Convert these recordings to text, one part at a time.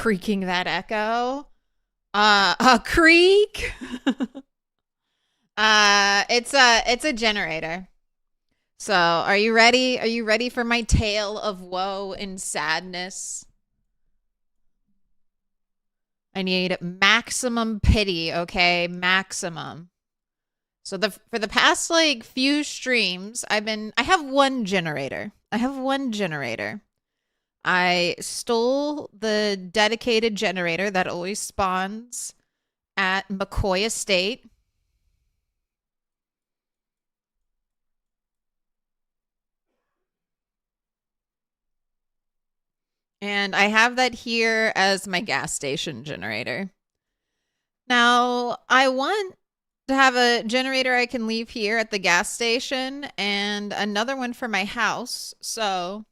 creaking that echo. A creak. It's a generator. So, are you ready? Are you ready for my tale of woe and sadness? I need maximum pity, okay? Maximum. So for the past like few streams, I have one generator. I stole the dedicated generator that always spawns at McCoy Estate. And I have that here as my gas station generator. Now, I want to have a generator I can leave here at the gas station and another one for my house. So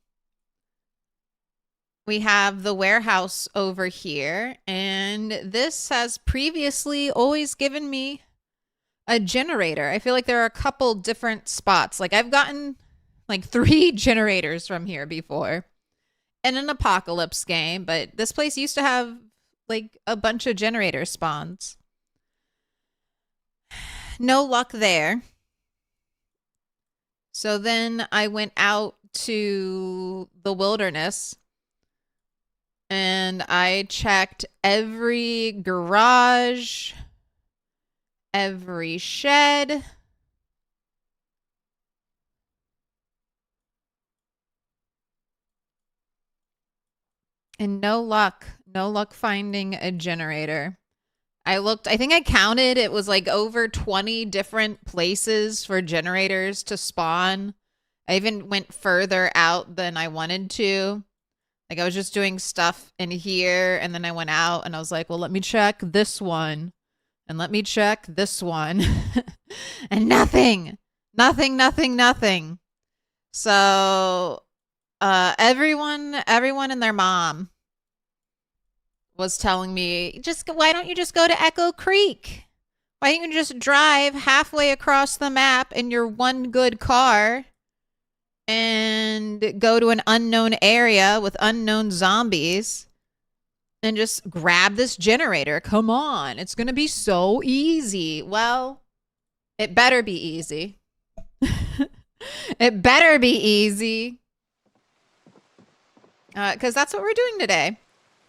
we have the warehouse over here, and this has previously always given me a generator. I feel like there are a couple different spots. Like I've gotten like 3 generators from here before in an apocalypse game, but this place used to have like a bunch of generator spawns. No luck there. So then I went out to the wilderness and I checked every garage, every shed. And no luck finding a generator. I think I counted, it was like over 20 different places for generators to spawn. I even went further out than I wanted to. Like I was just doing stuff in here and then I went out and I was like, well, let me check this one and let me check this one. And nothing. So everyone and their mom was telling me, why don't you just go to Echo Creek? Why don't you just drive halfway across the map in your one good car and go to an unknown area with unknown zombies and just grab this generator? Come on, it's gonna be so easy. Well, it better be easy. It better be easy. Because that's what we're doing today.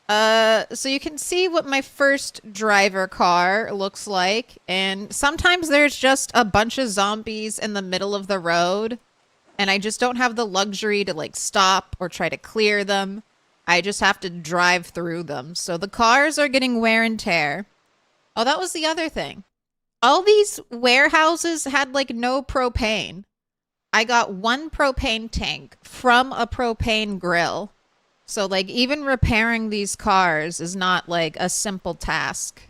So you can see what my first driver car looks like. And sometimes there's just a bunch of zombies in the middle of the road. And I just don't have the luxury to like stop or try to clear them. I just have to drive through them. So the cars are getting wear and tear. Oh, that was the other thing. All these warehouses had like no propane. I got 1 propane tank from a propane grill. So like even repairing these cars is not like a simple task.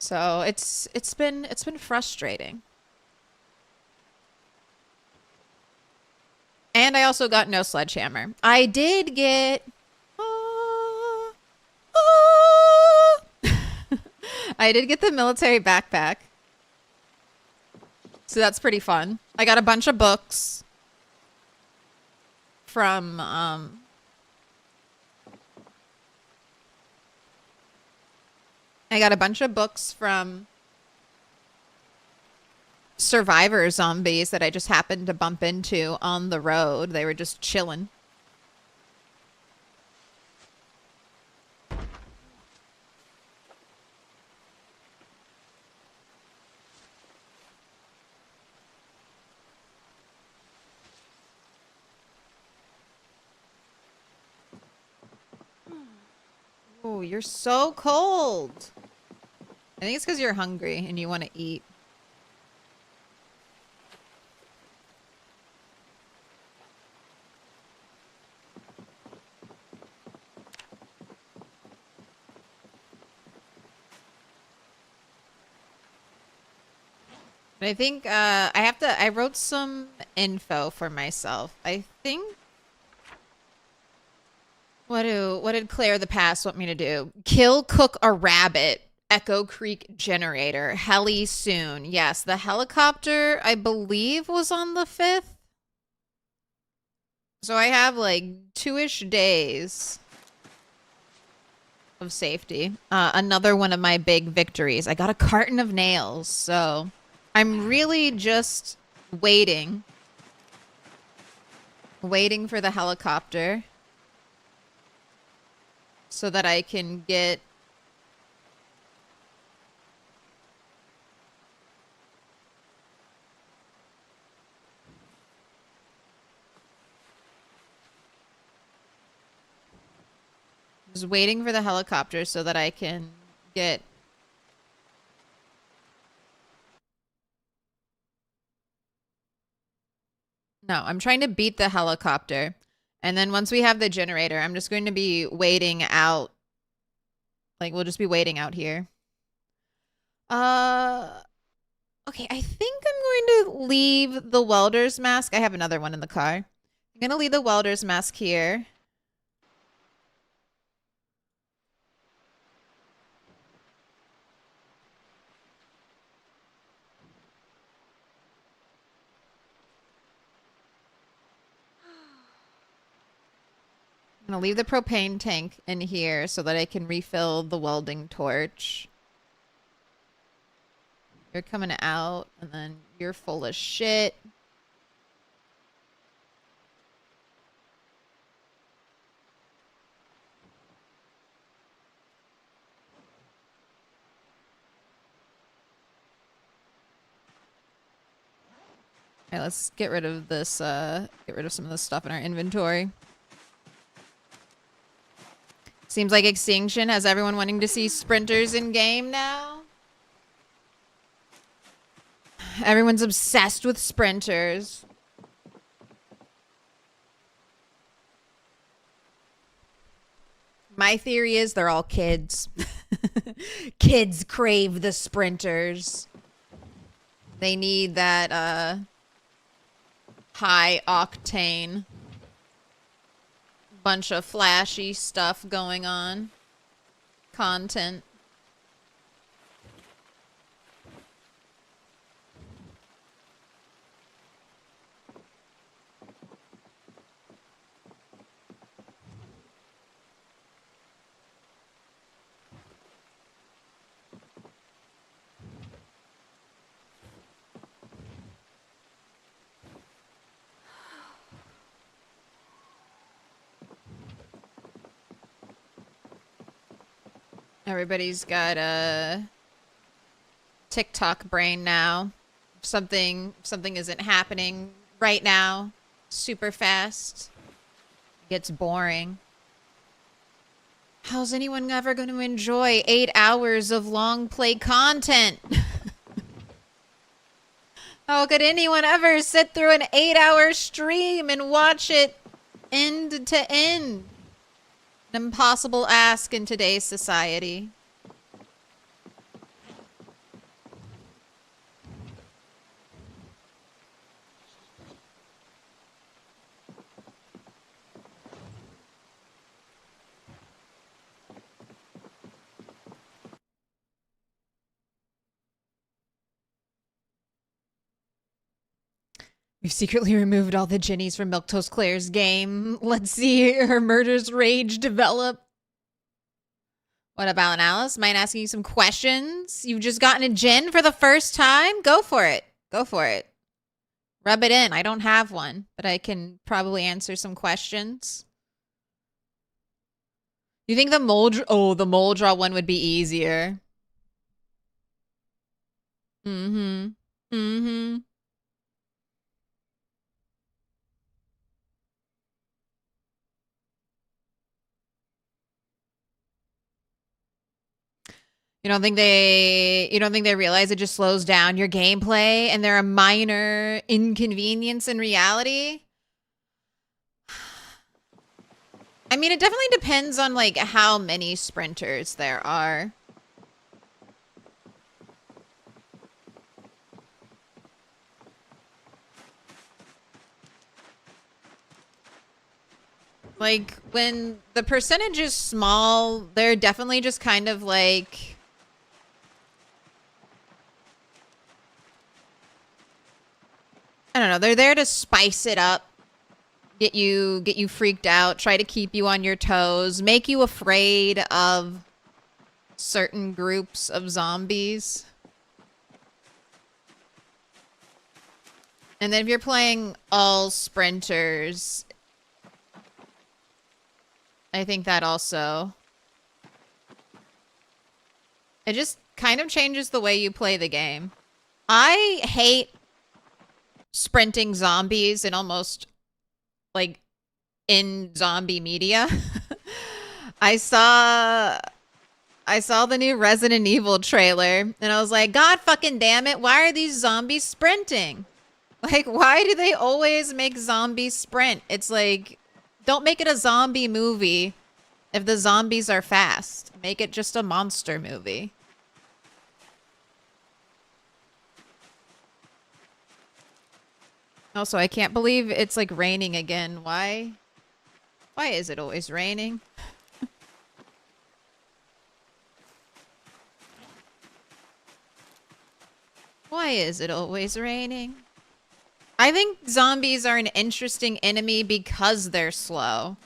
So it's been frustrating. And I also got no sledgehammer. I did get I did get the military backpack. So that's pretty fun. I got a bunch of books from survivor zombies that I just happened to bump into on the road. They were just chilling. Oh, you're so cold. I think it's because you're hungry and you want to eat. I think I wrote some info for myself. I think what did Claire the Past want me to do? Kill, cook a rabbit. Echo Creek generator. Heli soon. Yes, the helicopter I believe was on the 5th. So I have like 2-ish days of safety. Another one of my big victories. I got a carton of nails, so I'm really just waiting for the helicopter so that I can get just waiting for the helicopter so that I can get No, I'm trying to beat the helicopter. And then once we have the generator, I'm just going to be waiting out. Like, we'll just be waiting out here. Okay, I think I'm going to leave the welder's mask. I have another one in the car. I'm going to leave the welder's mask here. I'm going to leave the propane tank in here so that I can refill the welding torch. You're coming out, and then you're full of shit. All right, let's get rid of this, get rid of some of the stuff in our inventory. Seems like Extinction has everyone wanting to see sprinters in game now. Everyone's obsessed with sprinters. My theory is they're all kids. Kids crave the sprinters. They need that, high octane. Bunch of flashy stuff going on. Content. Everybody's got a TikTok brain now. Something isn't happening right now. Super fast. Gets boring. How's anyone ever going to enjoy 8 hours of long play content? How could anyone ever sit through an 8-hour stream and watch it end to end? An impossible ask in today's society. We've secretly removed all the Jennies from Milquetoast Claire's game. Let's see her murder's rage develop. What about Alice? Mind asking you some questions? You've just gotten a Jen for the first time? Go for it. Go for it. Rub it in. I don't have one, but I can probably answer some questions. You think the the mole draw one would be easier? Mm-hmm. Mm-hmm. You don't think they realize it just slows down your gameplay and they're a minor inconvenience in reality? I mean, it definitely depends on like how many sprinters there are. Like when the percentage is small, they're definitely just kind of like I don't know, they're there to spice it up, get you freaked out, try to keep you on your toes, make you afraid of certain groups of zombies. And then if you're playing all sprinters, I think that also... It just kind of changes the way you play the game. I hate sprinting zombies in almost, like, in zombie media. I saw the new Resident Evil trailer, and I was like, God fucking damn it, why are these zombies sprinting? Like, why do they always make zombies sprint? It's like, don't make it a zombie movie if the zombies are fast. Make it just a monster movie. Also, I can't believe it's like raining again. Why? Why is it always raining? Why is it always raining? I think zombies are an interesting enemy because they're slow.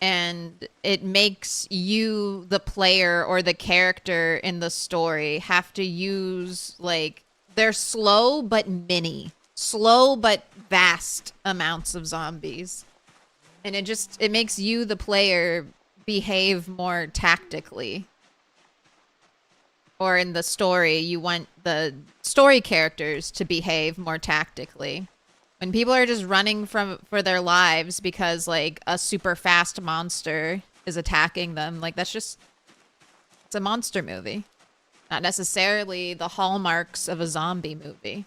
And it makes you, the player or the character in the story, have to use, like, they're slow but many. Slow but vast amounts of zombies. And it makes you, the player, behave more tactically. Or in the story, you want the story characters to behave more tactically. When people are just running for their lives because, like, a super fast monster is attacking them, like, it's a monster movie. Not necessarily the hallmarks of a zombie movie.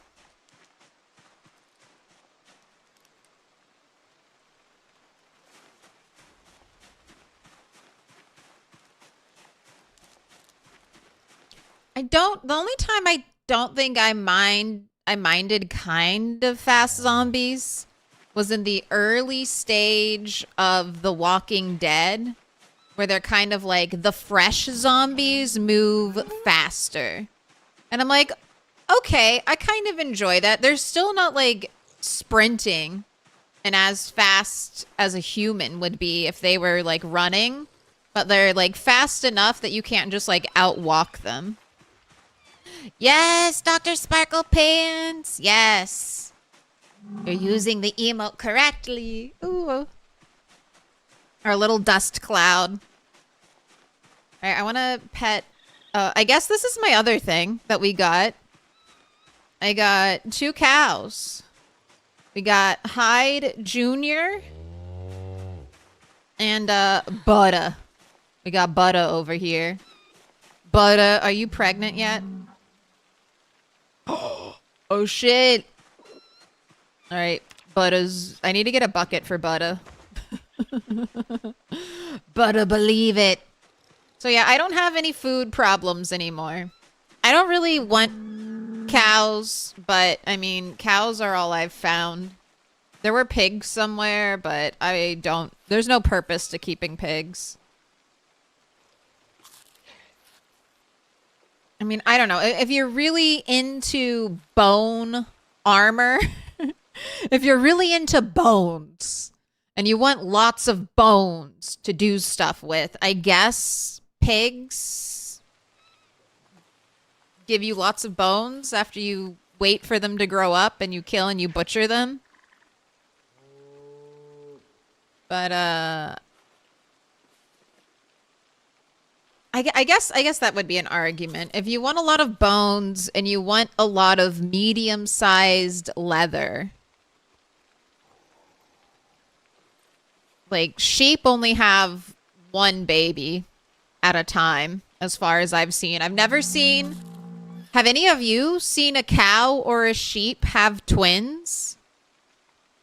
The only time I don't think I minded kind of fast zombies was in the early stage of The Walking Dead, where they're kind of like, the fresh zombies move faster. And I'm like, okay, I kind of enjoy that. They're still not like sprinting and as fast as a human would be if they were like running, but they're like fast enough that you can't just like outwalk them. Yes, Dr. Sparkle Pants. Yes. You're using the emote correctly. Ooh. Our little dust cloud. All right, I want to pet... I guess this is my other thing that we got. I got 2 cows. We got Hyde Jr. and Butter. We got Butter over here. Butter, are you pregnant yet? Oh shit. Alright, Butter's... I need to get a bucket for Butter. Butter, believe it. So yeah, I don't have any food problems anymore. I don't really want cows, but I mean, cows are all I've found. There were pigs somewhere, but I don't... There's no purpose to keeping pigs. I mean, I don't know. If you're really into bone armor, if you're really into bones, and you want lots of bones to do stuff with, I guess pigs give you lots of bones after you wait for them to grow up and you kill and you butcher them. But, I guess that would be an argument. If you want a lot of bones and you want a lot of medium-sized leather, like, sheep only have 1 baby at a time, as far as I've seen. I've never seen... Have any of you seen a cow or a sheep have twins?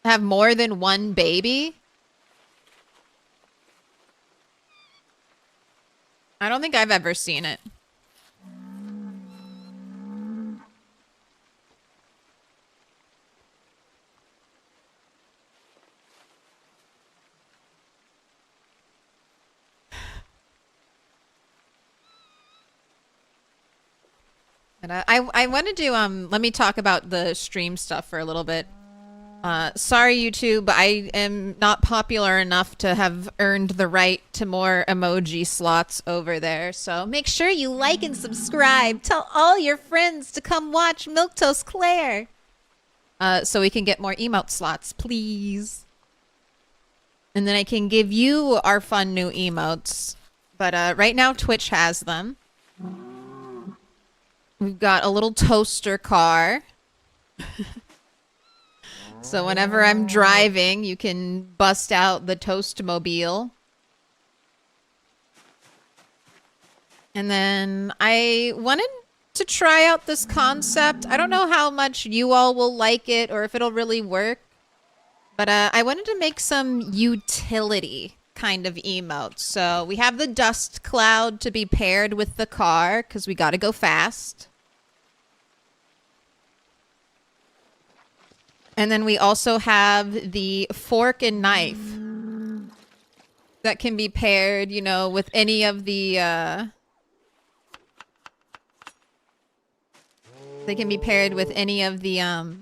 Have more than 1 baby? I don't think I've ever seen it. And I wanted to let me talk about the stream stuff for a little bit. Sorry, YouTube, but I am not popular enough to have earned the right to more emoji slots over there. So make sure you like and subscribe. Tell all your friends to come watch Milquetoast Claire. So we can get more emote slots, please. And then I can give you our fun new emotes. But right now, Twitch has them. We've got a little toaster car. So whenever I'm driving, you can bust out the Toastmobile. And then I wanted to try out this concept. I don't know how much you all will like it or if it'll really work. But I wanted to make some utility kind of emotes. So we have the dust cloud to be paired with the car because we got to go fast. And then we also have the fork and knife that can be paired, you know, with any of the, they can be paired with any of the,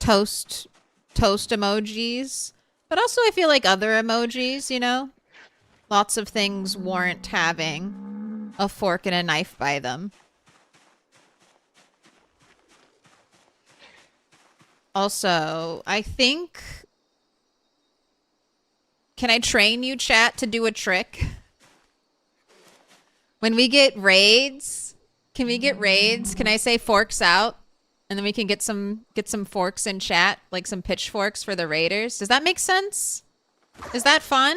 toast emojis. But also I feel like other emojis, you know, lots of things warrant having a fork and a knife by them. Also, I think... Can I train you, chat, to do a trick? When we get raids, can we get raids? Can I say forks out? And then we can get some forks in chat, like some pitchforks for the raiders. Does that make sense? Is that fun?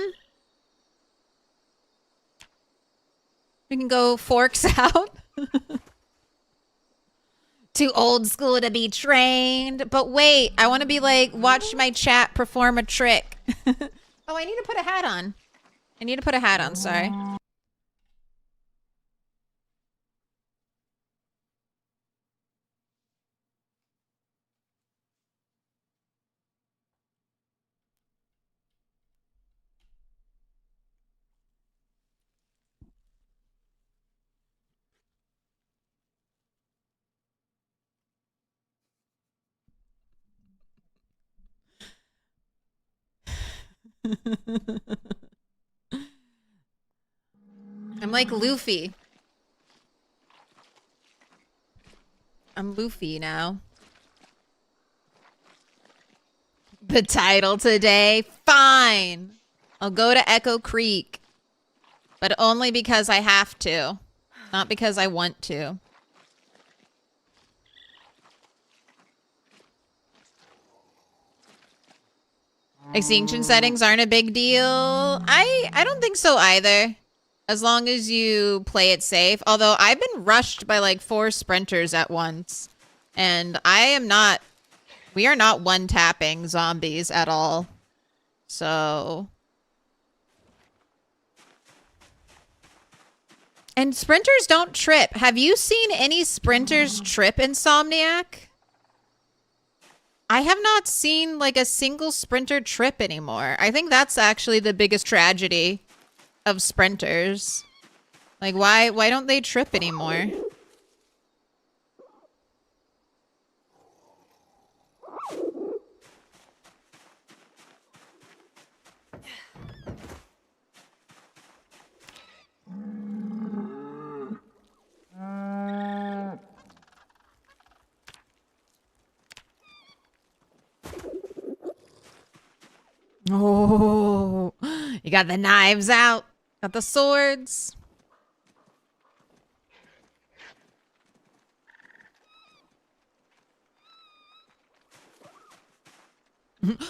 We can go forks out. Too old school to be trained. But wait, I want to be like, watch my chat perform a trick. Oh, I need to put a hat on. I need to put a hat on, sorry. I'm like Luffy. I'm Luffy now. The title today? Fine. I'll go to Echo Creek. But only because I have to. Not because I want to. Extinction settings aren't a big deal. I don't think so either. As long as you play it safe. Although I've been rushed by like 4 sprinters at once. And we are not one-tapping zombies at all. So. And sprinters don't trip. Have you seen any sprinters trip, Insomniac? I have not seen like a single sprinter trip anymore. I think that's actually the biggest tragedy of sprinters. Like why don't they trip anymore? Oh, you got the knives out. Got the swords.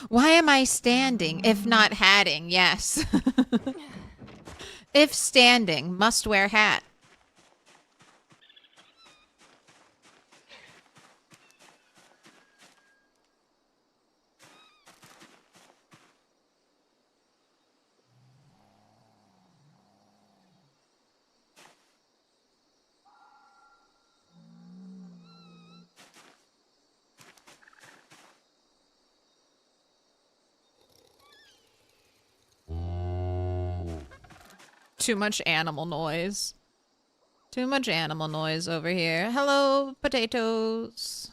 Why am I standing, if not hatting? Yes. If standing, must wear hat. Too much animal noise. Too much animal noise over here. Hello, potatoes.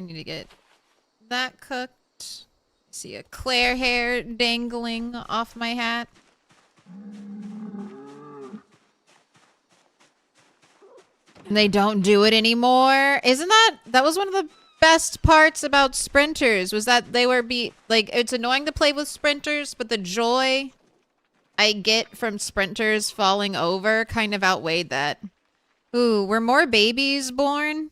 need to get that cooked. See a Claire hair dangling off my hat. And they don't do it anymore. Isn't that was one of the best parts about sprinters, was that they were like, it's annoying to play with sprinters, but the joy I get from sprinters falling over kind of outweighed that. Ooh, were more babies born?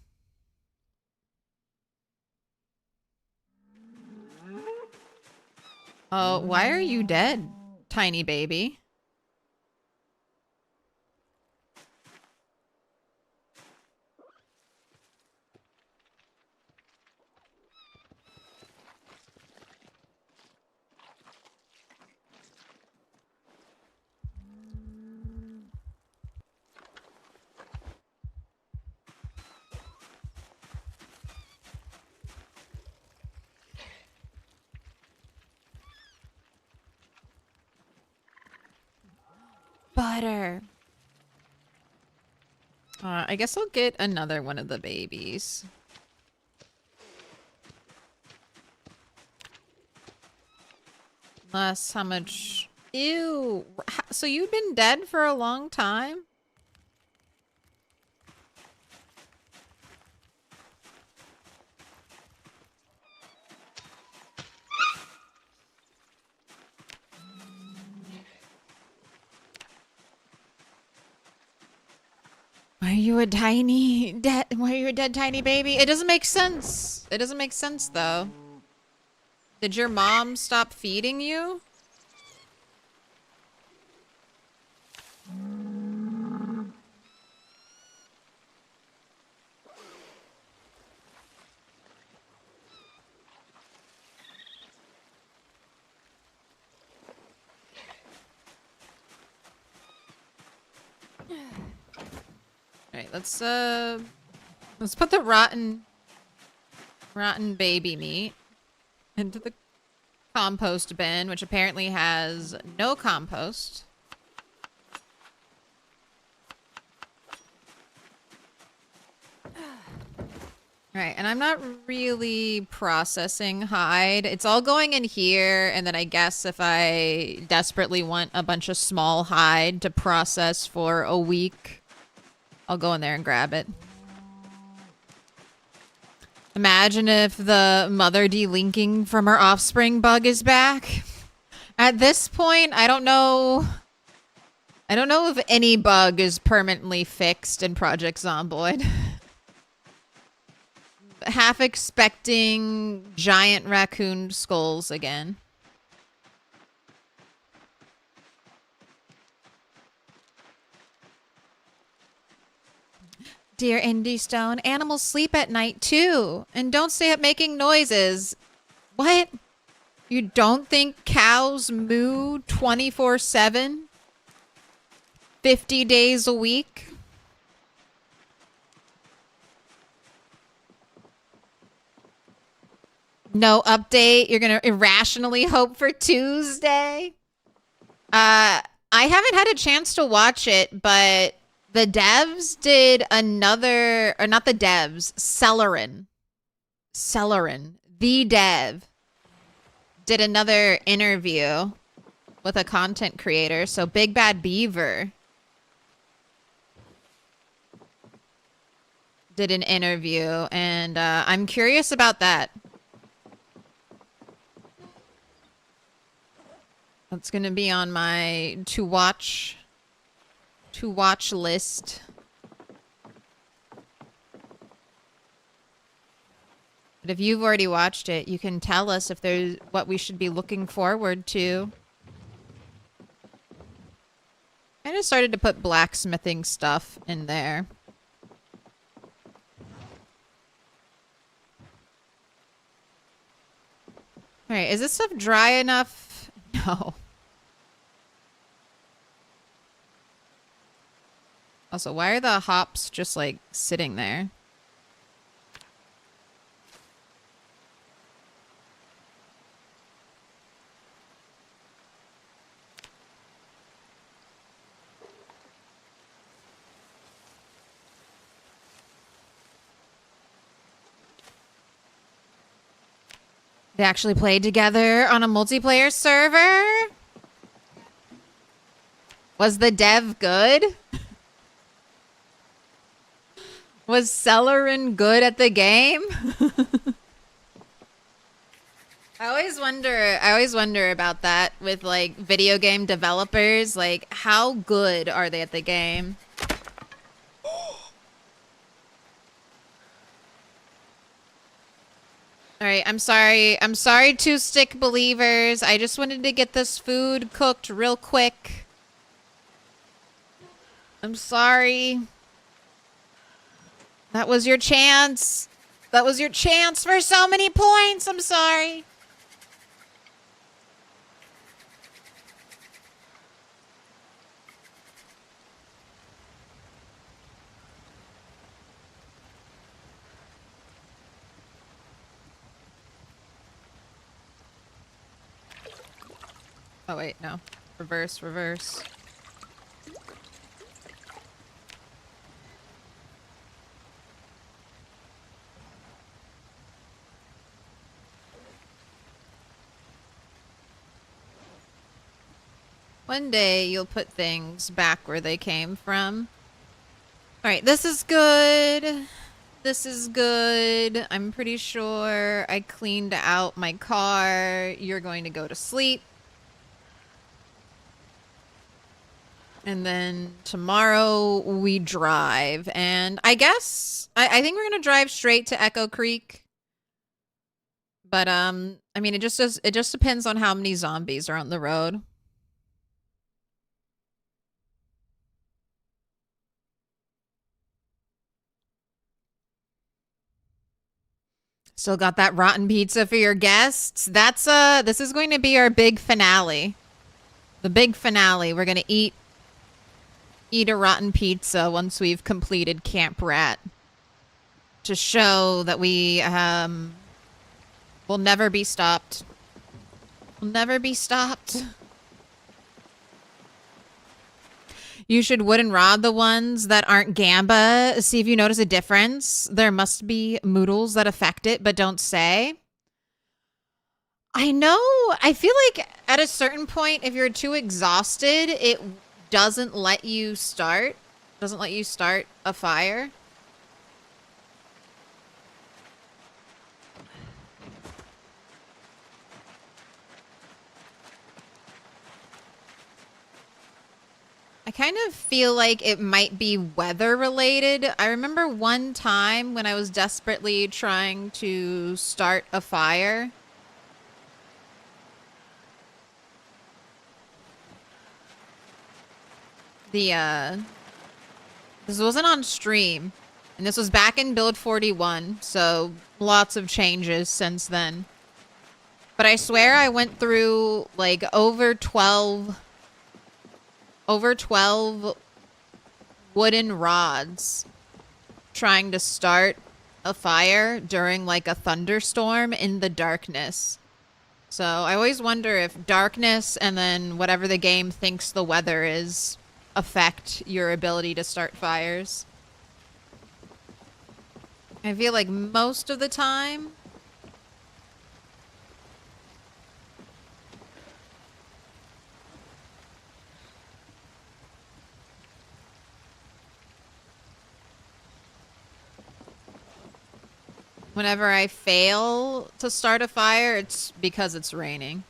Oh, why are you dead, tiny baby? Butter. I guess I'll get another one of the babies. Less how much... Ew. So you've been dead for a long time? Why are you a why are you a dead tiny baby? It doesn't make sense. It doesn't make sense, though. Did your mom stop feeding you? Alright, let's put the rotten baby meat into the compost bin, which apparently has no compost. Alright, and I'm not really processing hide. It's all going in here, and then I guess if I desperately want a bunch of small hide to process for a week, I'll go in there and grab it. Imagine if the mother delinking from her offspring bug is back. At this point, I don't know if any bug is permanently fixed in Project Zomboid. Half expecting giant raccoon skulls again. Dear Indy Stone, animals sleep at night too, and don't stay up making noises. What? You don't think cows moo 24/7? 50 days a week? No update? You're gonna irrationally hope for Tuesday? I haven't had a chance to watch it, but the devs did another, or not the devs, Celerin, the dev, did another interview with a content creator. So Big Bad Beaver did an interview, and I'm curious about that. That's gonna be on my to watch list. But if you've already watched it, you can tell us if there's what we should be looking forward to. I just started to put blacksmithing stuff in there. Alright, is this stuff dry enough? No. Also, why are the hops just like sitting there? They actually played together on a multiplayer server? Was the dev good? Was Celerin good at the game? I always wonder about that with like video game developers. Like, how good are they at the game? All right, I'm sorry. I'm sorry, Two Stick Believers. I just wanted to get this food cooked real quick. I'm sorry. That was your chance. That was your chance for so many points. I'm sorry. Oh, wait, no. Reverse, reverse. One day you'll put things back where they came from. Alright, this is good. This is good. I'm pretty sure I cleaned out my car. You're going to go to sleep. And then tomorrow we drive. And I guess I think we're gonna drive straight to Echo Creek. But I mean it just depends on how many zombies are on the road. Still got that rotten pizza for your guests. This is going to be our big finale. The big finale. We're gonna eat a rotten pizza once we've completed Camp Rat. To show that we will never be stopped. Will never be stopped. You should wooden rod the ones that aren't Gamba. See if you notice a difference. There must be moodles that affect it, but don't say. I know. I feel like at a certain point, if you're too exhausted, it doesn't let you start. Doesn't let you start a fire. I kind of feel like it might be weather related. I remember one time when I was desperately trying to start a fire. This wasn't on stream. And this was back in build 41, so lots of changes since then. But I swear I went through like over 12 wooden rods trying to start a fire during like a thunderstorm in the darkness. So I always wonder if darkness and then whatever the game thinks the weather is affect your ability to start fires. I feel like most of the time whenever I fail to start a fire, it's because it's raining.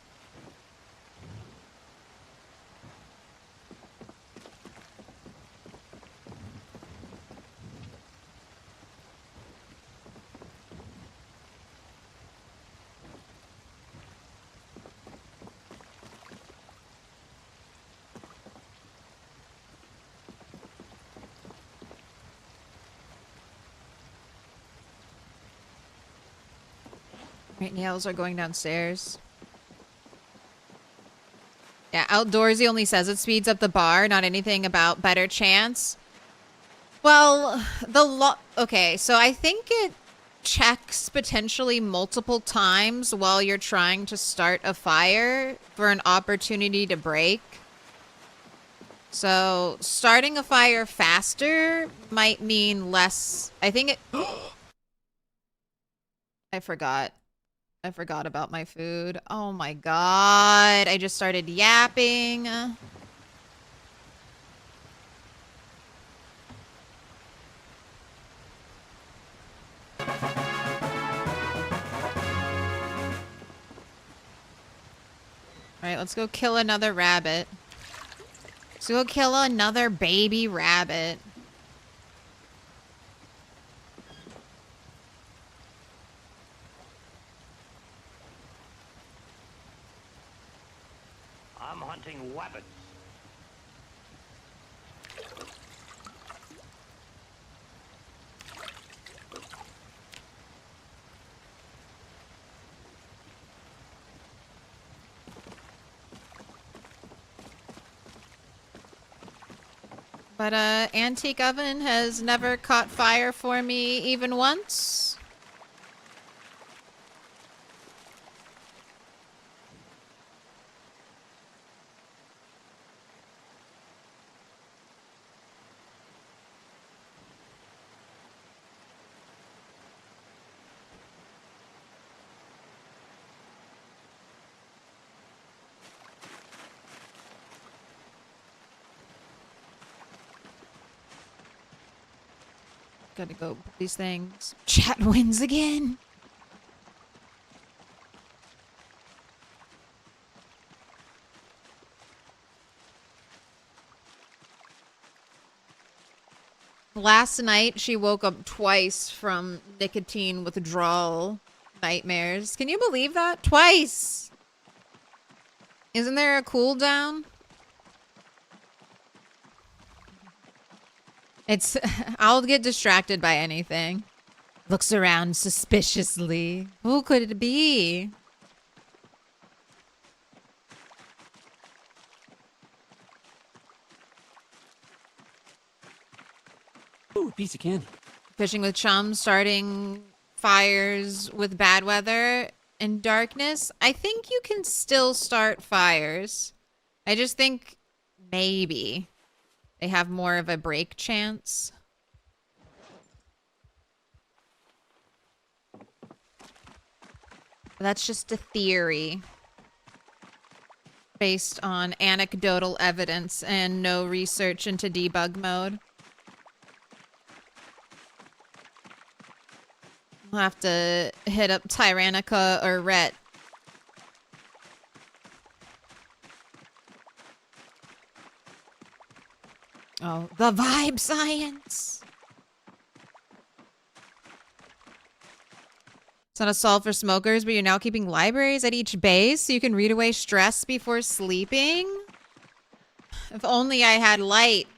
Right, nails are going downstairs. Yeah, outdoorsy only says it speeds up the bar, not anything about better chance. Well, okay, so I think it checks potentially multiple times while you're trying to start a fire for an opportunity to break. So starting a fire faster might mean less. I think it... I forgot. I forgot about my food. Oh my god. I just started yapping. Alright, let's go kill another rabbit. Let's go kill another baby rabbit. I'm hunting rabbits. But antique oven has never caught fire for me even once. Gotta go put these things. Chat wins again. Last night, she woke up twice from nicotine withdrawal nightmares. Can you believe that? Twice! Isn't there a cooldown? It's... I'll get distracted by anything. Looks around suspiciously. Who could it be? Ooh, piece of candy. Fishing with chums, starting fires with bad weather and darkness. I think you can still start fires. I just think maybe they have more of a break chance. That's just a theory based on anecdotal evidence and no research into debug mode. We'll have to hit up Tyrannica or Rhett. Oh, the vibe science! It's not a solve for smokers, but you're now keeping libraries at each base so you can read away stress before sleeping? If only I had light.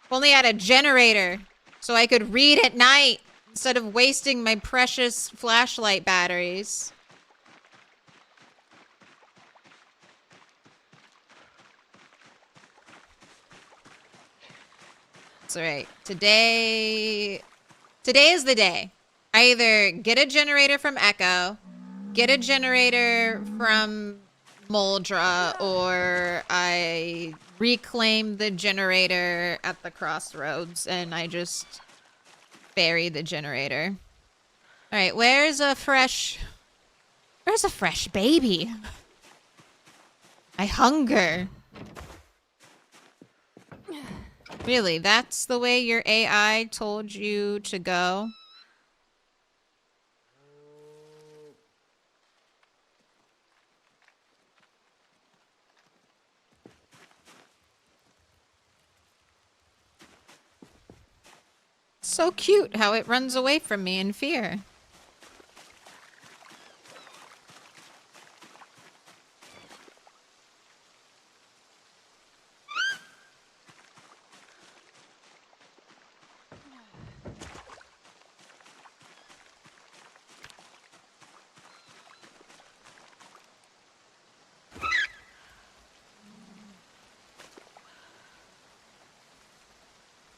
If only I had a generator so I could read at night instead of wasting my precious flashlight batteries. It's alright. Today is the day. I either get a generator from Echo, get a generator from Moldra, or I reclaim the generator at the crossroads and I just bury the generator. Alright, where's a fresh baby? I hunger. Really, that's the way your AI told you to go? So cute how it runs away from me in fear.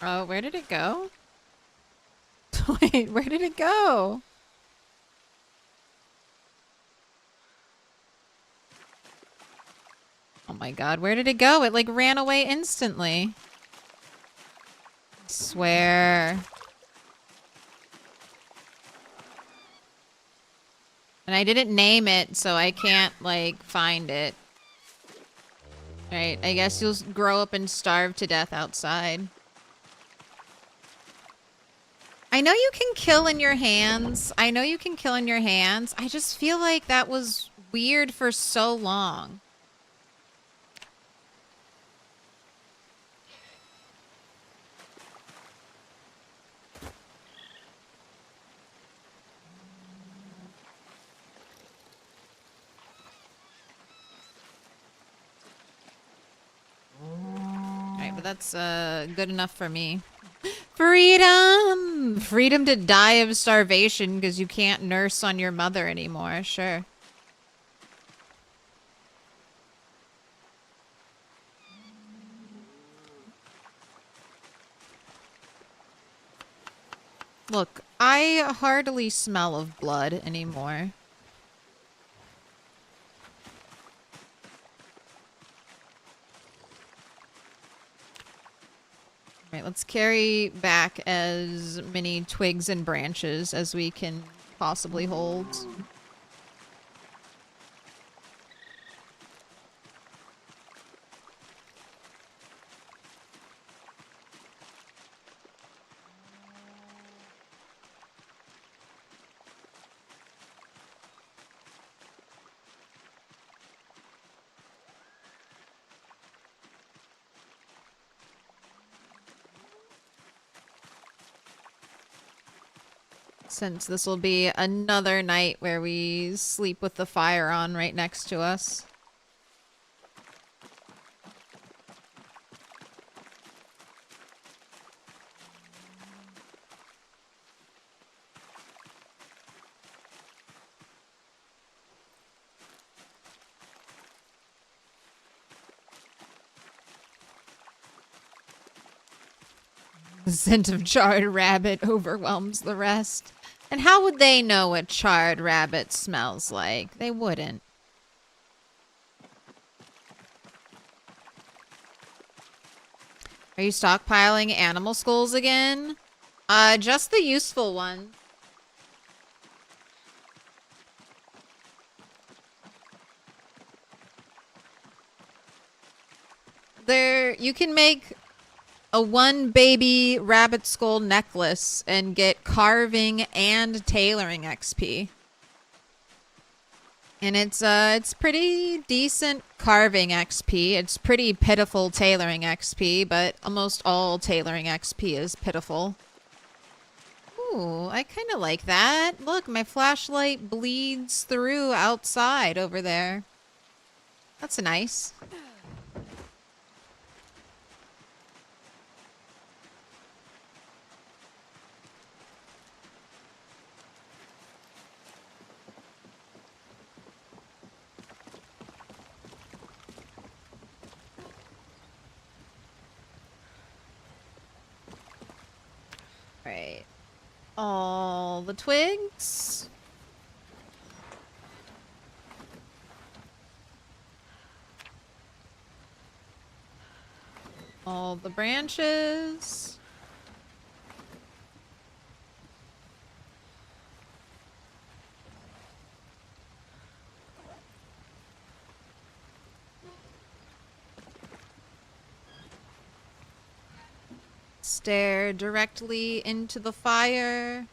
Oh, where did it go? Wait, where did it go? Oh my god, where did it go? It like ran away instantly. I swear. And I didn't name it, so I can't, like, find it. Right, I guess you'll grow up and starve to death outside. I know you can kill in your hands. I know you can kill in your hands. I just feel like that was weird for so long. Alright, but that's good enough for me. Freedom! Freedom to die of starvation because you can't nurse on your mother anymore. Sure. Look, I hardly smell of blood anymore. Right, let's carry back as many twigs and branches as we can possibly hold. Since this will be another night where we sleep with the fire on right next to us. The scent of charred rabbit overwhelms the rest. And how would they know what charred rabbit smells like? They wouldn't. Are you stockpiling animal skulls again? Just the useful one. You can make a one baby rabbit skull necklace and get carving and tailoring XP. And it's pretty decent carving XP. It's pretty pitiful tailoring XP, but almost all tailoring XP is pitiful. Ooh, I kind of like that. Look, my flashlight bleeds through outside over there. That's nice. Right. All the twigs. All the branches. Stare directly into the fire.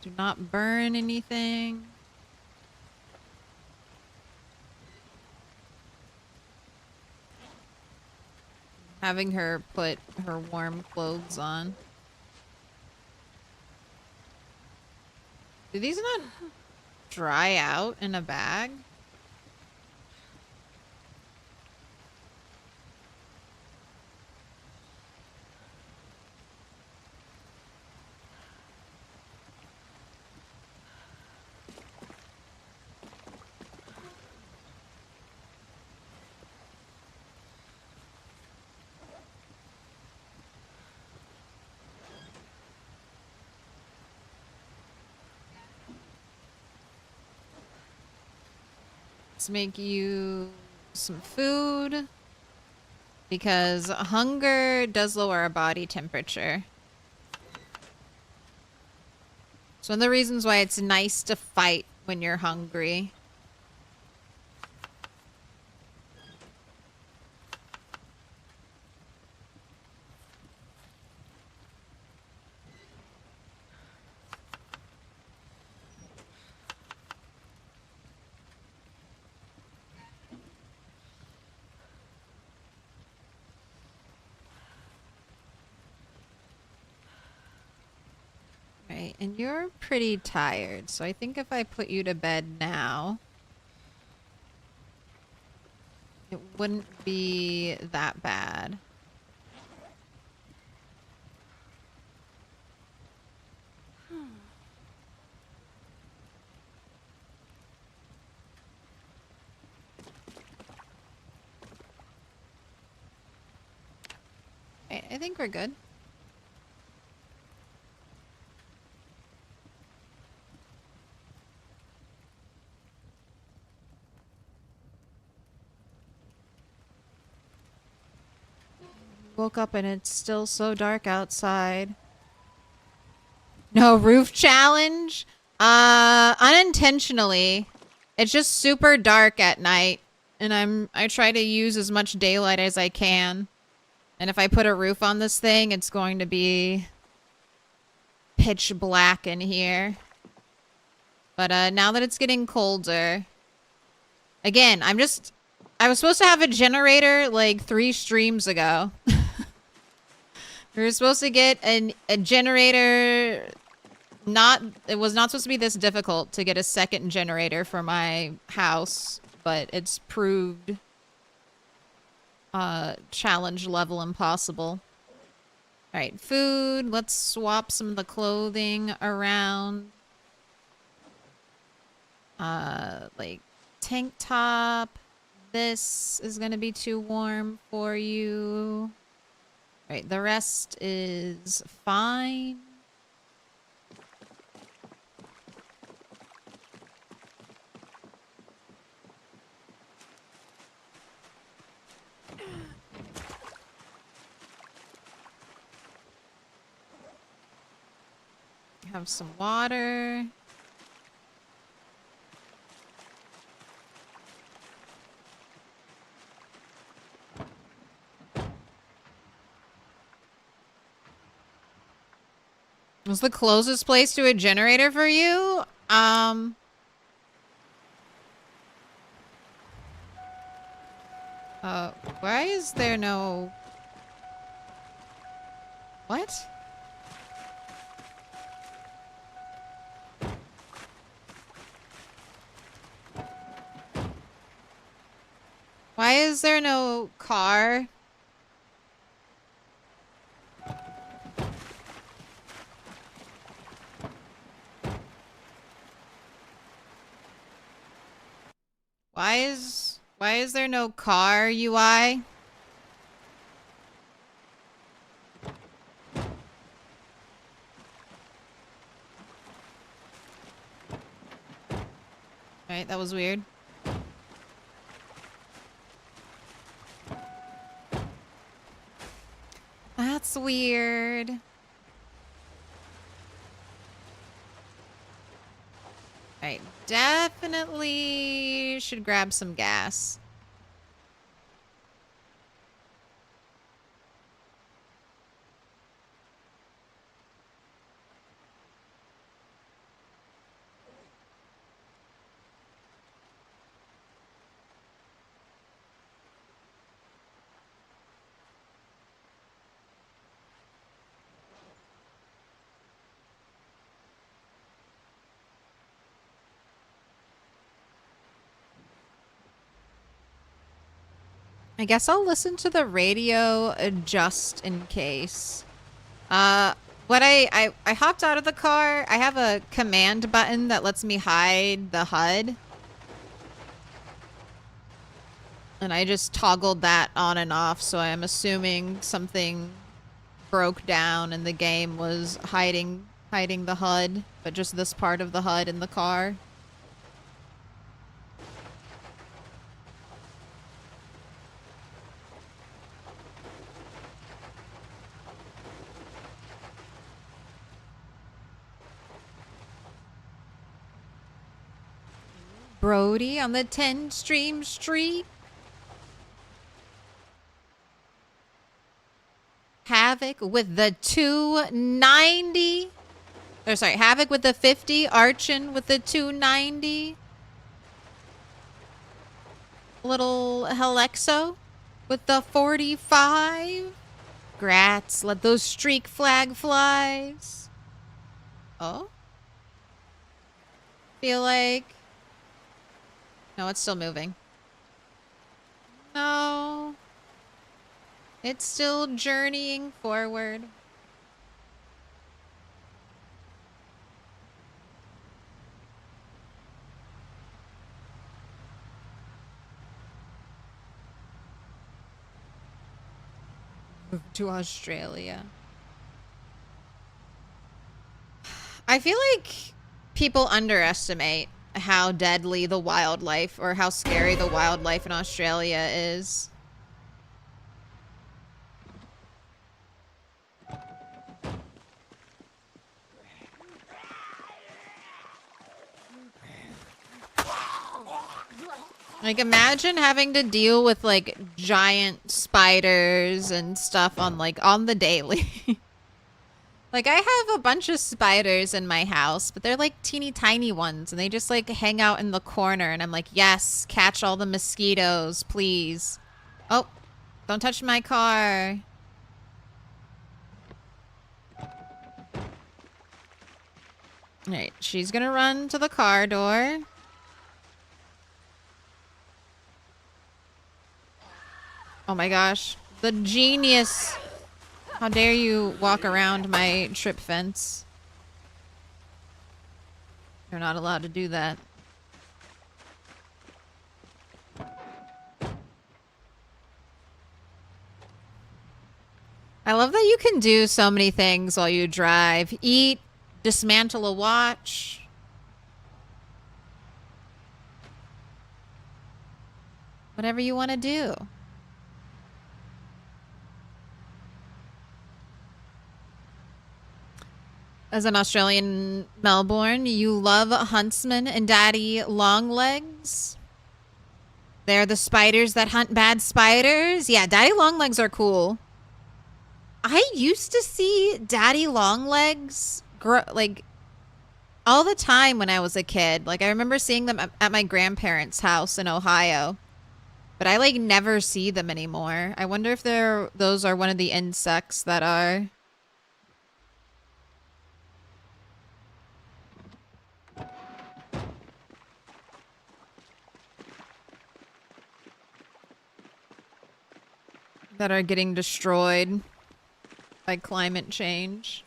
Do not burn anything. Having her put her warm clothes on. Do these not dry out in a bag? Let's make you some food. Because hunger does lower our body temperature. It's one of the reasons why it's nice to fight when you're hungry. Right, and you're pretty tired, so I think if I put you to bed now, it wouldn't be that bad. Right, I think we're good. Woke up and it's still so dark outside. No roof challenge? Unintentionally. It's just super dark at night. And I try to use as much daylight as I can. And if I put a roof on this thing, it's going to be pitch black in here. But now that it's getting colder, again, I was supposed to have a generator like 3 streams ago. We were supposed to get a generator. It was not supposed to be this difficult to get a second generator for my house, but it's proved challenge level impossible. All right, food. Let's swap some of the clothing around. Like tank top. This is gonna be too warm for you. Right, the rest is fine. Have some water. Was the closest place to a generator for you? Why is there no... What? Why is there no car? Why is there no car UI? Right, that was weird. That's weird. Right, definitely should grab some gas. I guess I'll listen to the radio just in case. What I hopped out of the car. I have a command button that lets me hide the HUD. And I just toggled that on and off, so I'm assuming something broke down and the game was hiding the HUD, but just this part of the HUD in the car. Brody on the 10 stream streak. Havoc with the 290. Or sorry, Havoc with the 50. Archin with the 290. Little Helexo with the 45. Grats. Let those streak flag flies. Oh? Feel like... No, it's still moving. No. It's still journeying forward. Move to Australia. I feel like people underestimate how deadly the wildlife or how scary the wildlife in Australia is. Like, imagine having to deal with, like, giant spiders and stuff on, like, on the daily. Like, I have a bunch of spiders in my house, but they're, like, teeny tiny ones, and they just, like, hang out in the corner, and I'm like, yes, catch all the mosquitoes, please. Oh, don't touch my car. Alright, she's gonna run to the car door. Oh my gosh. The genius. How dare you walk around my trip fence. You're not allowed to do that. I love that you can do so many things while you drive. Eat, dismantle a watch. Whatever you want to do. As an Australian Melbourne, you love Huntsman and Daddy Longlegs. They're the spiders that hunt bad spiders. Yeah, Daddy Longlegs are cool. I used to see Daddy Longlegs like all the time when I was a kid. Like, I remember seeing them at my grandparents' house in Ohio. But I like never see them anymore. I wonder if those are one of the insects that are getting destroyed by climate change.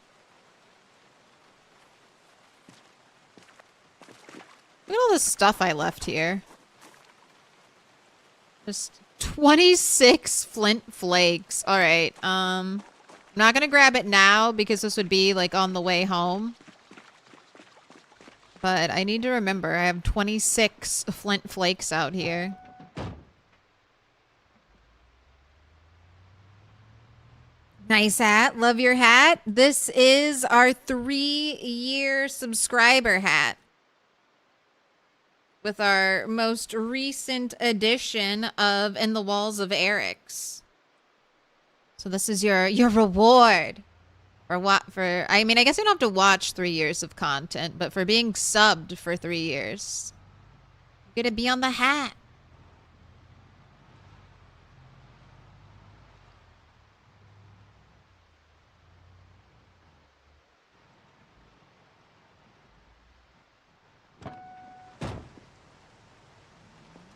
Look at all this stuff I left here. Just 26 flint flakes. All right. I'm not going to grab it now because this would be like on the way home. But I need to remember I have 26 flint flakes out here. Nice hat. Love your hat. This is our 3-year subscriber hat. With our most recent edition of In the Walls of Eric's. So this is your reward. For what? For, I mean, I guess you don't have to watch 3 years of content, but for being subbed for 3 years. You're gonna be on the hat.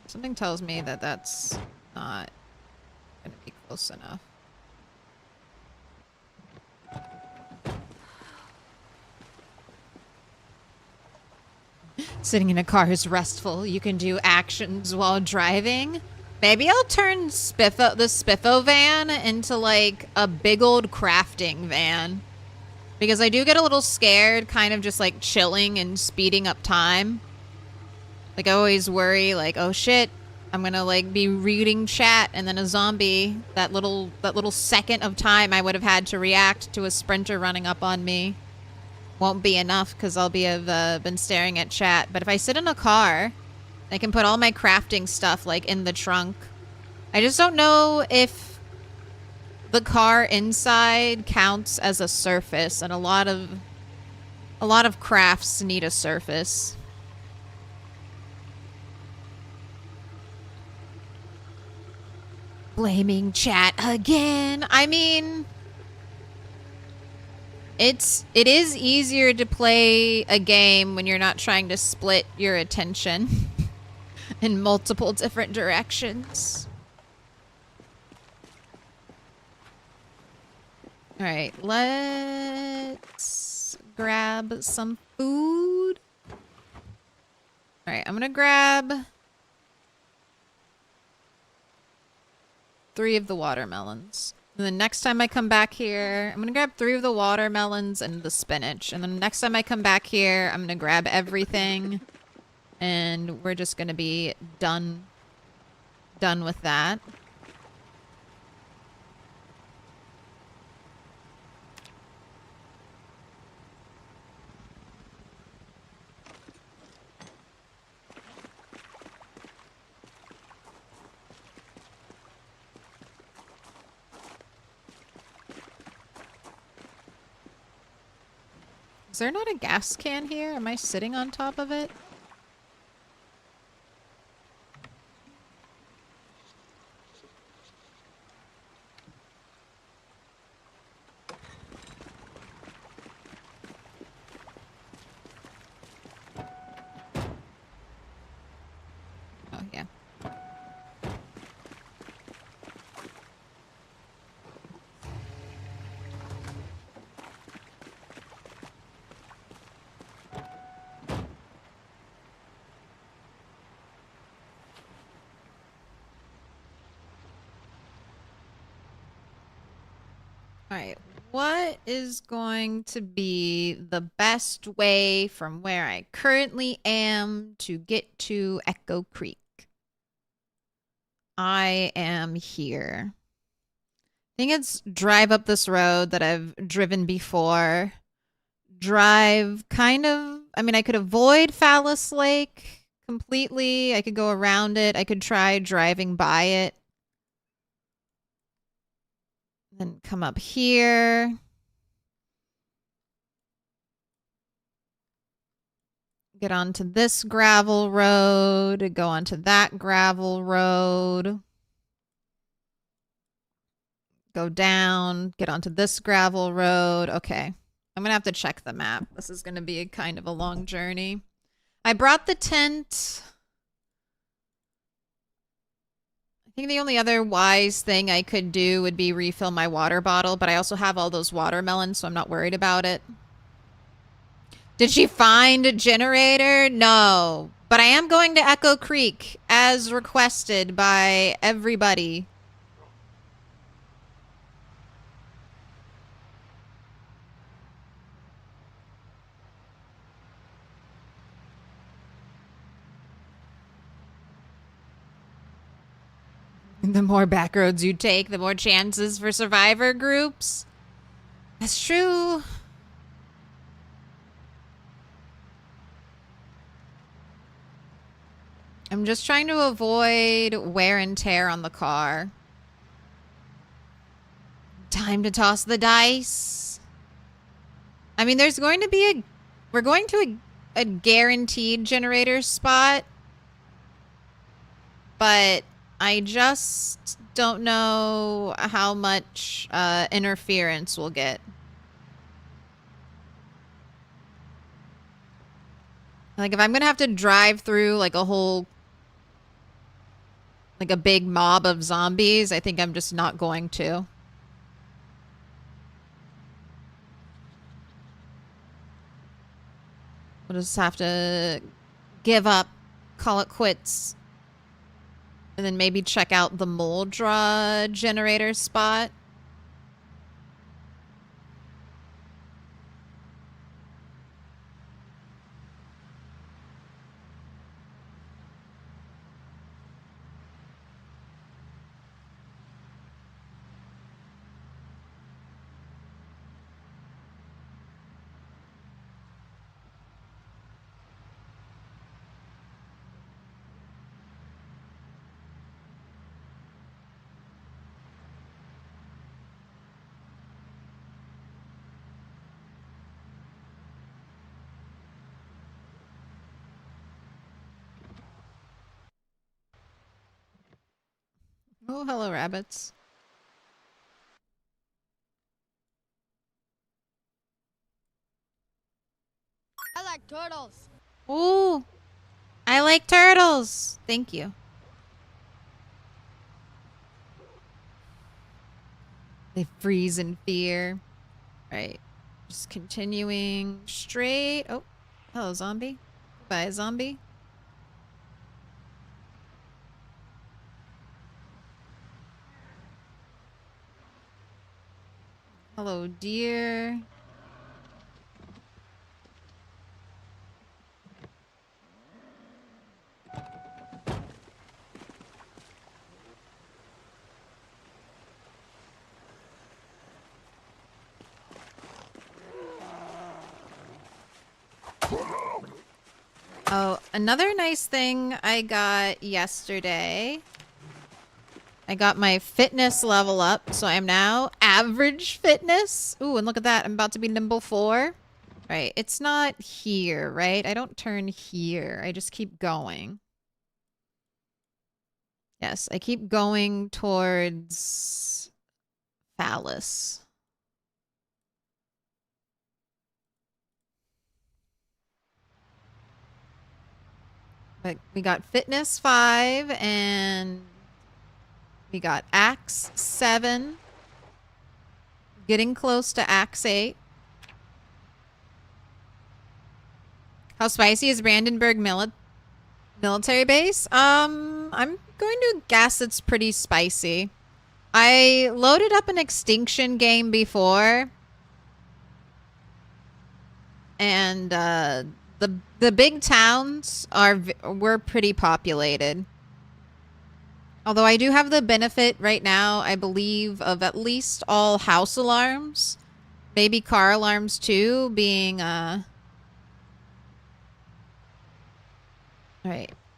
Something tells me that that's not gonna be close enough. Sitting in a car is restful. You can do actions while driving. Maybe I'll turn the Spiffo van into like a big old crafting van. Because I do get a little scared kind of just like chilling and speeding up time. Like, I always worry, like, oh shit, I'm gonna like be reading chat and then a zombie, that little second of time I would have had to react to a sprinter running up on me won't be enough because I'll have been staring at chat. But if I sit in a car I can put all my crafting stuff like in the trunk. I just don't know if the car inside counts as a surface, and a lot of crafts need a surface. Blaming chat again. I mean, it is easier to play a game when you're not trying to split your attention in multiple different directions. All right, let's grab some food. All right, I'm gonna grab 3 of the watermelons. And then next time I come back here, I'm gonna grab 3 of the watermelons and the spinach. And then next time I come back here, I'm gonna grab everything. And we're just gonna be done with that. Is there not a gas can here? Am I sitting on top of it? Oh, yeah. All right, what is going to be the best way from where I currently am to get to Echo Creek? I am here. I think it's drive up this road that I've driven before. Drive kind of, I mean, I could avoid Phallus Lake completely. I could go around it. I could try driving by it. Then come up here. Get onto this gravel road. Go onto that gravel road. Go down. Get onto this gravel road. Okay. I'm going to have to check the map. This is going to be kind of a long journey. I brought the tent. I think the only other wise thing I could do would be refill my water bottle, but I also have all those watermelons, so I'm not worried about it. Did she find a generator? No. But I am going to Echo Creek as requested by everybody. The more back roads you take, the more chances for survivor groups. That's true. I'm just trying to avoid wear and tear on the car. Time to toss the dice. I mean, there's going to be a... We're going to a guaranteed generator spot. But I just don't know how much interference we'll get. Like, if I'm going to have to drive through, like, a whole... Like, a big mob of zombies, I think I'm just not going to. We'll just have to give up, call it quits. And then maybe check out the Moldra generator spot. Oh, hello, rabbits. I like turtles. Ooh, I like turtles. Thank you. They freeze in fear. Right. Just continuing straight. Oh, hello, zombie. Goodbye, zombie. Hello, deer. Oh, another nice thing I got yesterday. I got my fitness level up, so I'm now average fitness. Ooh, and look at that. I'm about to be nimble 4. Right, it's not here, right? I don't turn here. I just keep going. Yes, I keep going towards phallus. But we got fitness 5 and we got axe 7. Getting close to axe 8. How spicy is Brandenburg military base? I'm going to guess it's pretty spicy. I loaded up an Extinction game before. And the big towns were pretty populated. Although I do have the benefit right now, I believe, of at least all house alarms. Maybe car alarms too, being Alright.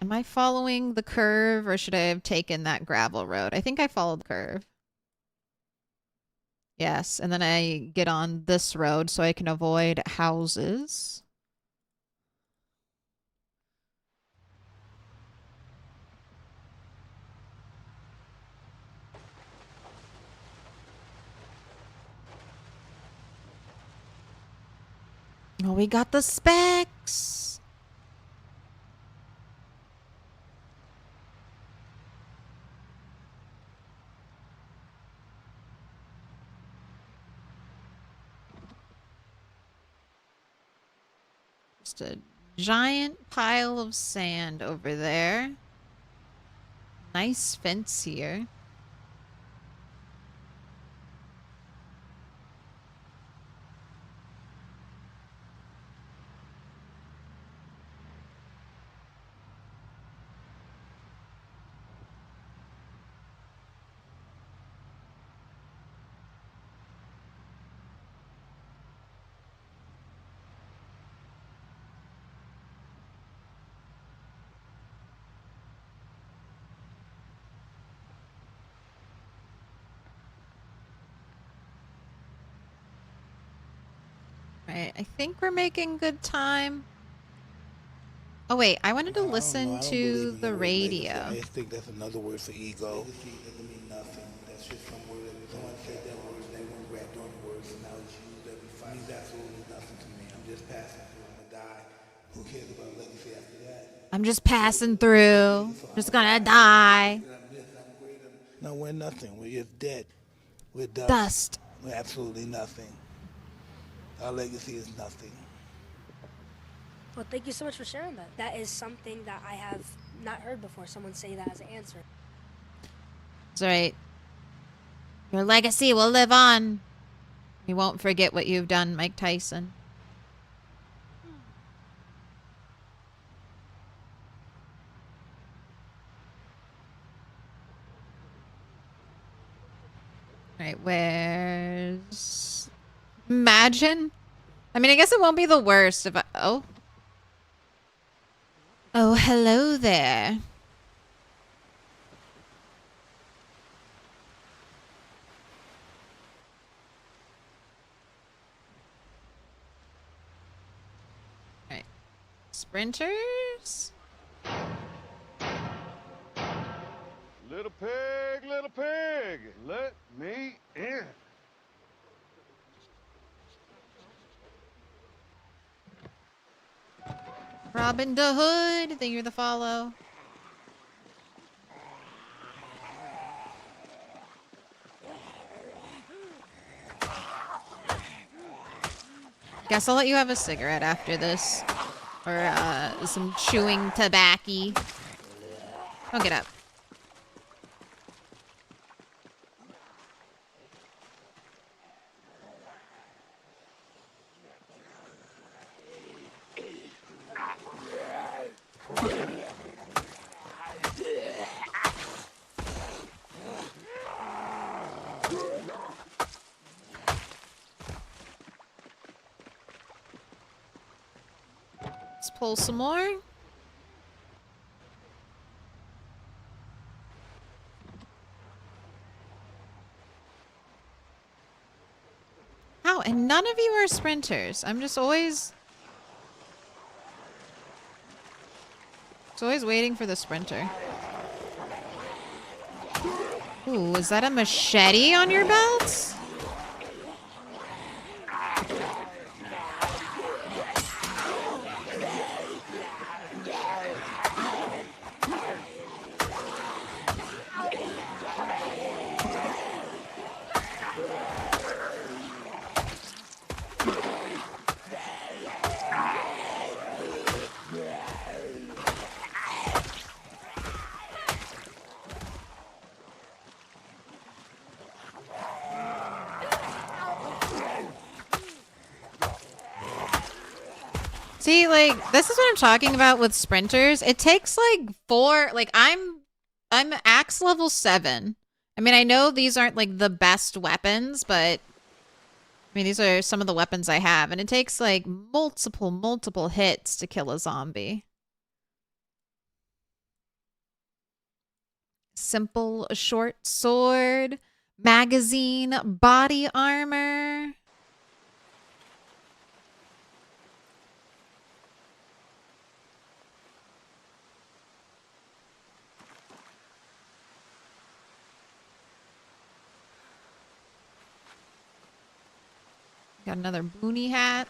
Am I following the curve or should I have taken that gravel road? I think I followed the curve. Yes, and then I get on this road so I can avoid houses. Oh, we got the specs. Just a giant pile of sand over there. Nice fence here. Right, I think we're making good time. Oh wait, I wanted to listen to the radio. I just think that's another word for ego. Legacy doesn't mean nothing. That's just some word that someone said that word, they went grabbed on the words, and now it's used every fight. It means absolutely nothing to me. I'm just passing through. I'm gonna die. Who cares about legacy after that? I'm just passing through. Just gonna die. No, we're nothing. We're just dead. We're dust. Dust. We're absolutely nothing. Our legacy is nothing. Well, thank you so much for sharing that. That is something that I have not heard before, someone say that as an answer. That's right. Your legacy will live on. You won't forget what you've done, Mike Tyson. Right, where's... Imagine? I mean, I guess it won't be the worst if I... Oh. Oh, hello there. Right. Sprinters? Little pig, little pig. Let me in. Robin the Hood, thank you for the follow. Guess I'll let you have a cigarette after this. Or, some chewing tobacco. Don't get up. Let's pull some more. How? And none of you are sprinters. I'm just always... It's always waiting for the sprinter. Ooh, is that a machete on your belt? See, like, this is what I'm talking about with sprinters. It takes like 4, like I'm axe level 7. I mean, I know these aren't like the best weapons, but I mean, these are some of the weapons I have, and it takes like multiple hits to kill a zombie. Simple short sword, magazine, body armor. Got another boonie hat.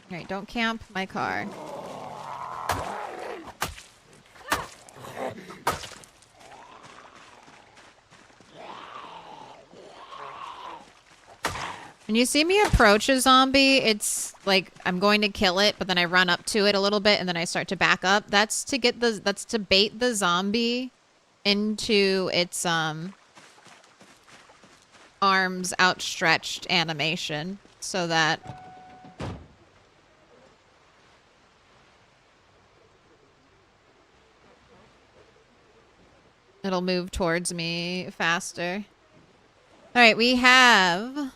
Alright, don't camp my car. When you see me approach a zombie, it's like I'm going to kill it, but then I run up to it a little bit and then I start to back up. That's to bait the zombie into its arms outstretched animation so that it'll move towards me faster. All right, we have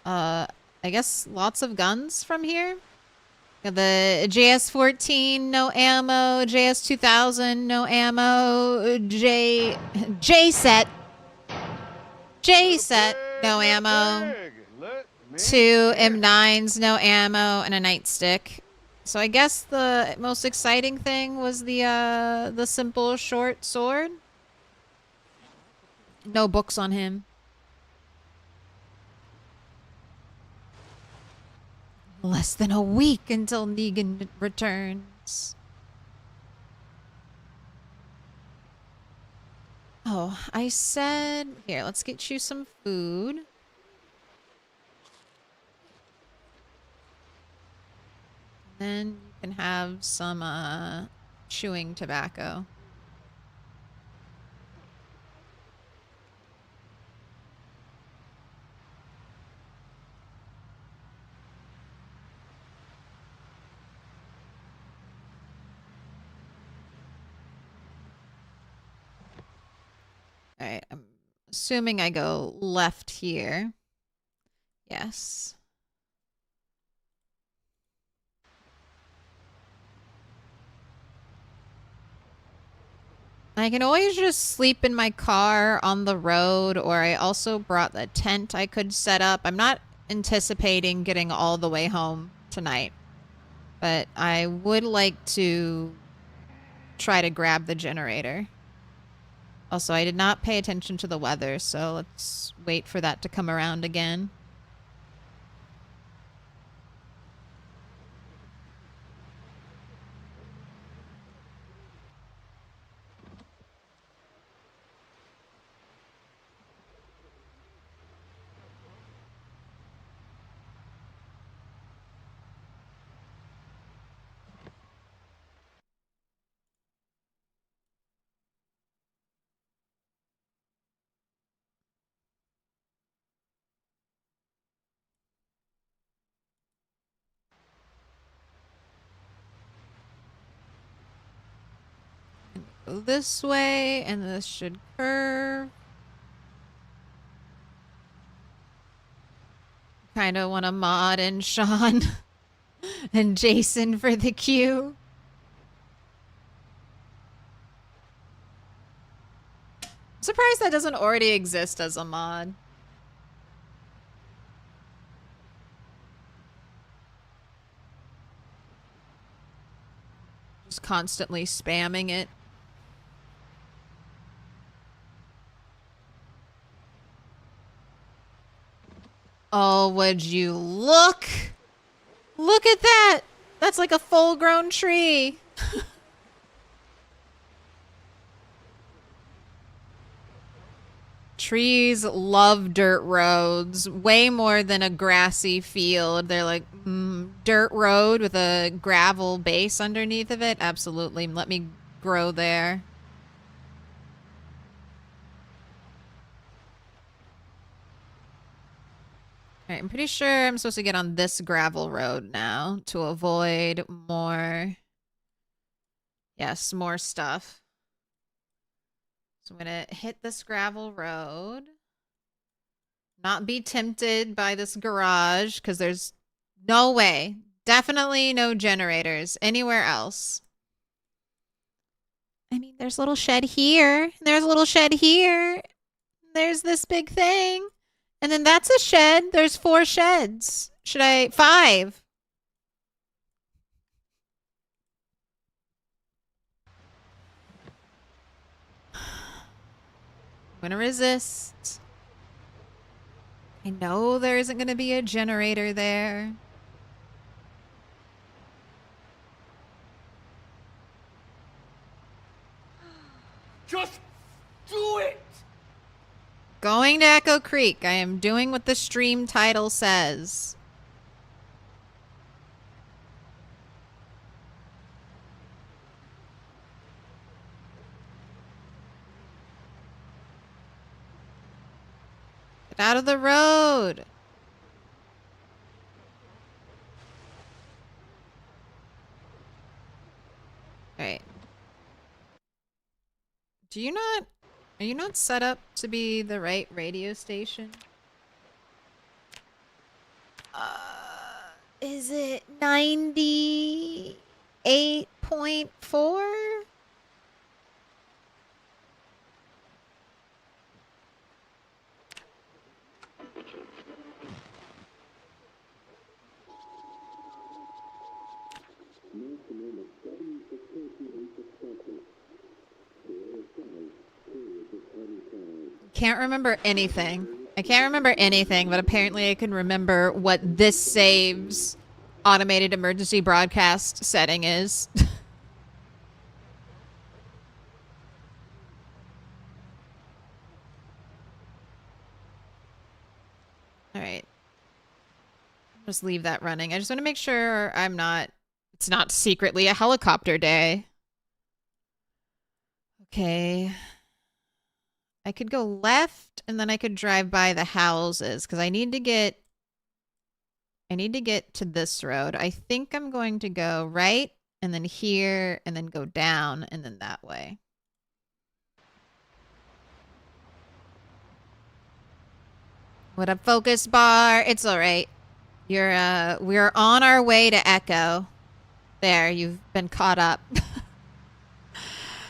I guess lots of guns from here. Got the JS-14, no ammo. JS-2000, no ammo. J-set, no ammo. 2 M9s, no ammo, and a nightstick. So I guess the most exciting thing was the simple short sword. No books on him. Less than a week until Negan returns. Oh, I said... Here, let's get you some food. Then you can have some chewing tobacco. All right, I'm assuming I go left here. Yes. I can always just sleep in my car on the road, or I also brought the tent I could set up. I'm not anticipating getting all the way home tonight. But I would like to try to grab the generator. Also, I did not pay attention to the weather, so let's wait for that to come around again. Go this way, and this should curve. Kind of want to mod in Sean and Jason for the queue. I'm surprised that doesn't already exist as a mod. Just constantly spamming it. Oh, would you look? Look at that! That's like a full-grown tree. Trees love dirt roads way more than a grassy field. They're like, dirt road with a gravel base underneath of it? Absolutely. Let me grow there. Alright, I'm pretty sure I'm supposed to get on this gravel road now to avoid more... Yes, more stuff. So I'm gonna hit this gravel road. Not be tempted by this garage, because there's no way. Definitely no generators anywhere else. I mean, there's a little shed here. There's a little shed here. There's this big thing. And then that's a shed. There's 4 sheds. Should I... 5. I'm gonna resist. I know there isn't gonna be a generator there. Just do it! Going to Echo Creek. I am doing what the stream title says. Get out of the road. Alright. Are you not set up to be the right radio station? Is it 98.4? Can't remember anything. I can't remember anything, but apparently I can remember what this save's automated emergency broadcast setting is. Alright. Just leave that running. I just want to make sure it's not secretly a helicopter day. Okay. I could go left and then I could drive by the houses because I need to get to this road. I think I'm going to go right and then here and then go down and then that way. What up, focus bar? It's all right. We're on our way to Echo. There, you've been caught up.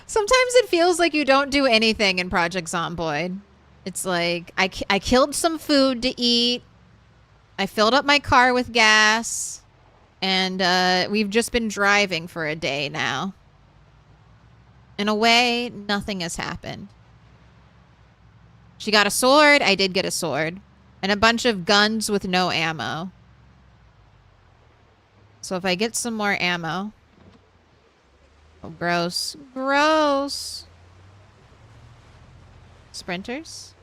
Sometimes it feels like you don't do anything in Project Zomboid. It's like, I killed some food to eat. I filled up my car with gas. And we've just been driving for a day now. In a way, nothing has happened. She got a sword. I did get a sword. And a bunch of guns with no ammo. So if I get some more ammo... Oh, gross. Gross. Sprinters?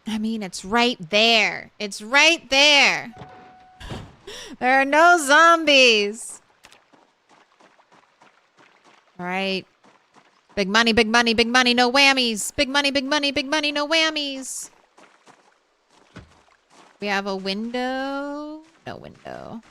I mean, it's right there. It's right there. There are no zombies. All right. Big money, big money, big money, no whammies. Big money, big money, big money, no whammies. We have a window. No window.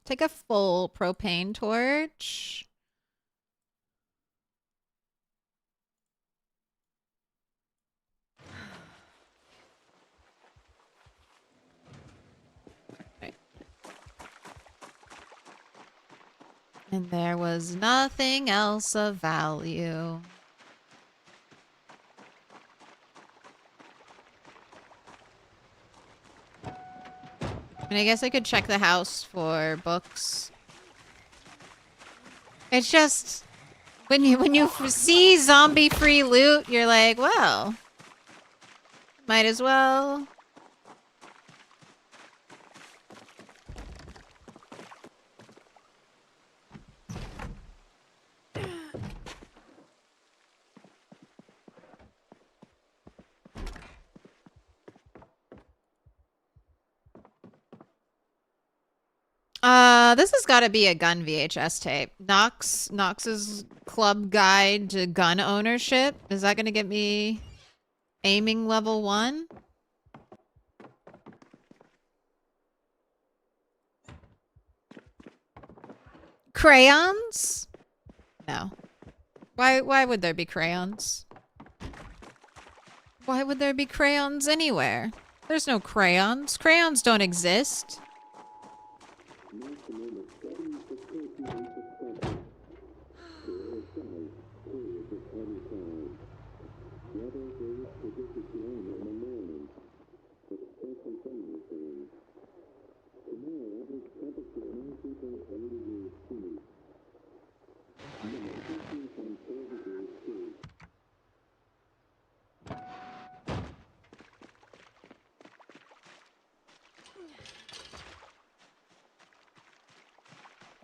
Take a full propane torch. Right. And there was nothing else of value. And I guess I could check the house for books. It's just when you see zombie-free loot, you're like, well, might as well. This has got to be a gun VHS tape. Knox's club guide to gun ownership. Is that going to get me aiming level 1? Crayons? No. Why would there be crayons? Why would there be crayons anywhere? There's no crayons. Crayons don't exist.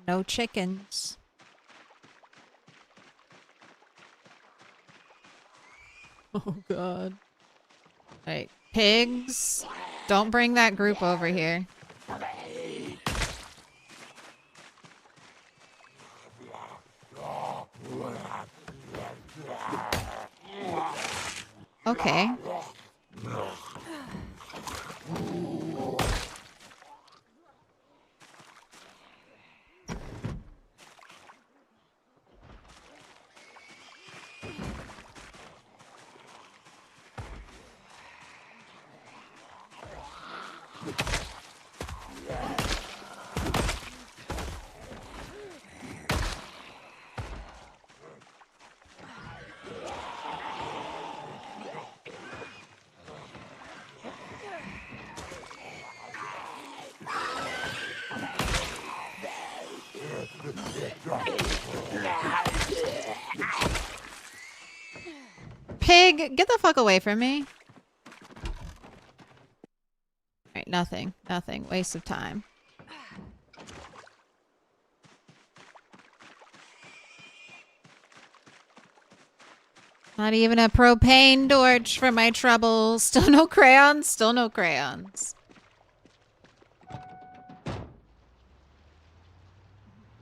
No chickens. Oh, God. Right. Pigs. Don't bring that group over here. Okay. Pig, get the fuck away from me. Alright, nothing. Nothing. Waste of time. Not even a propane torch for my troubles. Still no crayons? Still no crayons.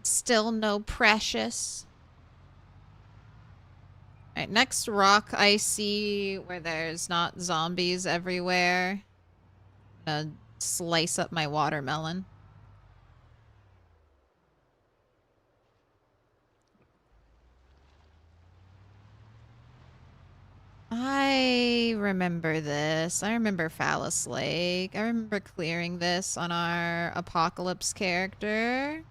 Still no precious. Alright, next rock I see where there's not zombies everywhere. I'm gonna slice up my watermelon. I remember this. I remember Phallus Lake. I remember clearing this on our Apocalypse character.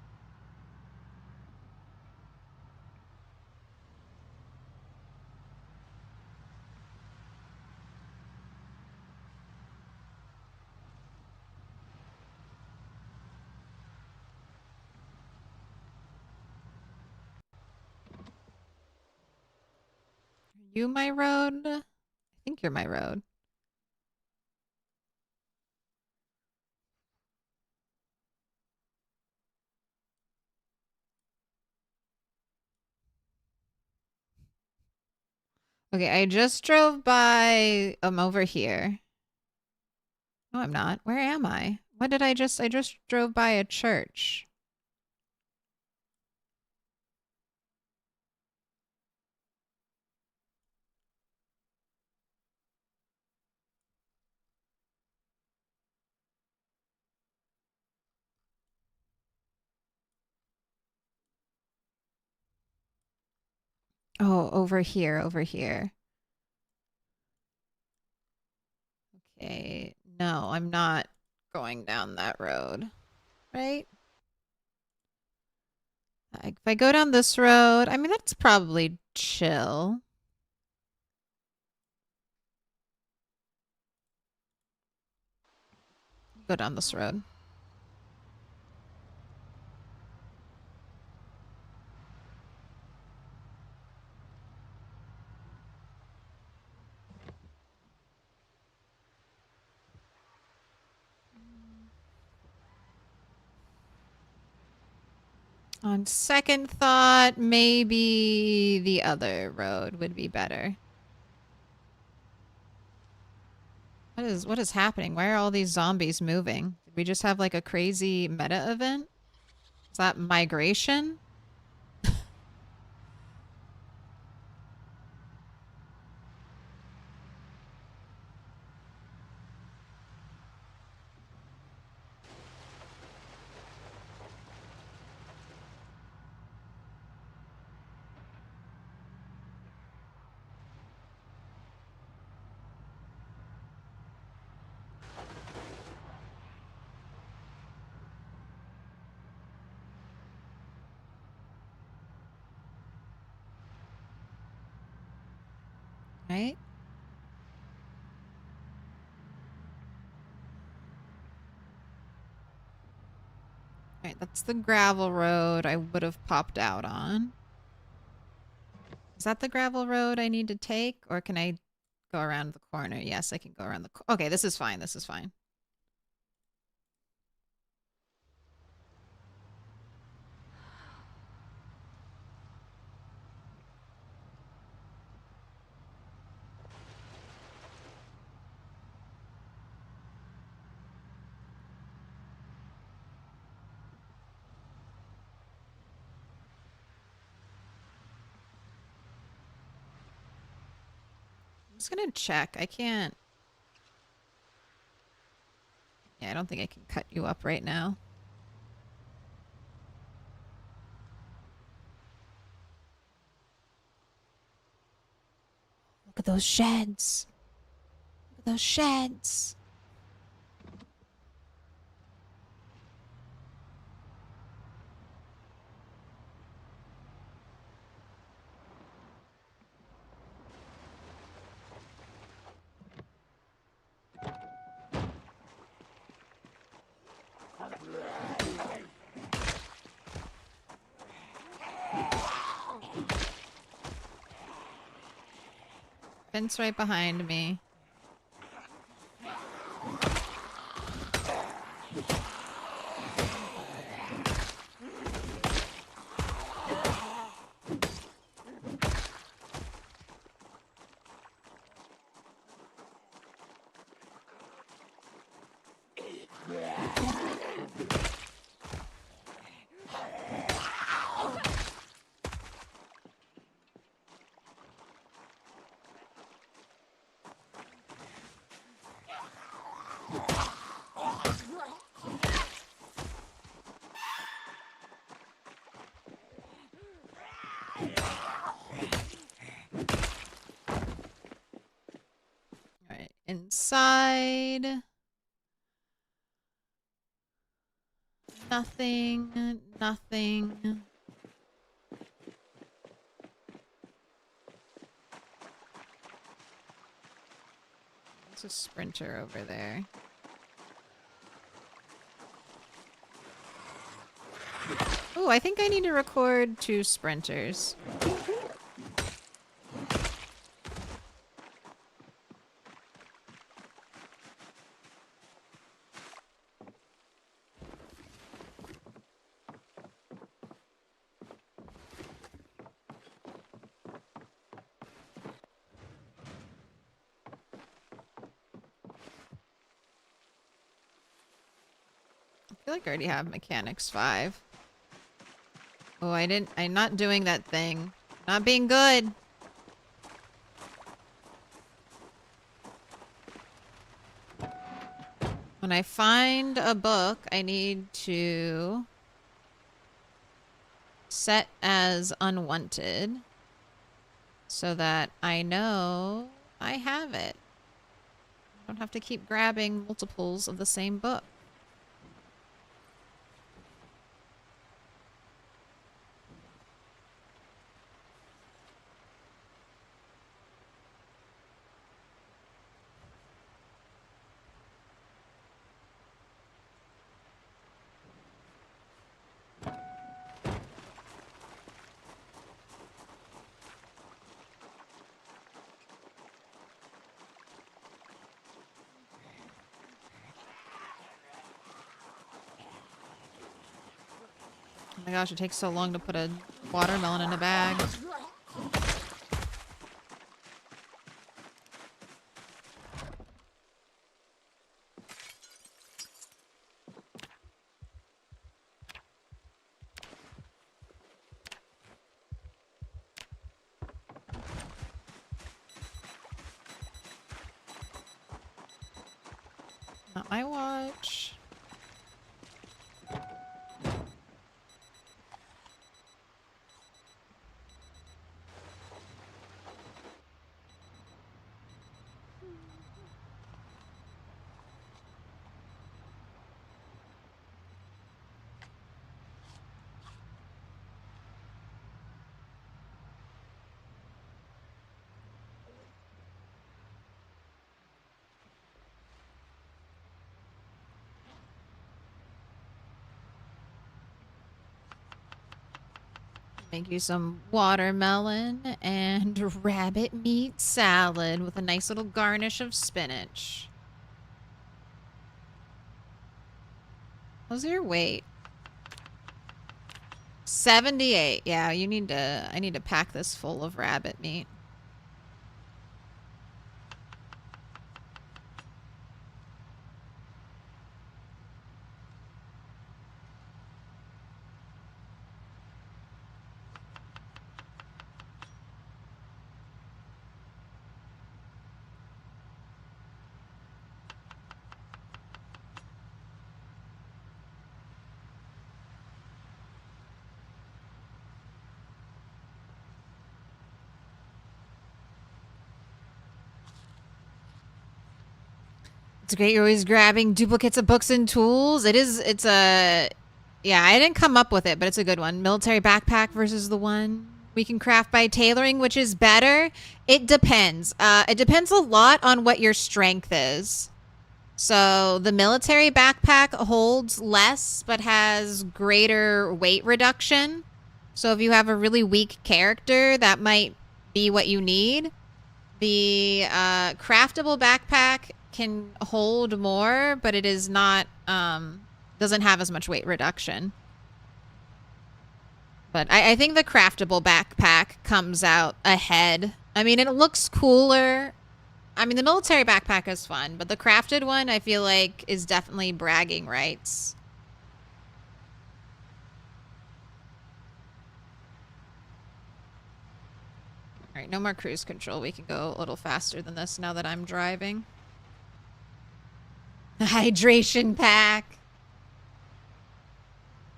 Are you my road? I think you're my road. Okay, I just drove by. I'm over here. No, I'm not. Where am I? What did I just drove by a church. Oh, over here, over here. Okay. No, I'm not going down that road. Right? If I go down this road, I mean, that's probably chill. Go down this road. On second thought, maybe the other road would be better. What is happening? Why are all these zombies moving? Did we just have like a crazy meta event? Is that migration? Right? Right, that's the gravel road I would have popped out on. Is that the gravel road I need to take? Or can I go around the corner? Yes, I can go around the okay, this is fine. This is fine. I'm just gonna check. I can't... Yeah, I don't think I can cut you up right now. Look at those sheds. Look at those sheds. Fence right behind me. Alright, inside. Nothing, nothing. There's a sprinter over there. Oh, I think I need to record 2 sprinters. I feel like I already have Mechanics 5. Oh, I'm not doing that thing. Not being good. When I find a book, I need to set as unwanted so that I know I have it. I don't have to keep grabbing multiples of the same book. Oh my gosh, it takes so long to put a watermelon in a bag. Not my watch. Make you some watermelon and rabbit meat salad with a nice little garnish of spinach. How's your weight? 78. Yeah, I need to pack this full of rabbit meat. It's great you're always grabbing duplicates of books and tools. It's a... Yeah, I didn't come up with it, but it's a good one. Military backpack versus the one we can craft by tailoring, which is better. It depends. It depends a lot on what your strength is. So the military backpack holds less, but has greater weight reduction. So if you have a really weak character, that might be what you need. The craftable backpack can hold more, but it is not, doesn't have as much weight reduction. But I think the craftable backpack comes out ahead. I mean, it looks cooler. I mean, the military backpack is fun, but the crafted one, I feel like, is definitely bragging rights. All right, no more cruise control. We can go a little faster than this now that I'm driving. Hydration pack.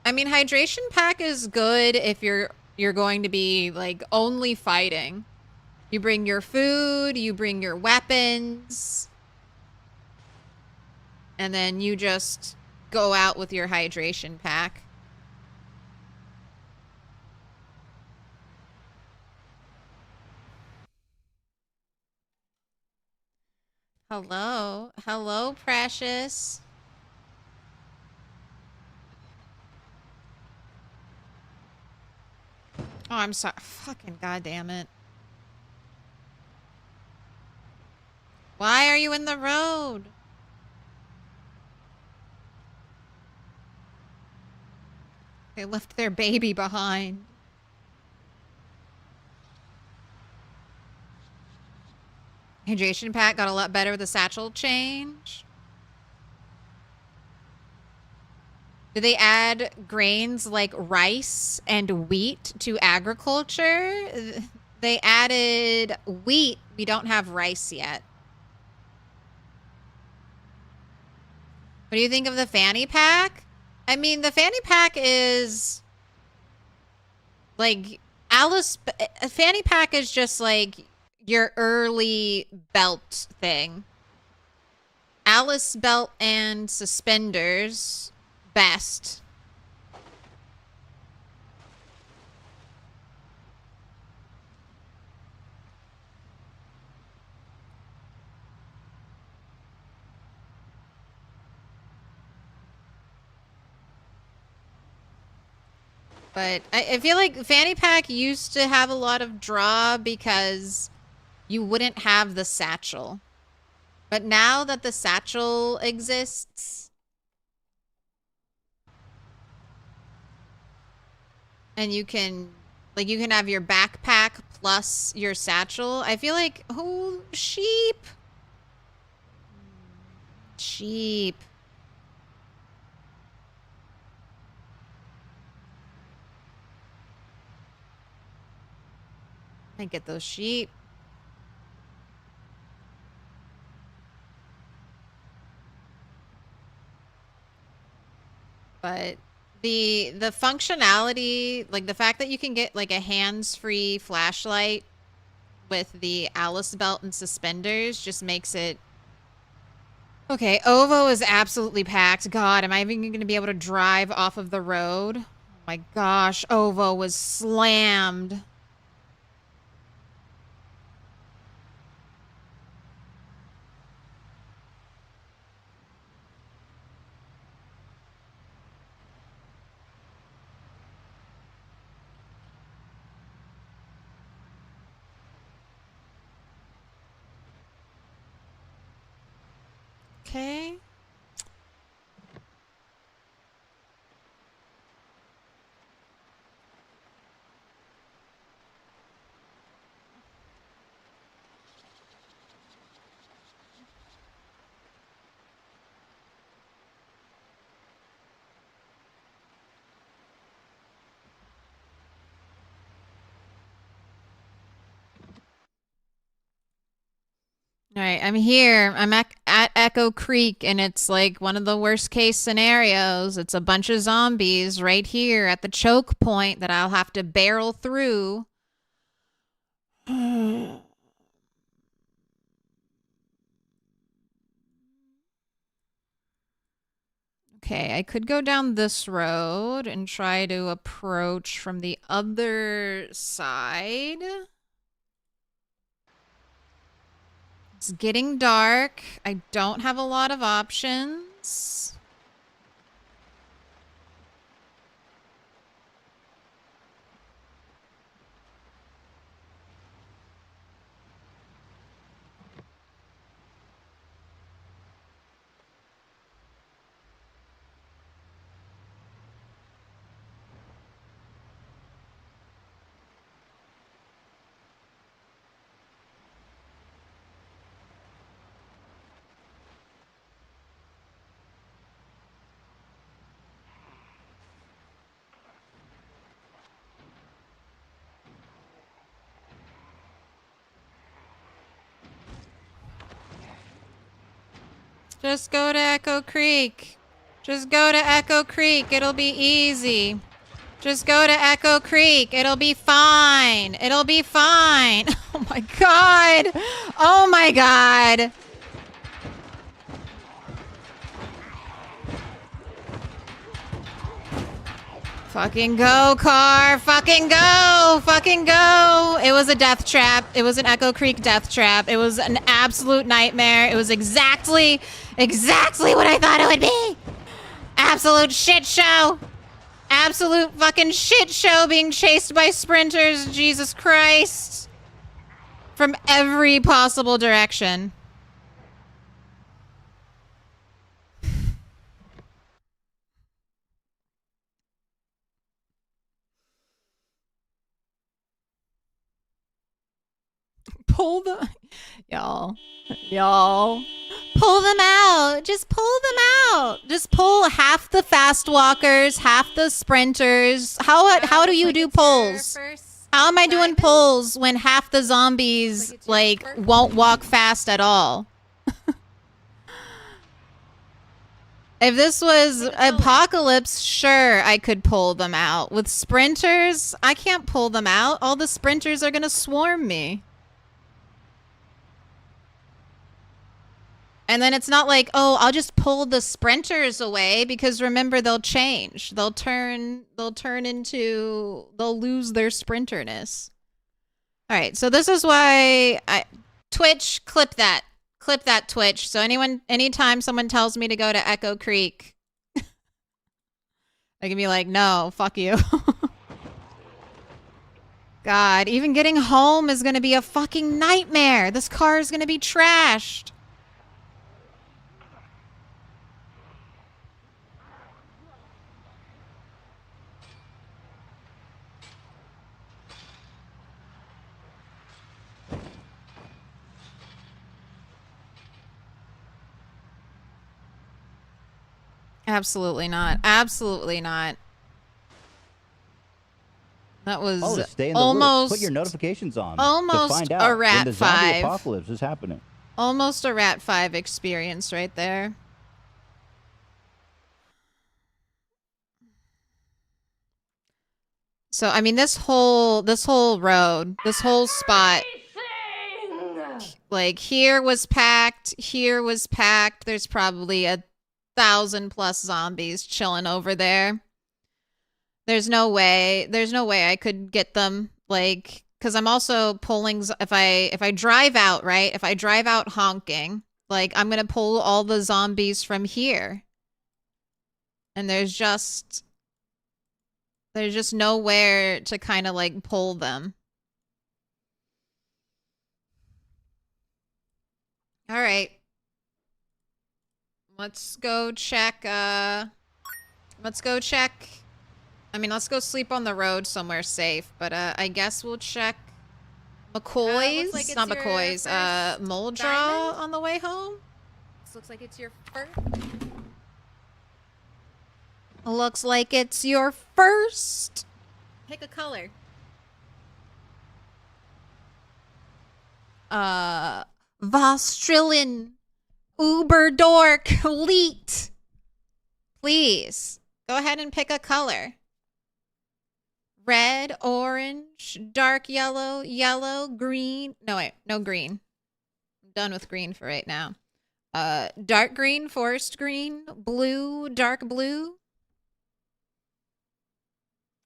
I mean, hydration pack is good if you're you're going to be like only fighting. You bring your food, you bring your weapons, and then you just go out with your hydration pack. Hello. Hello, precious. Oh, I'm sorry. Fucking goddamn it. Why are you in the road? They left their baby behind. Hydration pack got a lot better with the satchel change. Do they add grains like rice and wheat to agriculture? They added wheat. We don't have rice yet. What do you think of the fanny pack? I mean, the fanny pack is like a fanny pack is just like your early belt thing. Alice belt and suspenders, best. But I feel like fanny pack used to have a lot of draw because you wouldn't have the satchel. But now that the satchel exists, and you can have your backpack plus your satchel, I feel like, oh, sheep. Sheep. I get those sheep. But the functionality, like the fact that you can get like a hands-free flashlight with the Alice belt and suspenders just makes it... Okay, Ovo is absolutely packed. God, am I even going to be able to drive off of the road? Oh my gosh, Ovo was slammed. Okay. All right, I'm here. I'm at Echo Creek, and it's like one of the worst case scenarios. It's a bunch of zombies right here at the choke point that I'll have to barrel through. Okay, I could go down this road and try to approach from the other side. It's getting dark. I don't have a lot of options. Just go to Echo Creek. Just go to Echo Creek. It'll be easy. Just go to Echo Creek. It'll be fine. It'll be fine. Oh my god. Oh my god. Fucking go, car. Fucking go. Fucking go. It was a death trap. It was an Echo Creek death trap. It was an absolute nightmare. It was exactly what I thought it would be. Absolute shit show. Absolute fucking shit show being chased by sprinters. Jesus Christ. From every possible direction. Pull the... Y'all. Pull them out. Just pull them out. Just pull half the fast walkers, half the sprinters. How do you do pulls? How am I doing pulls when half the zombies, like, won't walk fast at all? If this was Apocalypse, sure, I could pull them out. With sprinters, I can't pull them out. All the sprinters are gonna swarm me. And then it's not like, oh, I'll just pull the sprinters away, because remember, they'll change. They'll lose their sprinterness. All right, so this is why Twitch, clip that Twitch. So anytime someone tells me to go to Echo Creek, I can be like, no, fuck you. God, even getting home is gonna be a fucking nightmare. This car is gonna be trashed. Absolutely not. Absolutely not. That was Stay in the almost... loop. Put your notifications on almost to find out a Rat when the zombie 5. apocalypse is happening. Almost a Rat 5 experience right there. So, I mean, this whole road, this whole spot... Like, here was packed, here was packed. There's probably 1,000+ zombies chilling over there. There's no way I could get them, like, because I'm also pulling, if I drive out, right? If I drive out honking, like, I'm gonna pull all the zombies from here. And there's just nowhere to kind of, like, pull them. All right. Let's go check, I mean, let's go sleep on the road somewhere safe, but, I guess we'll check McCoy's, like not it's your McCoy's, first Moldra diamond? on the way home. This looks like it's your first. Looks like it's your first. Pick a color. Vostrillin, Uber Dork, Leet. Please, go ahead and pick a color. Red, orange, dark yellow, yellow, green. No, wait, no green. I'm done with green for right now. Dark green, forest green, blue, dark blue.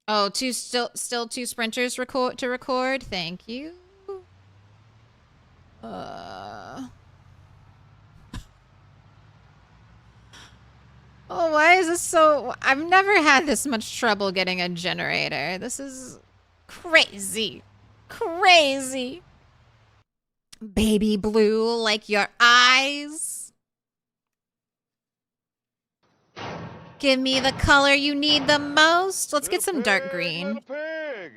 Oh, still two sprinters to record. Thank you. Oh, why is this so... I've never had this much trouble getting a generator. This is crazy. Crazy. Baby blue like your eyes. Give me the color you need the most. Let's get some dark green.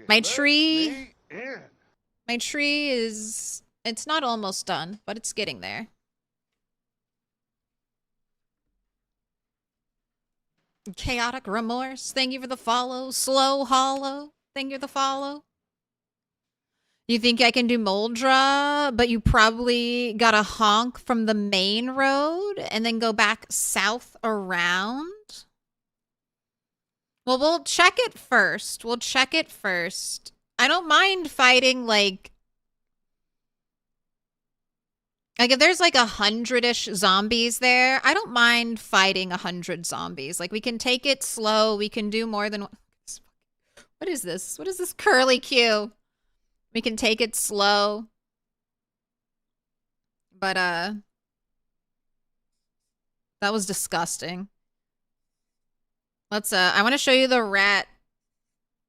My tree is... It's not almost done, but it's getting there. Chaotic Remorse, thank you for the follow. Slow Hollow, thank you for the follow. You think I can do Moldra, but you probably gotta honk from the main road and then go back south around? Well, we'll check it first. We'll check it first. I don't mind fighting, like if there's like 100-ish zombies there, I don't mind fighting 100 zombies. Like, we can take it slow. We can do more than one. What is this? What is this curly Q? We can take it slow. But, that was disgusting. Let's, I want to show you the Rat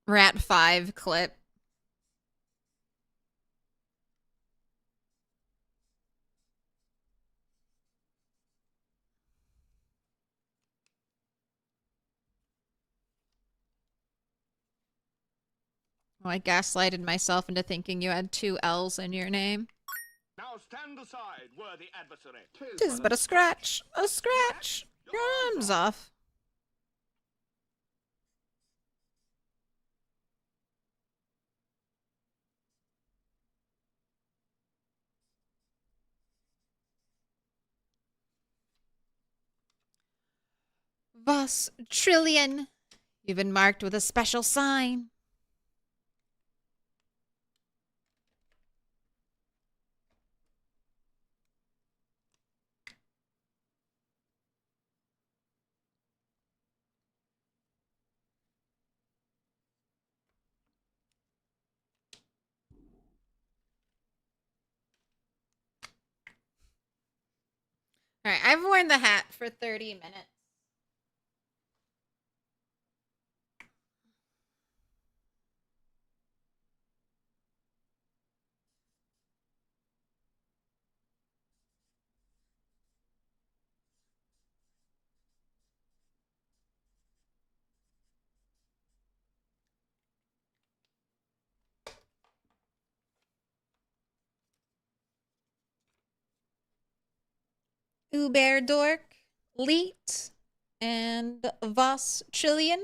5 clip. Oh, I gaslighted myself into thinking you had 2 L's in your name. Now stand aside, worthy adversary. Tis but a scratch. A scratch. Your arm's off. Vos trillion. You've been marked with a special sign. All right, I've worn the hat for 30 minutes. Uber Dork, Leet, and Vos Trillion.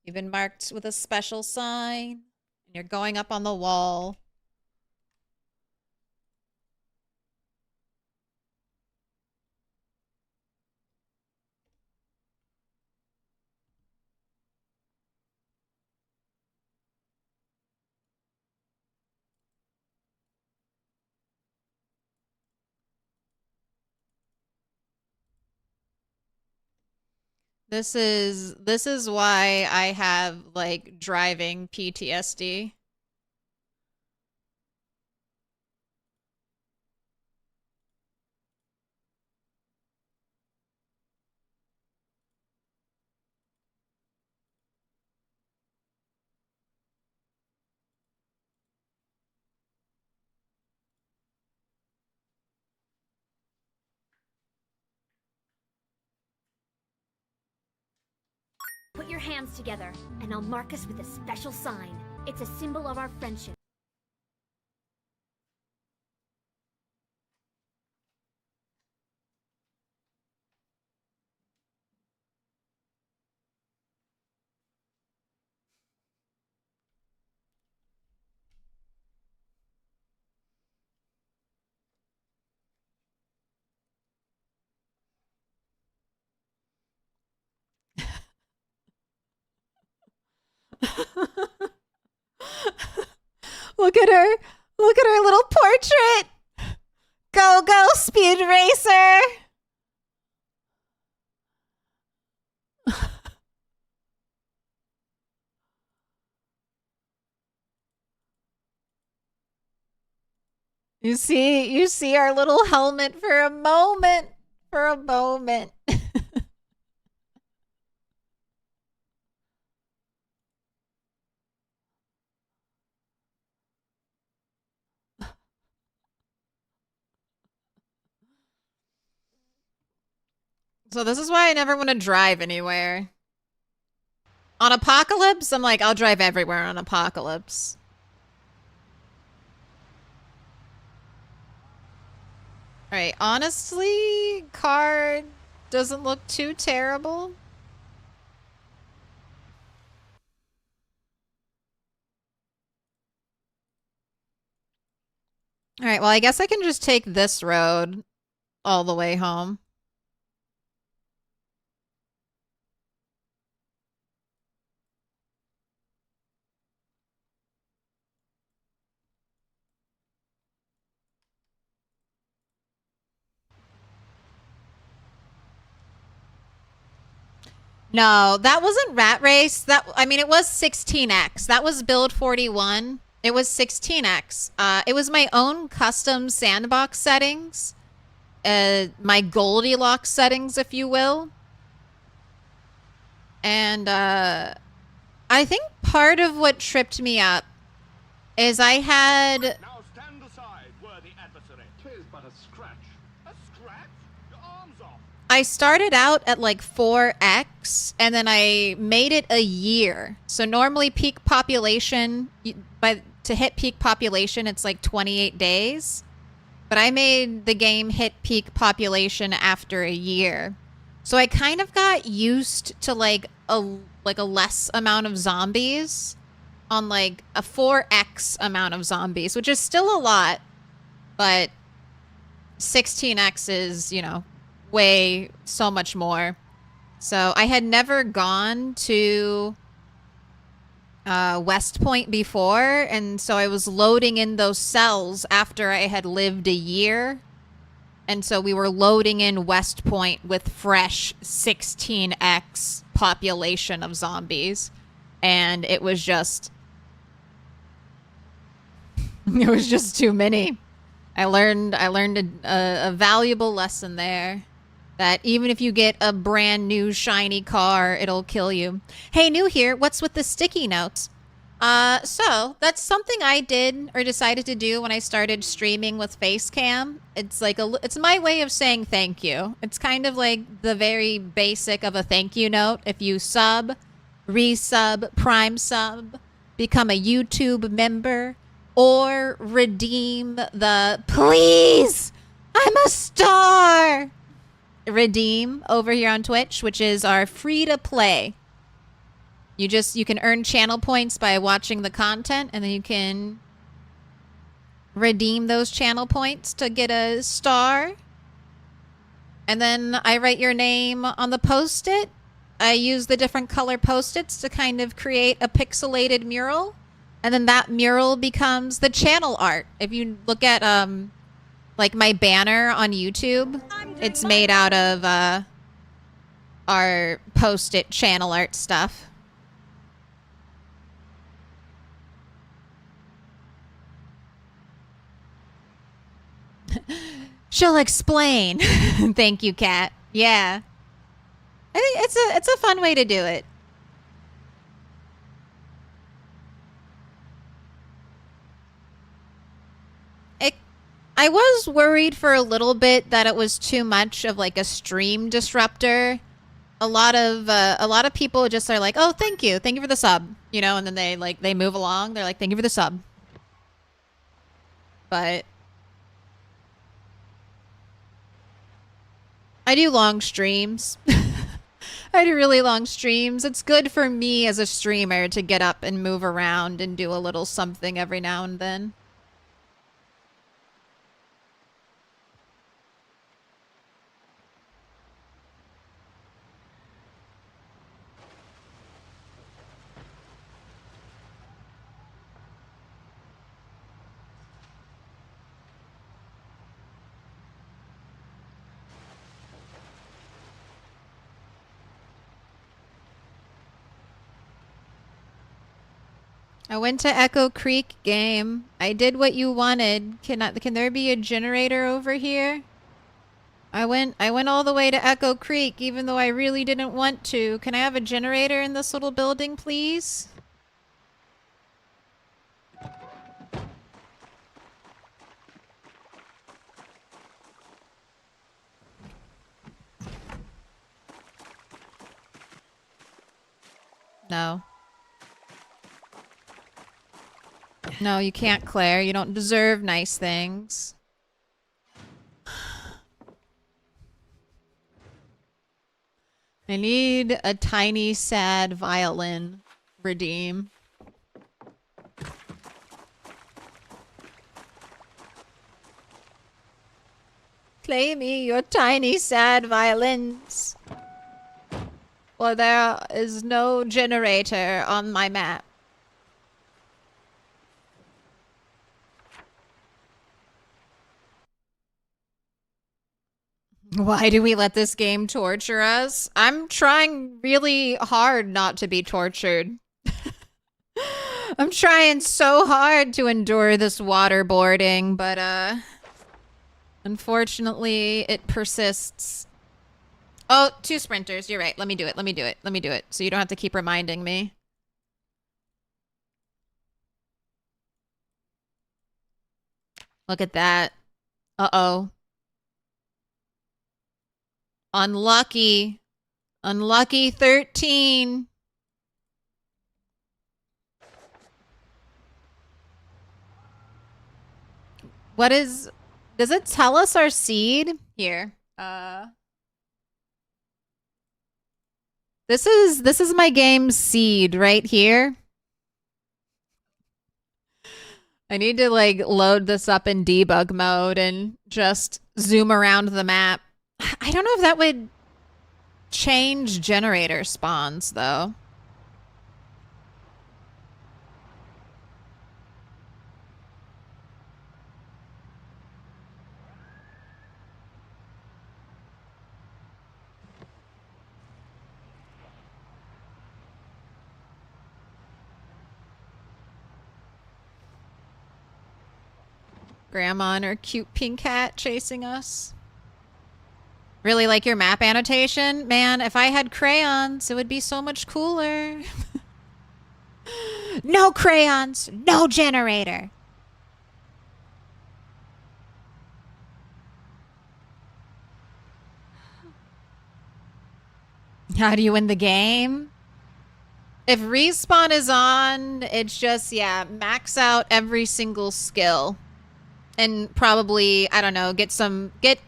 You've been marked with a special sign, and you're going up on the wall. This is why I have like driving PTSD. Put your hands together, and I'll mark us with a special sign. It's a symbol of our friendship. Look at her. Look at her little portrait. Go, go, Speed Racer. You see our little helmet for a moment. For a moment. So this is why I never want to drive anywhere. On Apocalypse, I'm like, I'll drive everywhere on Apocalypse. Alright, honestly, car doesn't look too terrible. Alright, well, I guess I can just take this road all the way home. No, that wasn't Rat Race. I mean, it was 16x. That was build 41. It was 16x. It was my own custom sandbox settings. My Goldilocks settings, if you will. And I think part of what tripped me up is I had... Now stand aside, worthy adversary. 'Tis but a scratch. A scratch? Your arm's off. I started out at like 4x, and then I made it a year. So normally peak population, to hit peak population, it's like 28 days. But I made the game hit peak population after a year. So I kind of got used to like a less amount of zombies on like a 4x amount of zombies, which is still a lot, but 16x is, you know, way so much more. So I had never gone to West Point before, and so I was loading in those cells after I had lived a year. And so we were loading in West Point with fresh 16x population of zombies. And it was just... it was just too many. I learned a valuable lesson there. That even if you get a brand new shiny car, it'll kill you. Hey, new here, what's with the sticky notes? So that's something I did or decided to do when I started streaming with Facecam. It's like it's my way of saying thank you. It's kind of like the very basic of a thank you note. If you sub, resub, prime sub, become a YouTube member, or redeem the please, I'm a star redeem over here on Twitch, which is our free to play. You can earn channel points by watching the content, and then you can redeem those channel points to get a star. And then I write your name on the post-it. I use the different color post-its to kind of create a pixelated mural. And then that mural becomes the channel art. If you look at like my banner on YouTube, it's made out of our post-it channel art stuff. She'll explain. Thank you, Kat. Yeah. I think it's a fun way to do it. I was worried for a little bit that it was too much of like a stream disruptor. A lot of people just are like, "Oh, thank you for the sub," you know, and then they move along. They're like, "Thank you for the sub." But I do long streams. I do really long streams. It's good for me as a streamer to get up and move around and do a little something every now and then. I went to Echo Creek game. I did what you wanted. Can there be a generator over here? I went all the way to Echo Creek even though I really didn't want to. Can I have a generator in this little building, please? No. No, you can't, Claire. You don't deserve nice things. I need a tiny, sad violin. Redeem. Play me your tiny, sad violins. Well, there is no generator on my map. Why do we let this game torture us? I'm trying really hard not to be tortured. I'm trying so hard to endure this waterboarding, but unfortunately it persists. Oh, 2 sprinters. You're right. Let me do it. Let me do it. Let me do it. So you don't have to keep reminding me. Look at that. Uh-oh. Unlucky. Unlucky 13. What is... Does it tell us our seed? Here. This is my game's seed right here. I need to like load this up in debug mode and just zoom around the map. I don't know if that would change generator spawns though. Grandma and her cute pink cat chasing us. Really like your map annotation? Man, if I had crayons, it would be so much cooler. No crayons, no generator. How do you win the game? If respawn is on, it's just, yeah, max out every single skill. And probably, I don't know, get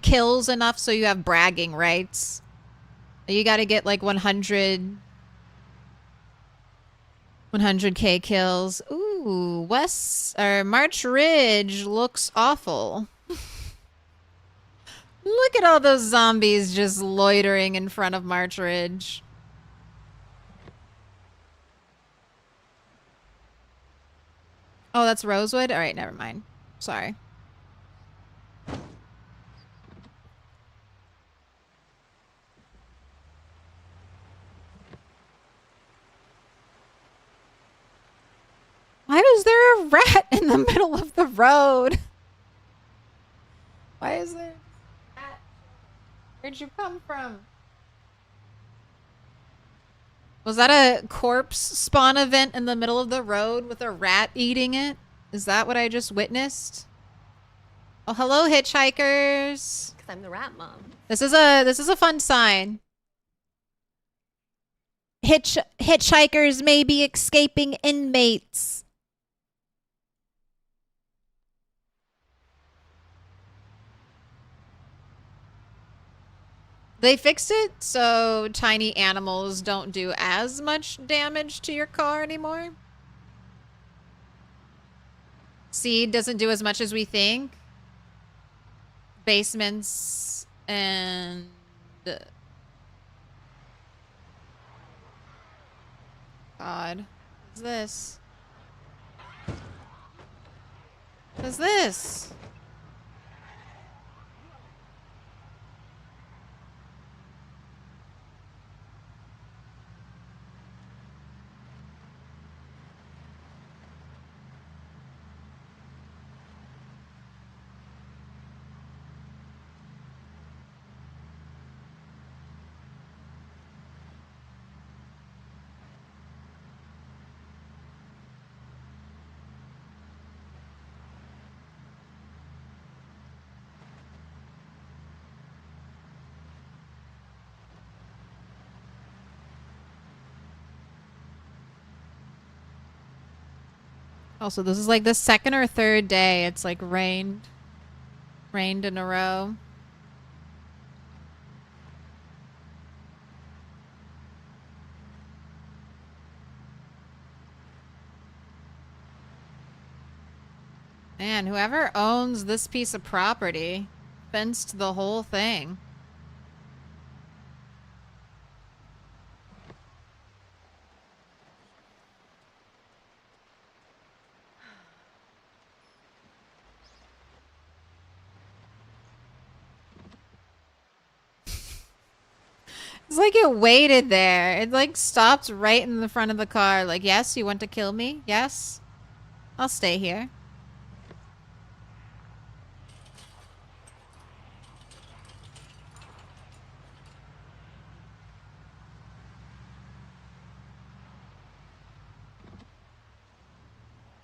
kills enough so you have bragging rights. You gotta get like 100k kills. Ooh, March Ridge looks awful. Look at all those zombies just loitering in front of March Ridge. Oh, that's Rosewood? Alright, never mind. Sorry. Why was there a rat in the middle of the road? Why is there a rat? Where'd you come from? Was that a corpse spawn event in the middle of the road with a rat eating it? Is that what I just witnessed? Oh, hello, hitchhikers. 'Cause I'm the rat mom. This is a fun sign. Hitchhikers may be escaping inmates. They fixed it so tiny animals don't do as much damage to your car anymore. Seed doesn't do as much as we think. Basements and... God. What's this? What is this? Also, this is like the second or third day it's like rained in a row. Man, whoever owns this piece of property fenced the whole thing. It's like it waited there. It like stopped right in the front of the car. Like, yes, you want to kill me? Yes. I'll stay here.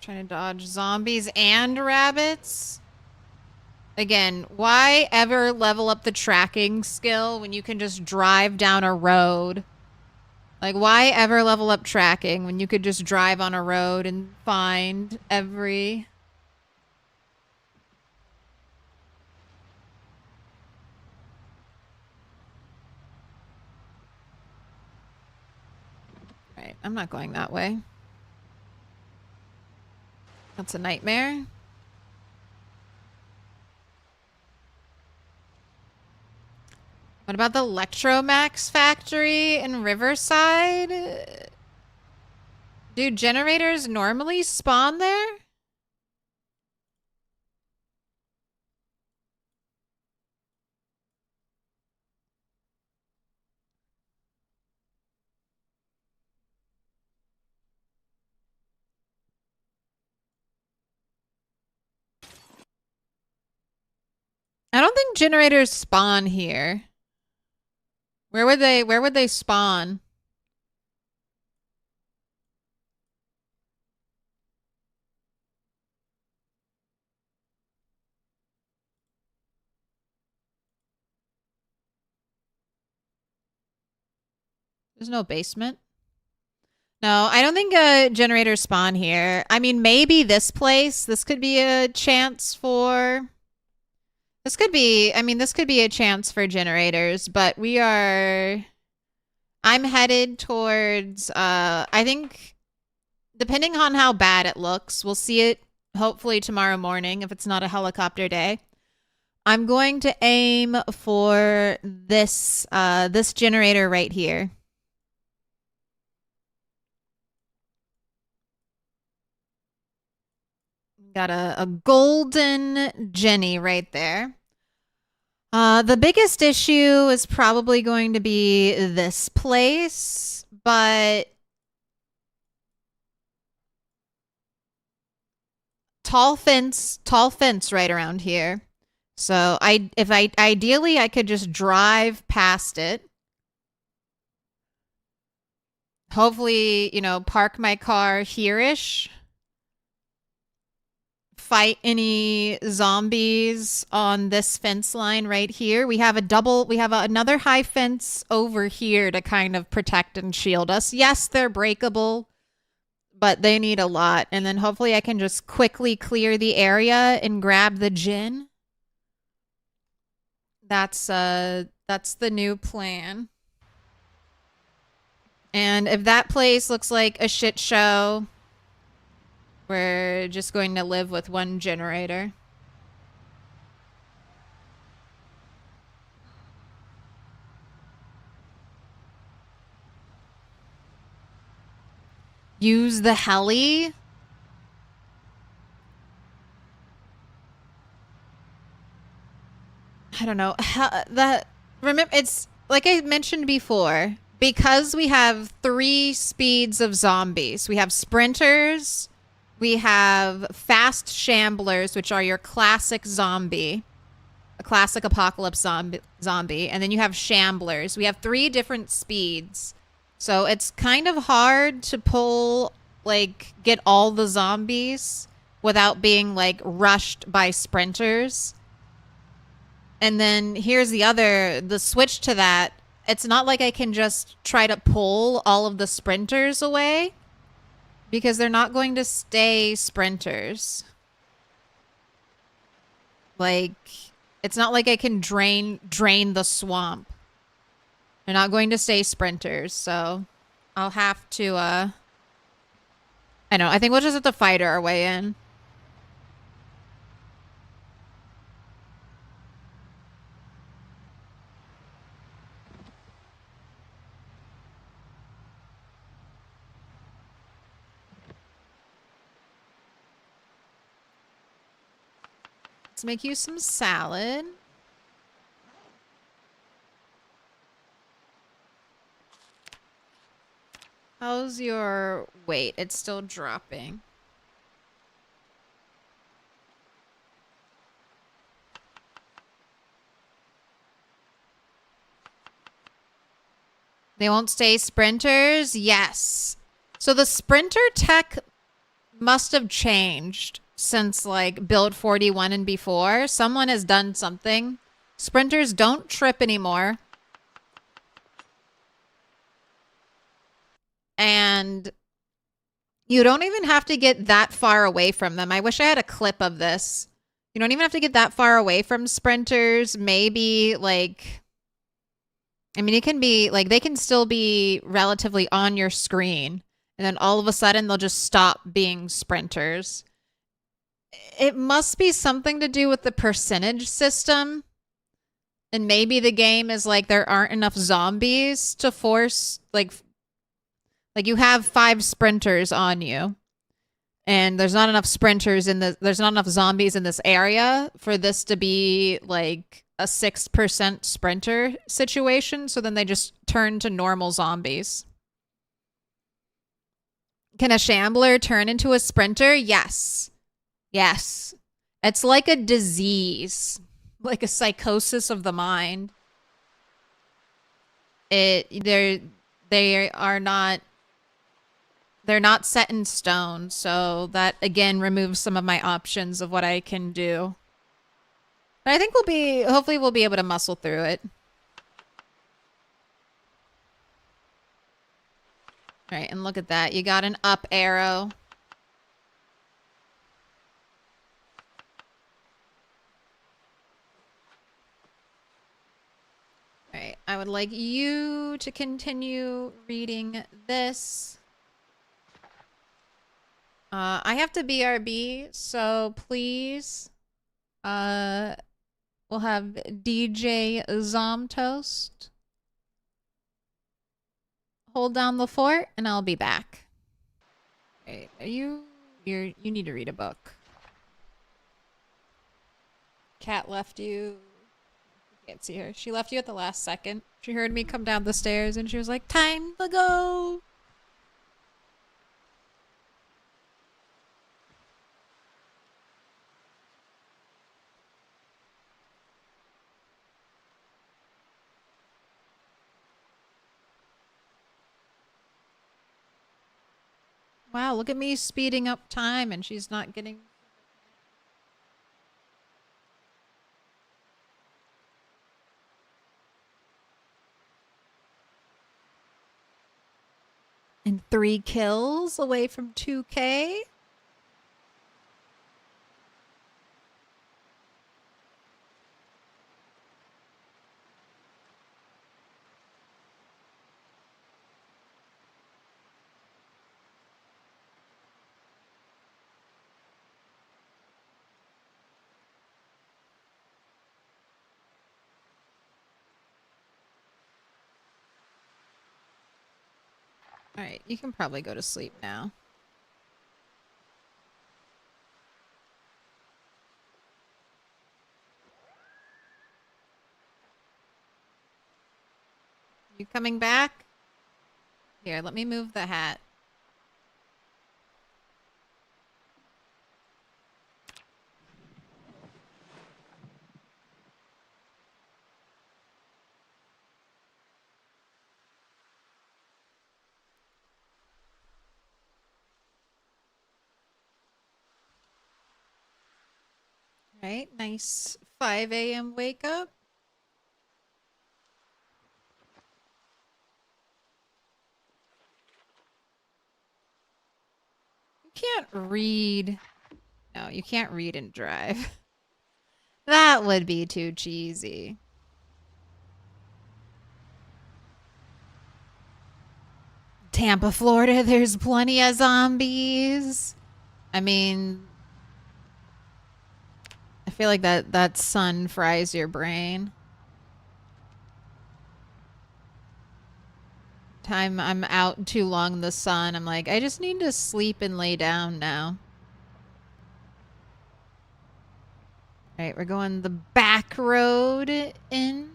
Trying to dodge zombies and rabbits. Again, why ever level up the tracking skill when you can just drive down a road? Like, why ever level up tracking when you could just drive on a road and find every... Right, I'm not going that way. That's a nightmare. What about the Electromax factory in Riverside? Do generators normally spawn there? I don't think generators spawn here. Where would they spawn? There's no basement. No, I don't think generators spawn here. I mean, maybe this place. This could be a chance for... This could be... I mean, this could be a chance for generators, but we are... I'm headed towards... I think, depending on how bad it looks, we'll see it hopefully tomorrow morning if it's not a helicopter day. I'm going to aim for this, this generator right here. Got a golden Jenny right there. The biggest issue is probably going to be this place, but tall fence right around here. So ideally I could just drive past it. Hopefully, you know, park my car here-ish. Fight any zombies on this fence line right here. We have another high fence over here to kind of protect and shield us. Yes, they're breakable, but they need a lot. And then hopefully I can just quickly clear the area and grab the gin. That's the new plan. And if that place looks like a shit show, we're just going to live with one generator. Use the heli? I don't know. Remember, it's like I mentioned before, because we have 3 speeds of zombies. We have sprinters, we have fast shamblers, which are your classic zombie, a classic apocalypse zombie, and then you have shamblers. We have 3 different speeds. So it's kind of hard to pull, like, get all the zombies without being, like, rushed by sprinters. And then here's the switch to that. It's not like I can just try to pull all of the sprinters away, because they're not going to stay sprinters. Like, it's not like I can drain the swamp. They're not going to stay sprinters, so I'll have to, I don't know. I think we'll just have to fight our way in. Let's make you some salad. How's your weight? It's still dropping. They won't stay sprinters? Yes. So the sprinter tech must have changed since like build 41 and before. Someone has done something. Sprinters don't trip anymore. And you don't even have to get that far away from them. I wish I had a clip of this. You don't even have to get that far away from sprinters. Maybe like, I mean, it can be like they can still be relatively on your screen. And then all of a sudden they'll just stop being sprinters. It must be something to do with the percentage system. And maybe the game is like there aren't enough zombies to force like you have 5 sprinters on you. And there's not enough sprinters in the there's not enough zombies in this area for this to be like a 6% sprinter situation, so then they just turn to normal zombies. Can a shambler turn into a sprinter? Yes. Yes. It's like a disease, like a psychosis of the mind. They're not set in stone, so that again removes some of my options of what I can do. But I think hopefully we'll be able to muscle through it. All right, and look at that. You got an up arrow. All right, I would like you to continue reading this. I have to BRB, so please, we'll have DJ Zomtoast hold down the fort, and I'll be back. Wait, you need to read a book. Cat left you. Can't see her. She left you at the last second. She heard me come down the stairs, and she was like, "Time to go." Wow, look at me speeding up time and she's not getting... And 3 kills away from 2K? Alright, you can probably go to sleep now. You coming back? Here, let me move the hat. Right, nice 5 a.m. wake up. You can't read. No, you can't read and drive. That would be too cheesy. Tampa, Florida, there's plenty of zombies. I mean... I feel like that sun fries your brain. Time I'm out too long in the sun, I'm like, I just need to sleep and lay down now. Alright, we're going the back road in.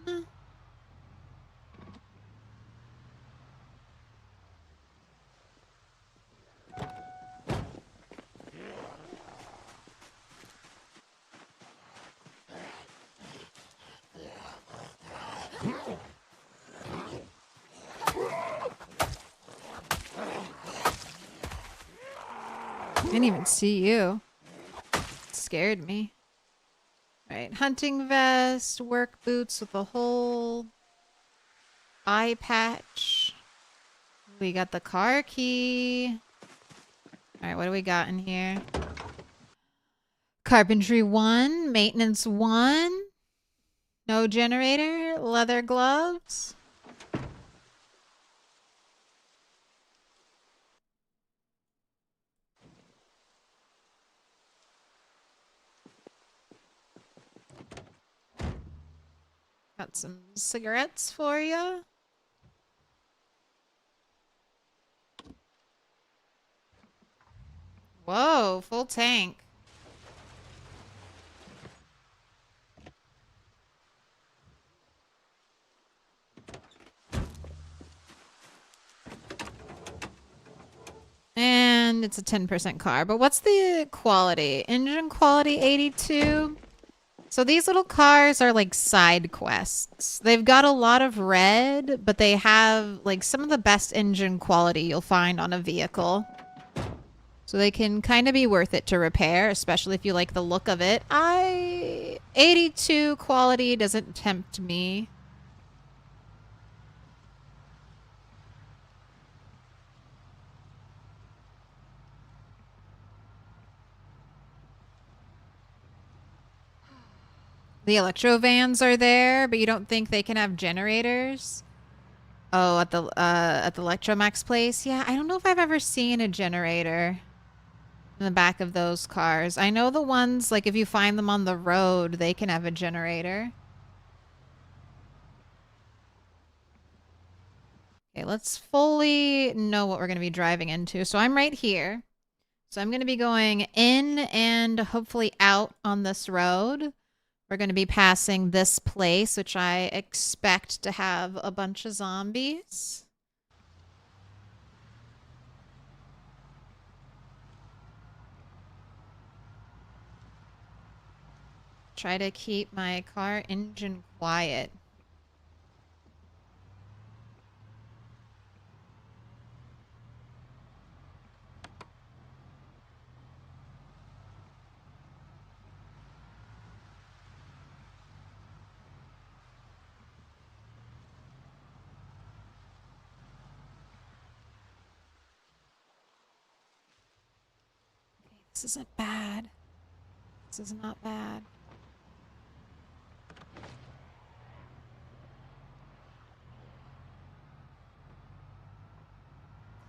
Didn't even see you. Scared me. Alright, hunting vest, work boots with a hole, eye patch. We got the car key. Alright, what do we got in here? Carpentry 1, maintenance 1, no generator, leather gloves. Got some cigarettes for you. Whoa, full tank. And it's a 10% car. But what's the quality? Engine quality 82. So these little cars are like side quests. They've got a lot of red, but they have like some of the best engine quality you'll find on a vehicle. So they can kind of be worth it to repair, especially if you like the look of it. 82 quality doesn't tempt me. The electro vans are there, but you don't think they can have generators? Oh, at the Electromax place? Yeah, I don't know if I've ever seen a generator in the back of those cars. I know the ones, like if you find them on the road, they can have a generator. Okay, let's fully know what we're going to be driving into. So I'm right here. So I'm going to be going in and hopefully out on this road. We're going to be passing this place, which I expect to have a bunch of zombies. Try to keep my car engine quiet. This isn't bad. This is not bad.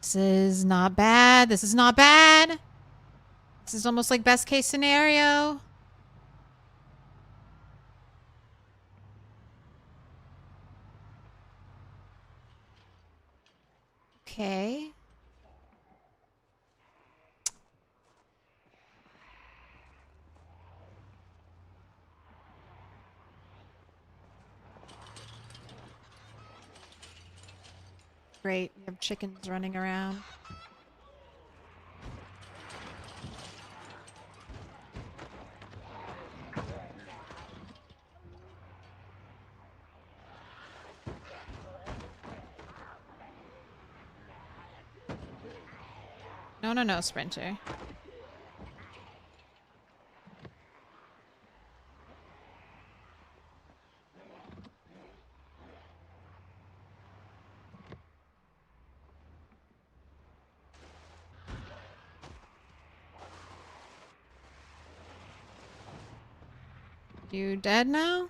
This is not bad. This is not bad. This is almost like best case scenario. Okay. Great. We have chickens running around. No, no, no, Sprinter. You dead now?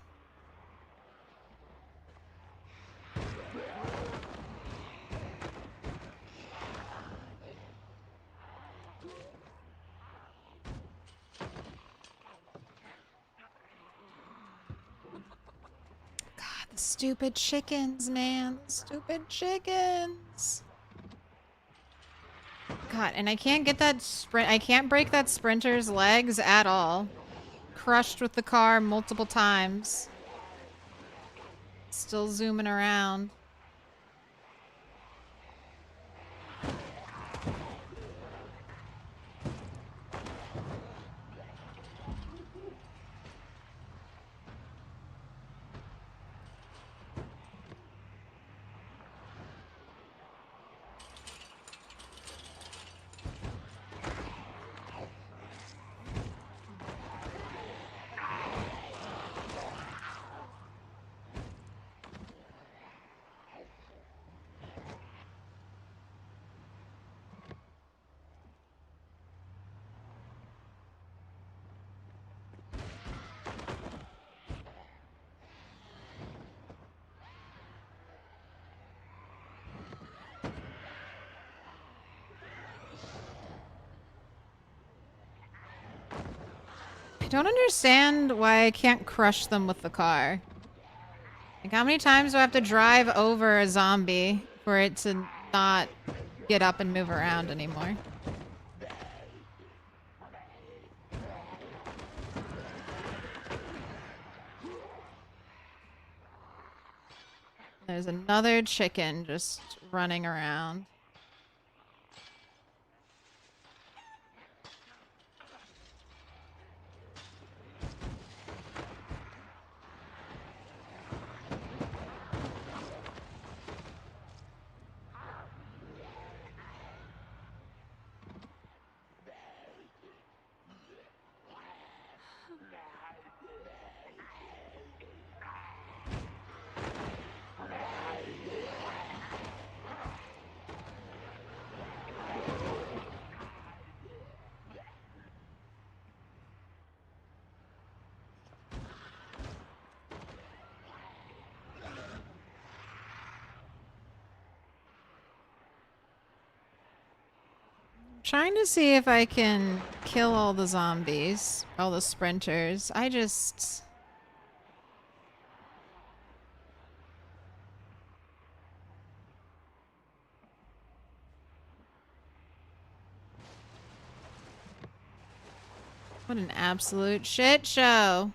God, the stupid chickens, man. The stupid chickens. God, and I can't get that I can't break that Sprinter's legs at all. Crushed with the car multiple times. Still zooming around. don't understand why I can't crush them with the car. Like, how many times do I have to drive over a zombie for it to not get up and move around anymore? There's another chicken just running around. Trying to see if I can kill all the zombies, all the sprinters. I just... What an absolute shit show.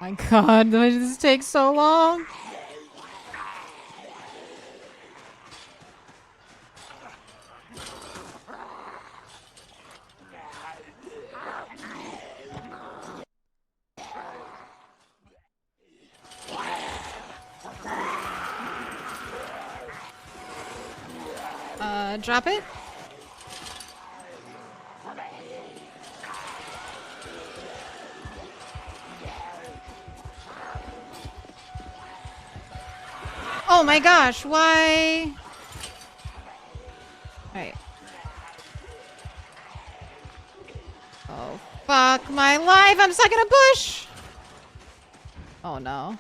My god, why does this take so long? Drop it. Oh my gosh, why? Alright. Oh, fuck my life. I'm stuck in a bush. Oh no.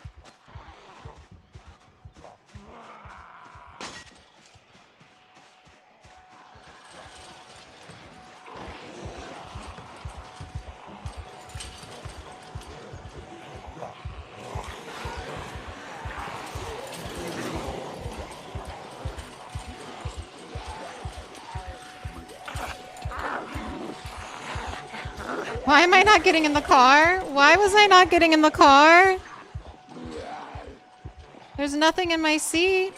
Why am I not getting in the car? Why was I not getting in the car? There's nothing in my seat.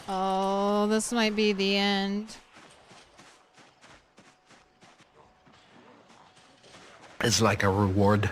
Oh, this might be the end. It's like a reward.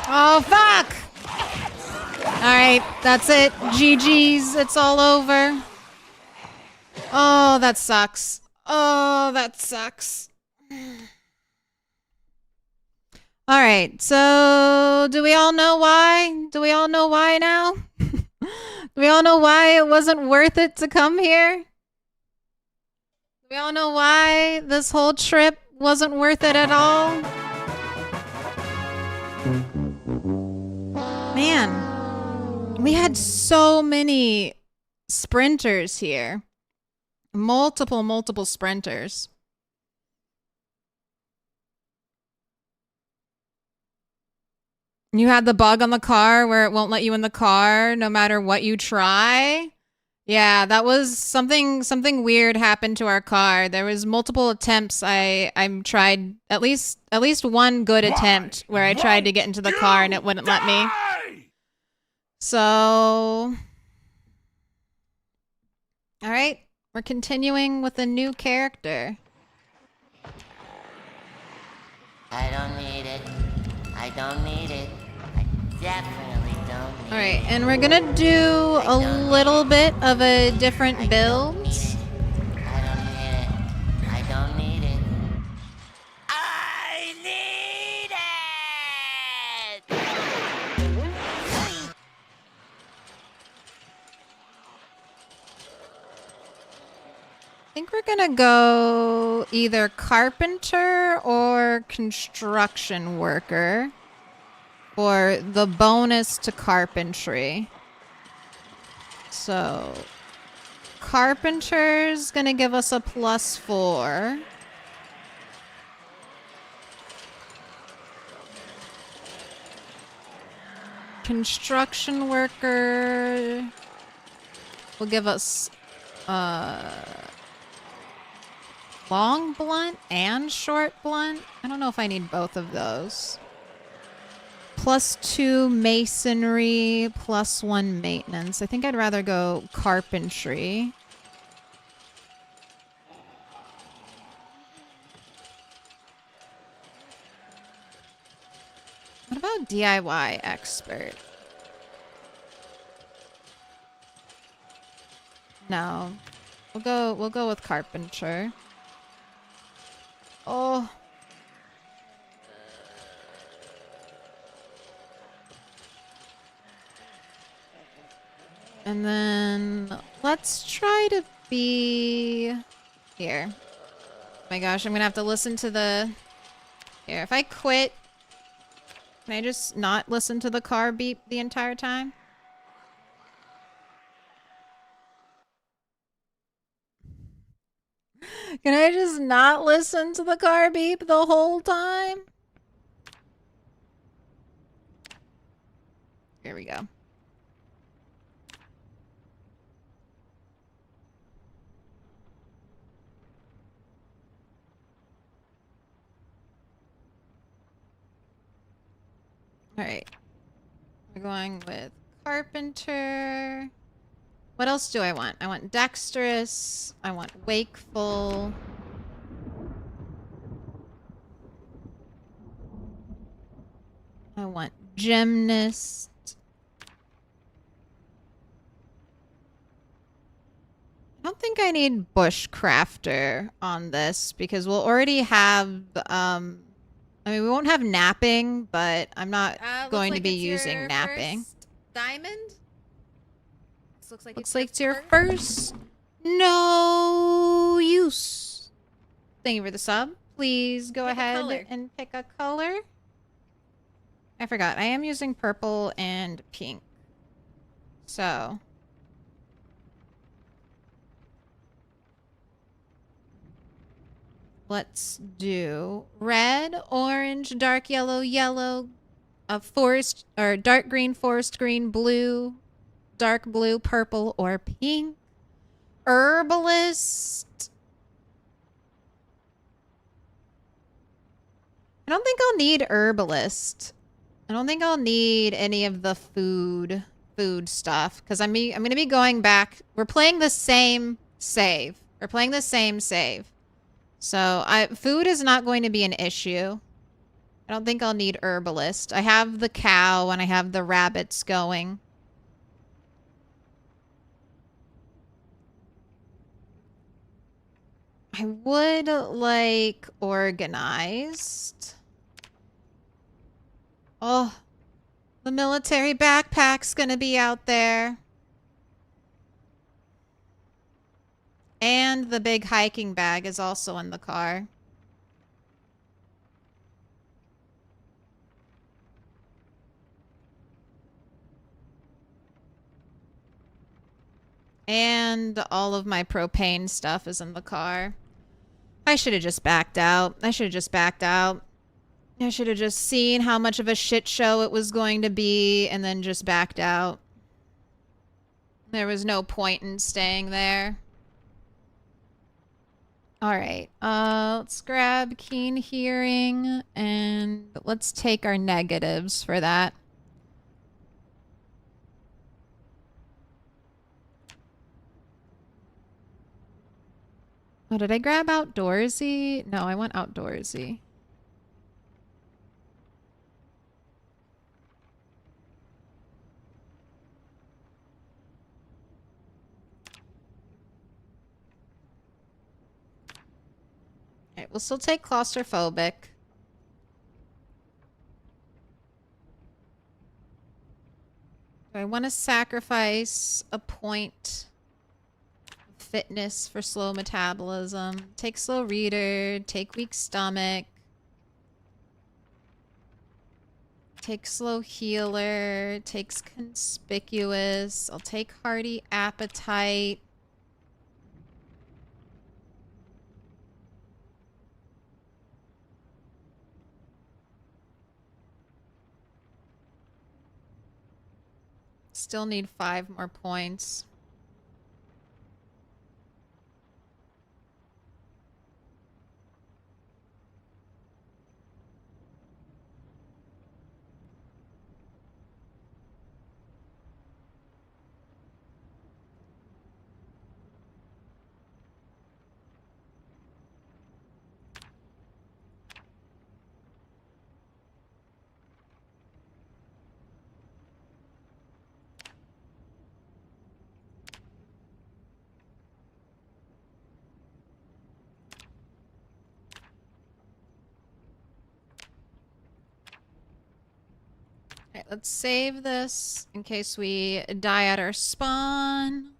Oh, fuck! Alright, that's it. GG's. It's all over. Oh, that sucks. Oh, that sucks. Alright, so do we all know why? Do we all know why now? Do we all know why it wasn't worth it to come here? Do we all know why this whole trip wasn't worth it at all? Man, we had so many sprinters here. Multiple sprinters. You had the bug on the car where it won't let you in the car no matter what you try. Yeah, that was something weird happened to our car. There was multiple attempts. I tried at least one good attempt where I tried to get into the car and it wouldn't let me. So, all right, we're continuing with a new character. I don't need it. I don't need it. I definitely don't need it. All right, and we're gonna do a little bit of a different build. I don't need it. I don't need it. I need it! I think we're gonna go either carpenter or construction worker for the bonus to carpentry. So carpenter's gonna give us a +4. Construction worker will give us long blunt and short blunt. I don't know if I need both of those. +2 masonry, +1 maintenance. I think I'd rather go carpentry. What about DIY expert? No. We'll go with carpenter. Oh. And then let's try to be here. Oh my gosh, I'm gonna have to listen to the... Here, if I quit, can I just not listen to the car beep the entire time? Can I just not listen to the car beep the whole time? Here we go. All right. We're going with carpenter. What else do I want? I want dexterous. I want wakeful. I want gymnast. I don't think I need bushcrafter on this because we'll already have, I mean, we won't have napping, but I'm not going to be using napping. Diamond? Looks like it's your first. No use. Thank you for the sub. Please go ahead and pick a color. I forgot. I am using purple and pink. So. Let's do red, orange, dark yellow, yellow, forest, or dark green, forest green, blue, dark blue, purple, or pink. Herbalist. I don't think I'll need herbalist. I don't think I'll need any of the food stuff because I'm going to be going back. We're playing the same save. We're playing the same save. So food is not going to be an issue. I don't think I'll need herbalist. I have the cow and I have the rabbits going. I would like organized. Oh, the military backpack's gonna be out there. And the big hiking bag is also in the car. And all of my propane stuff is in the car. I should have just backed out. I should have just backed out. I should have just seen how much of a shit show it was going to be and then just backed out. There was no point in staying there. Alright, let's grab keen hearing and let's take our negatives for that. Oh, did I grab outdoorsy? No, I went outdoorsy. Alright, we'll still take claustrophobic. Do I want to sacrifice a point of fitness for slow metabolism? Take slow reader, take weak stomach. Take slow healer, takes conspicuous. I'll take hearty appetite. Still need 5 more points. Alright, let's save this in case we die at our spawn.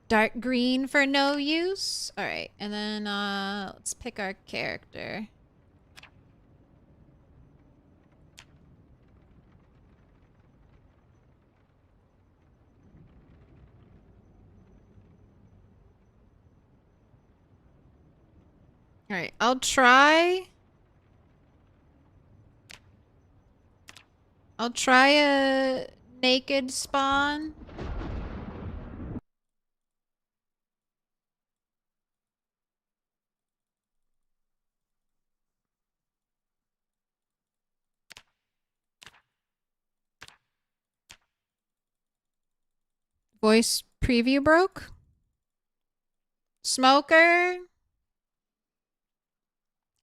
Dark green for no use. Alright, and then let's pick our character. Alright, I'll try a naked spawn. Voice preview broke. Smoker.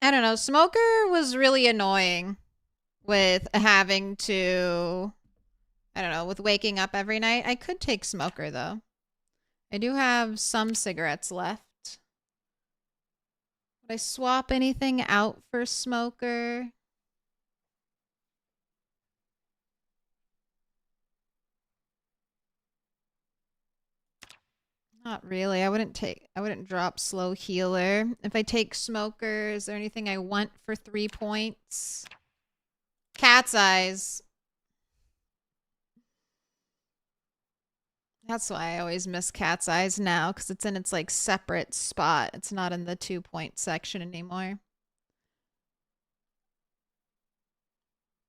I don't know. Smoker was really annoying with having to, I don't know, with waking up every night. I could take Smoker though. I do have some cigarettes left. Would I swap anything out for Smoker? Not really. I wouldn't drop slow healer. If I take Smoker, is there anything I want for 3 points? Cat's eyes. That's why I always miss Cat's eyes now, because it's in its like separate spot. It's not in the 2-point section anymore.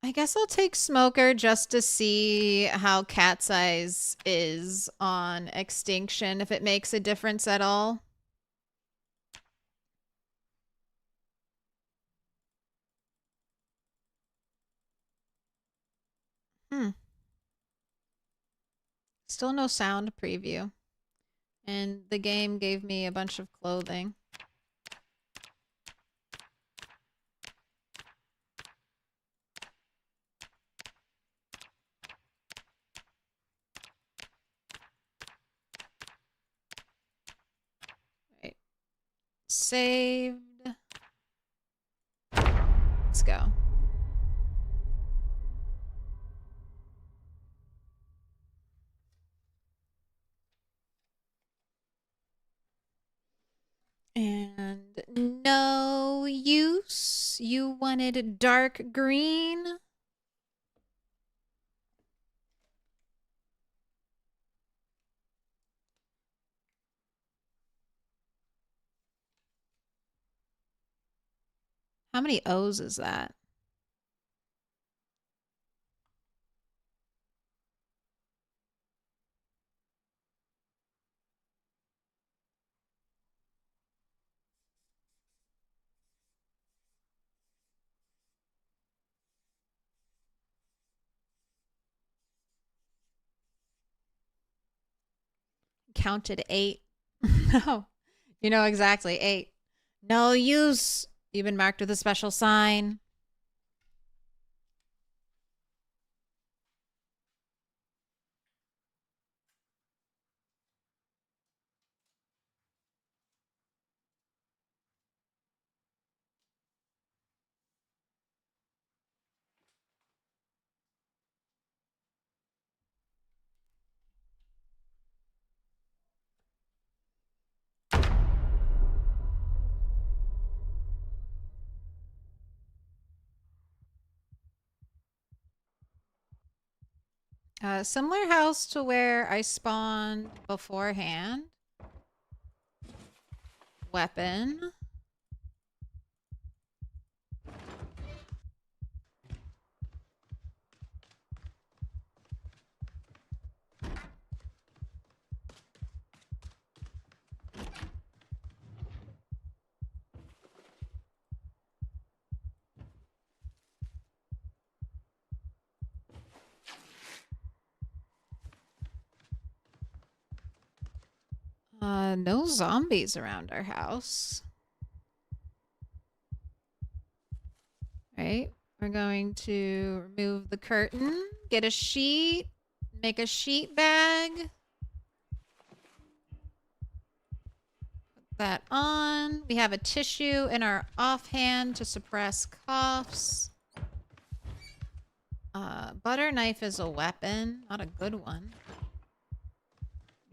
I guess I'll take Smoker just to see how Cat's eyes is on Extinction, if it makes a difference at all. Still no sound preview. And the game gave me a bunch of clothing. saved. Let's go. And no use. You wanted dark green. How many O's is that? Counted 8. No. You know exactly. 8. No use. You've been marked with a special sign. Similar house to where I spawned beforehand. Weapon. No zombies around our house. Right? We're going to remove the curtain, get a sheet, make a sheet bag. Put that on. We have a tissue in our offhand to suppress coughs. Butter knife is a weapon, not a good one.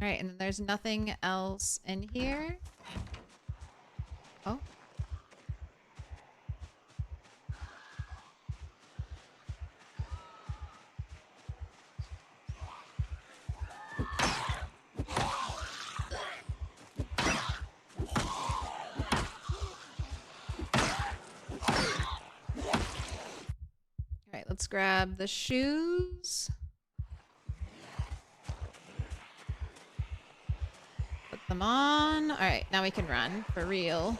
Alright, and then there's nothing else in here. Oh. Alright, let's grab the shoes. Put them on. Alright, now we can run for real.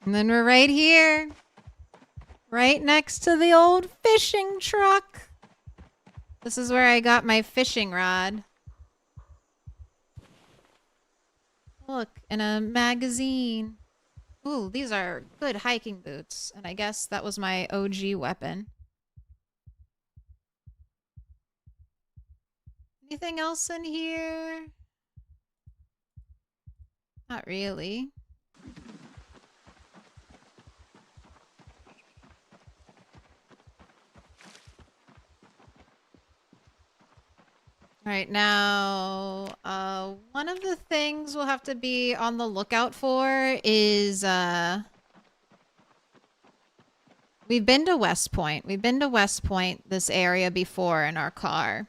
And then we're right here. Right next to the old fishing truck. This is where I got my fishing rod. Look, in a magazine. Ooh, these are good hiking boots. And I guess that was my OG weapon. Anything else in here? Not really. All right, now, one of the things we'll have to be on the lookout for is, we've been to West Point. We've been to West Point, this area, before in our car.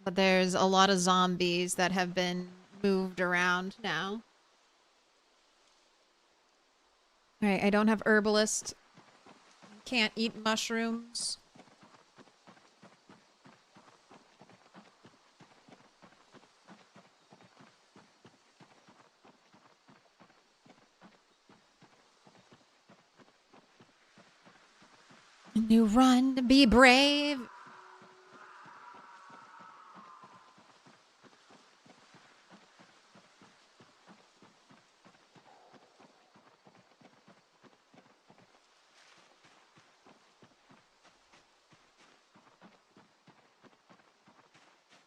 But there's a lot of zombies that have been moved around now. All right, I don't have herbalist. Can't eat mushrooms. New run to be brave.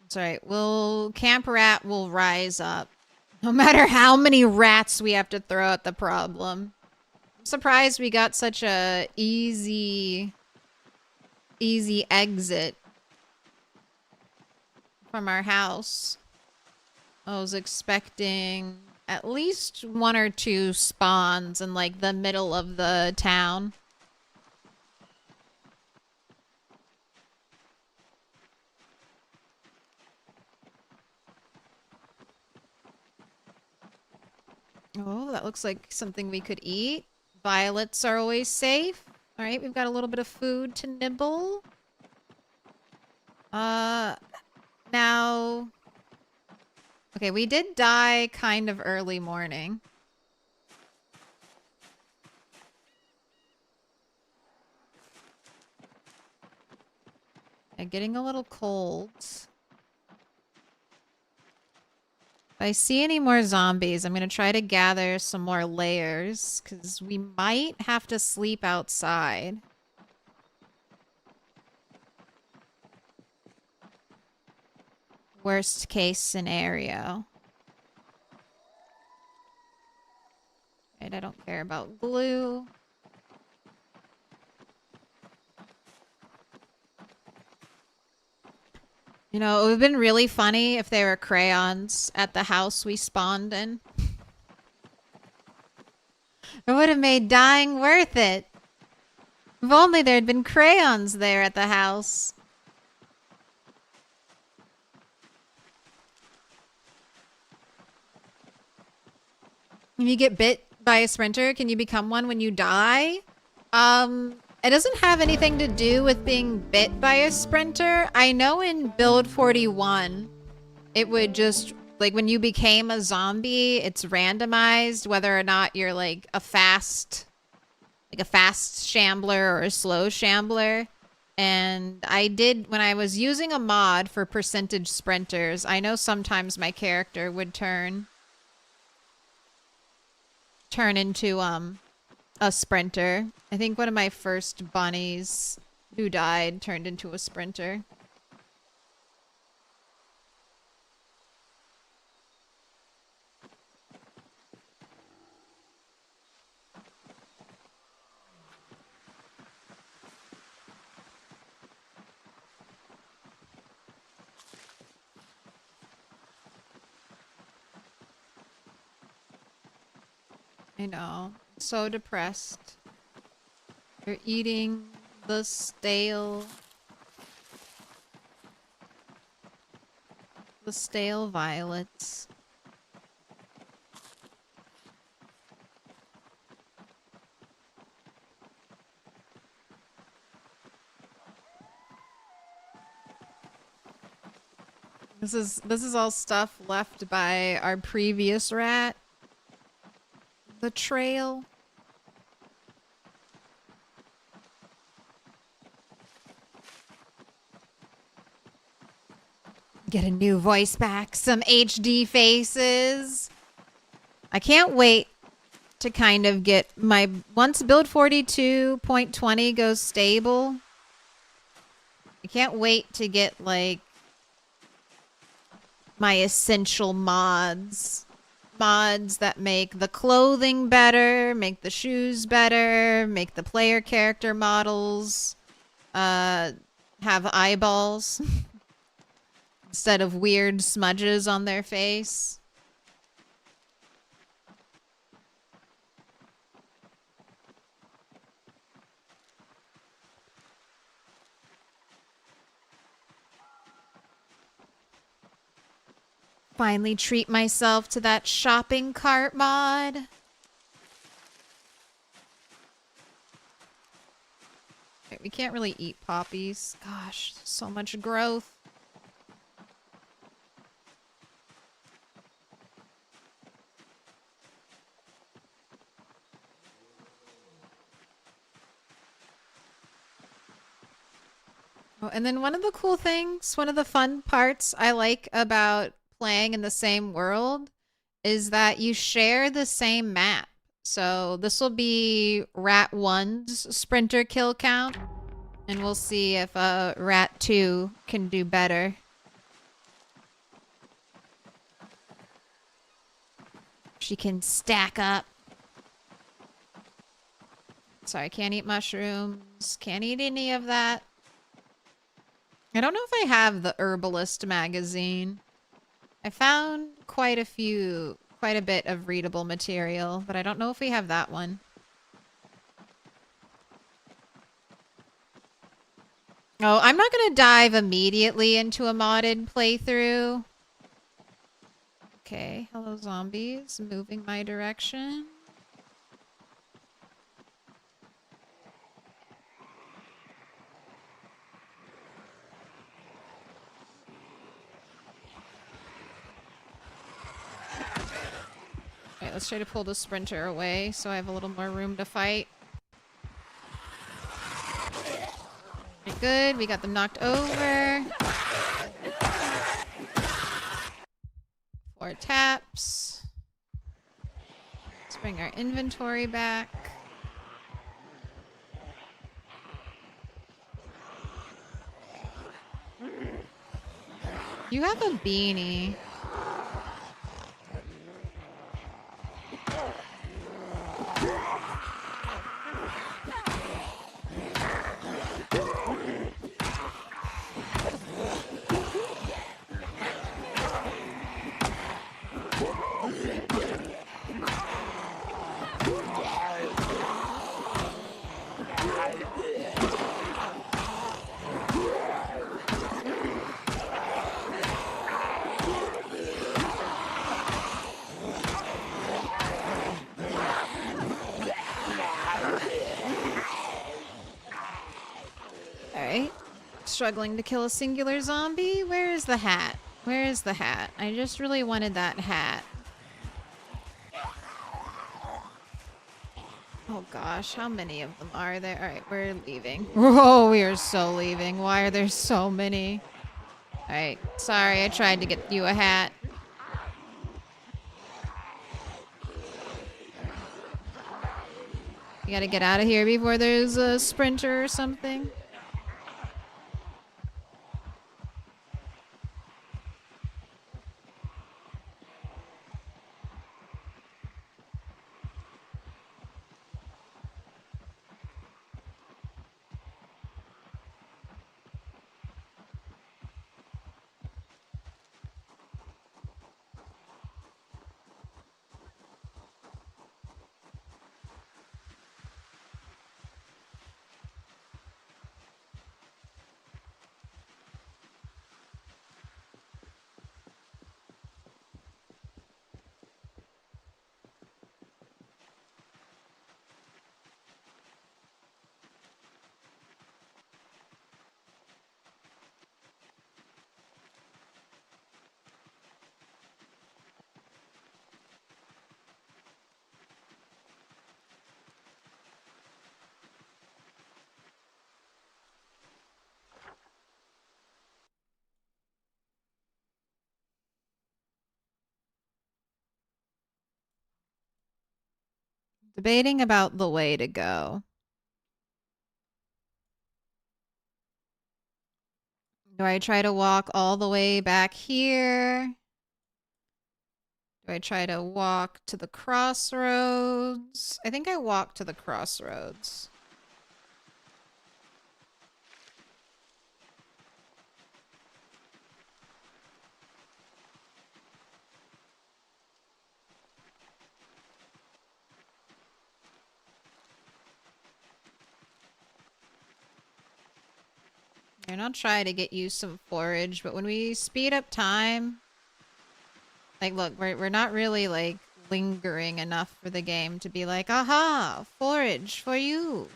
It's alright. Camp Rat will rise up. No matter how many rats we have to throw at the problem. I'm surprised we got such a easy exit from our house. I was expecting at least 1 or 2 spawns in like the middle of the town. Oh, that looks like something we could eat. Violets are always safe. All right, we've got a little bit of food to nibble. Now... Okay, we did die kind of early morning. Getting a little cold. If I see any more zombies, I'm going to try to gather some more layers, because we might have to sleep outside. Worst case scenario. Right, I don't care about glue. You know, it would have been really funny if there were crayons at the house we spawned in. It would have made dying worth it. If only there had been crayons there at the house. If you get bit by a sprinter, can you become one when you die? It doesn't have anything to do with being bit by a sprinter. I know in build 41, it would just, like when you became a zombie, it's randomized whether or not you're like a fast shambler or a slow shambler. And I did, when I was using a mod for percentage sprinters, I know sometimes my character would turn into a sprinter. I think one of my first bunnies who died turned into a sprinter. I know. So depressed. You're eating the stale violets. This is all stuff left by our previous rat. The trail. Get a new voice back, some HD faces. I can't wait to kind of get my, once build 42.20 goes stable, I can't wait to get like my essential mods. Mods that make the clothing better, make the shoes better, make the player character models have eyeballs instead of weird smudges on their face. Finally treat myself to that shopping cart mod. We can't really eat poppies. Gosh, so much growth. Oh, and then one of the cool things, one of the fun parts I like about playing in the same world is that you share the same map. So this will be Rat 1's sprinter kill count, and we'll see if Rat 2 can do better. she can stack up. Sorry, can't eat mushrooms. Can't eat any of that. I don't know if I have the Herbalist magazine. I found quite a bit of readable material, but I don't know if we have that one. Oh, I'm not going to dive immediately into a modded playthrough. Okay, hello zombies, moving my direction. Alright, let's try to pull the sprinter away so I have a little more room to fight. Good, we got them knocked over. 4 taps. Let's bring our inventory back. You have a beanie. Alright. Struggling to kill a singular zombie? Where is the hat? Where is the hat? I just really wanted that hat. Oh gosh, how many of them are there? Alright, we're leaving. Whoa, we are so leaving. Why are there so many? Alright, sorry, I tried to get you a hat. You gotta get out of here before there's a sprinter or something. Debating about the way to go. Do I try to walk all the way back here? Do I try to walk to the crossroads? I think I walk to the crossroads. And I'll try to get you some forage, but when we speed up time, like, look, we're not really, like, lingering enough for the game to be like, aha, forage for you.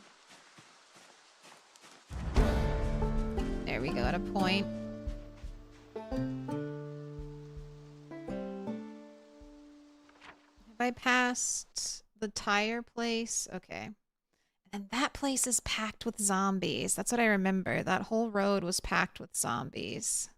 There we go, at a point. Have I passed the tire place? Okay. And that place is packed with zombies. That's what I remember. That whole road was packed with zombies.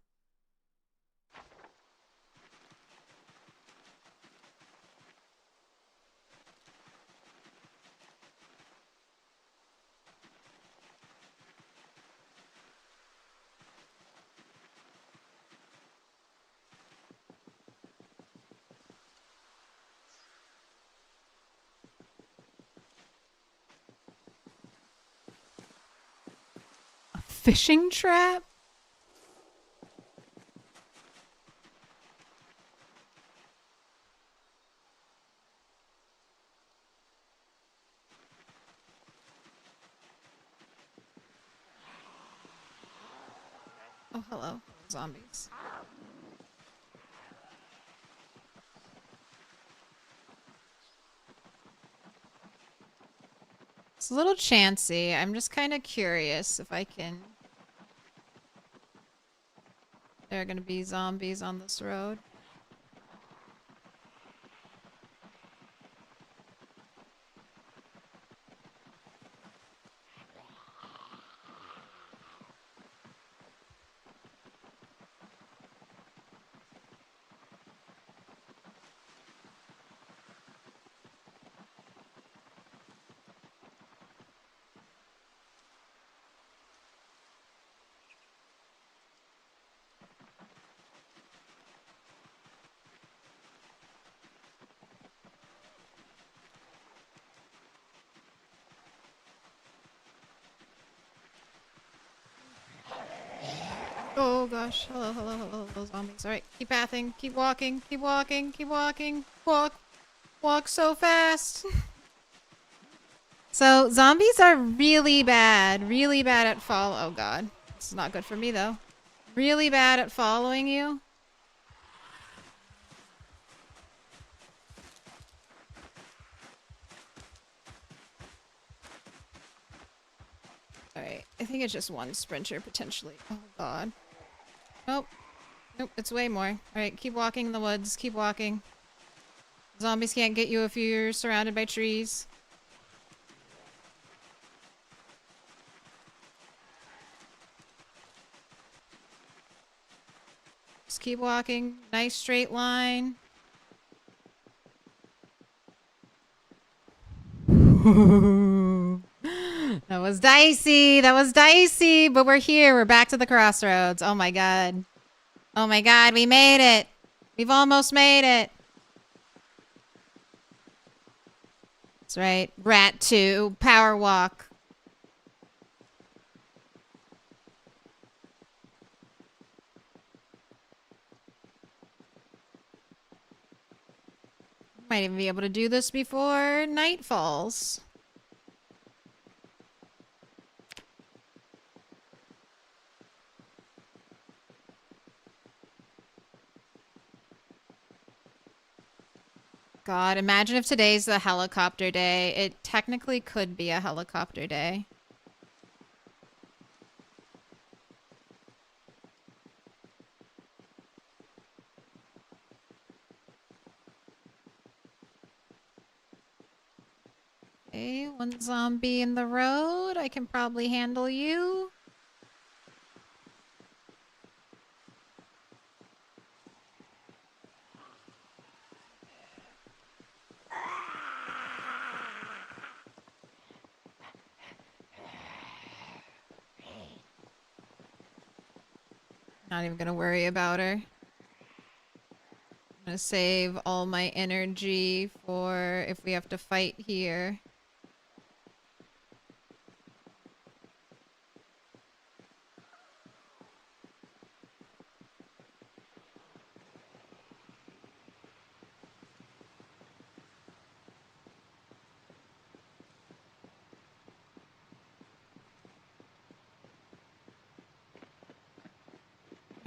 fishing trap? Oh, hello, zombies. It's a little chancy. I'm just kind of curious if I can... There are gonna be zombies on this road. Oh gosh, hello, hello, hello, hello, zombies. Alright, keep pathing, keep walking, keep walking, keep walking. Walk so fast. So, zombies are really bad at oh god. This is not good for me though. Really bad at following you. Alright, I think it's just one sprinter potentially. Oh god. Nope. Nope, it's way more. Alright, keep walking in the woods. Keep walking. Zombies can't get you if you're surrounded by trees. Just keep walking. Nice straight line. That was dicey. That was dicey. But we're here. We're back to the crossroads. Oh my god. Oh my god, we made it. We've almost made it. That's right. Rat 2. Power walk. Might even be able to do this before night falls. God, imagine if today's the helicopter day. It technically could be a helicopter day. Okay, one zombie in the road. I can probably handle you. Not even gonna worry about her. I'm gonna save all my energy for if we have to fight here.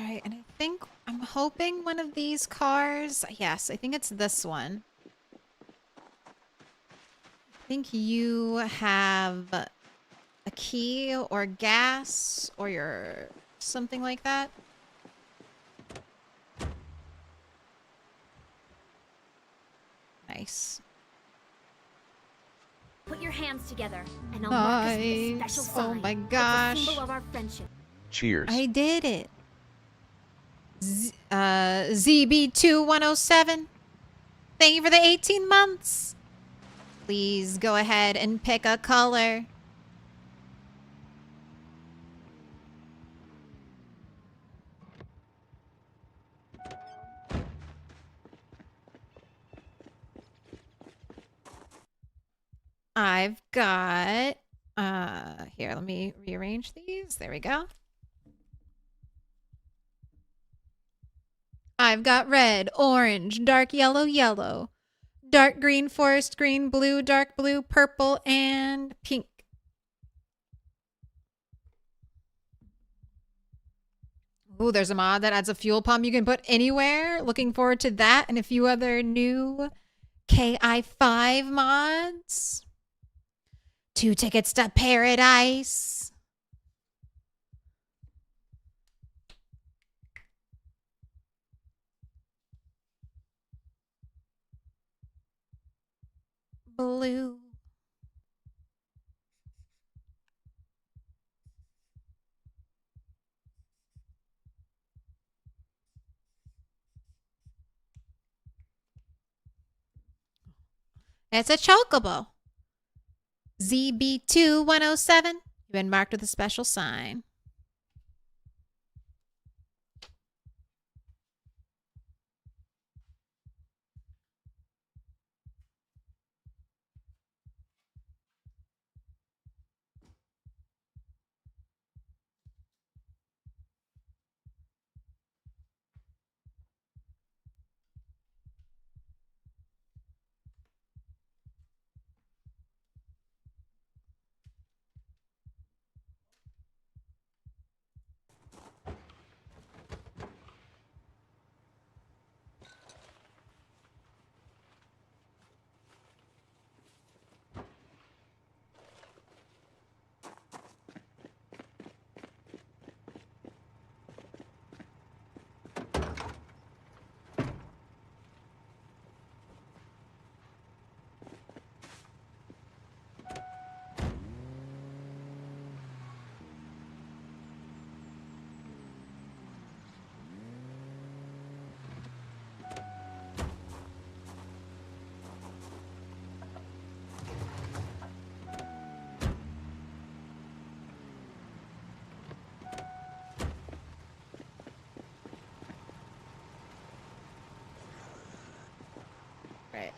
Alright, and I'm hoping one of these cars, yes, I think it's this one. I think you have a key or gas or your something like that. Nice. Put your hands together, and I'll mark us with a special sign. Oh my gosh. It's a symbol of our friendship. Cheers. I did it. ZB2107. Thank you for the 18 months. Please go ahead and pick a color. I've got Here, let me rearrange these. There we go. I've got red, orange, dark yellow, yellow, dark green, forest green, blue, dark blue, purple, and pink. Ooh, there's a mod that adds a fuel pump you can put anywhere. Looking forward to that and a few other new KI5 mods. 2 tickets to paradise. Blue. It's a chocobo. ZB2107. You've been marked with a special sign.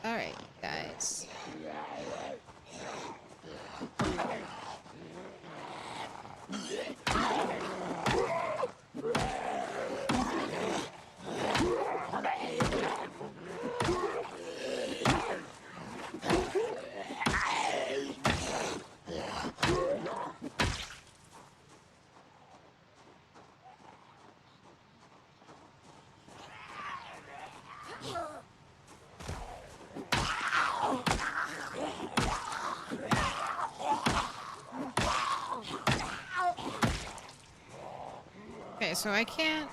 All right, guys. Okay, so I can't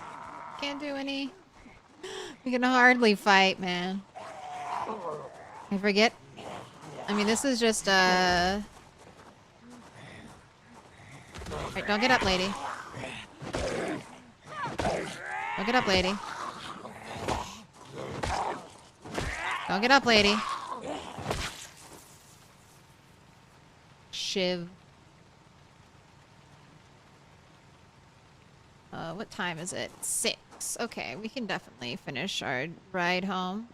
do any. We can hardly fight, man. I forget. I mean, this is just Alright, don't get up, lady. Don't get up, lady. Don't get up, lady. Shiv. What time is it? 6. Okay, we can definitely finish our ride home.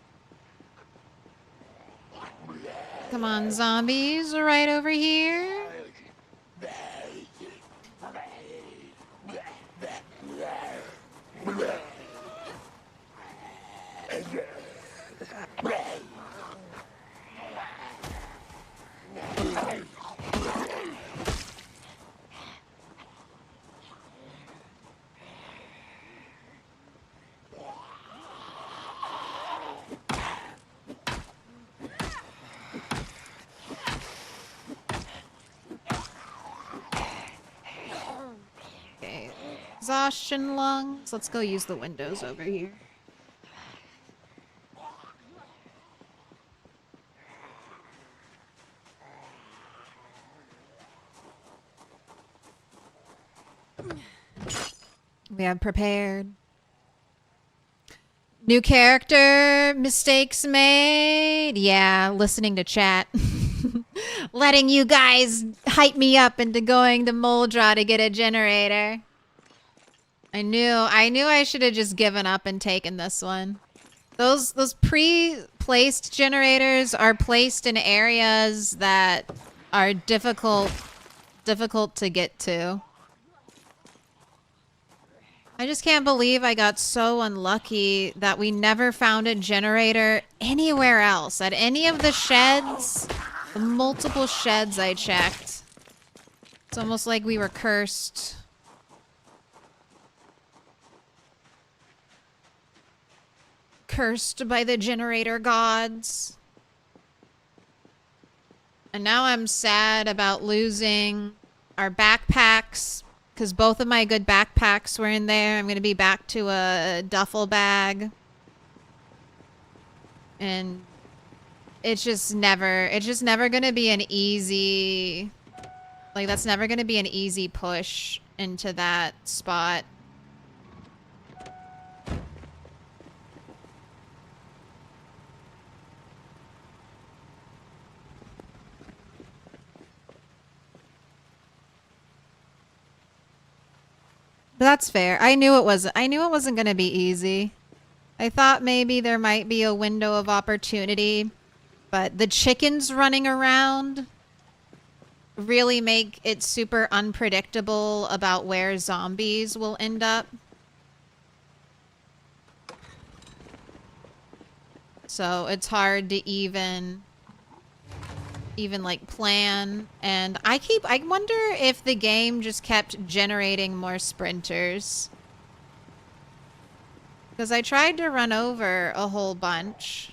Come on, zombies, right over here. Exhaustion lungs. Let's go use the windows over here. We have prepared. New character, mistakes made. Yeah, listening to chat. Letting you guys hype me up into going to Moldra to get a generator. I knew I should have just given up and taken this one. Those pre-placed generators are placed in areas that are difficult difficult to get to. I just can't believe I got so unlucky that we never found a generator anywhere else. At any of the sheds, the multiple sheds I checked. It's almost like we were cursed. Cursed by the generator gods. And now I'm sad about losing our backpacks. Because both of my good backpacks were in there. I'm going to be back to a duffel bag. And it's just never going to be an easy... Like, that's never going to be an easy push into that spot. That's fair. I knew it wasn't going to be easy. I thought maybe there might be a window of opportunity, but the chickens running around really make it super unpredictable about where zombies will end up. So it's hard to even like plan. And I wonder if the game just kept generating more sprinters, because I tried to run over a whole bunch.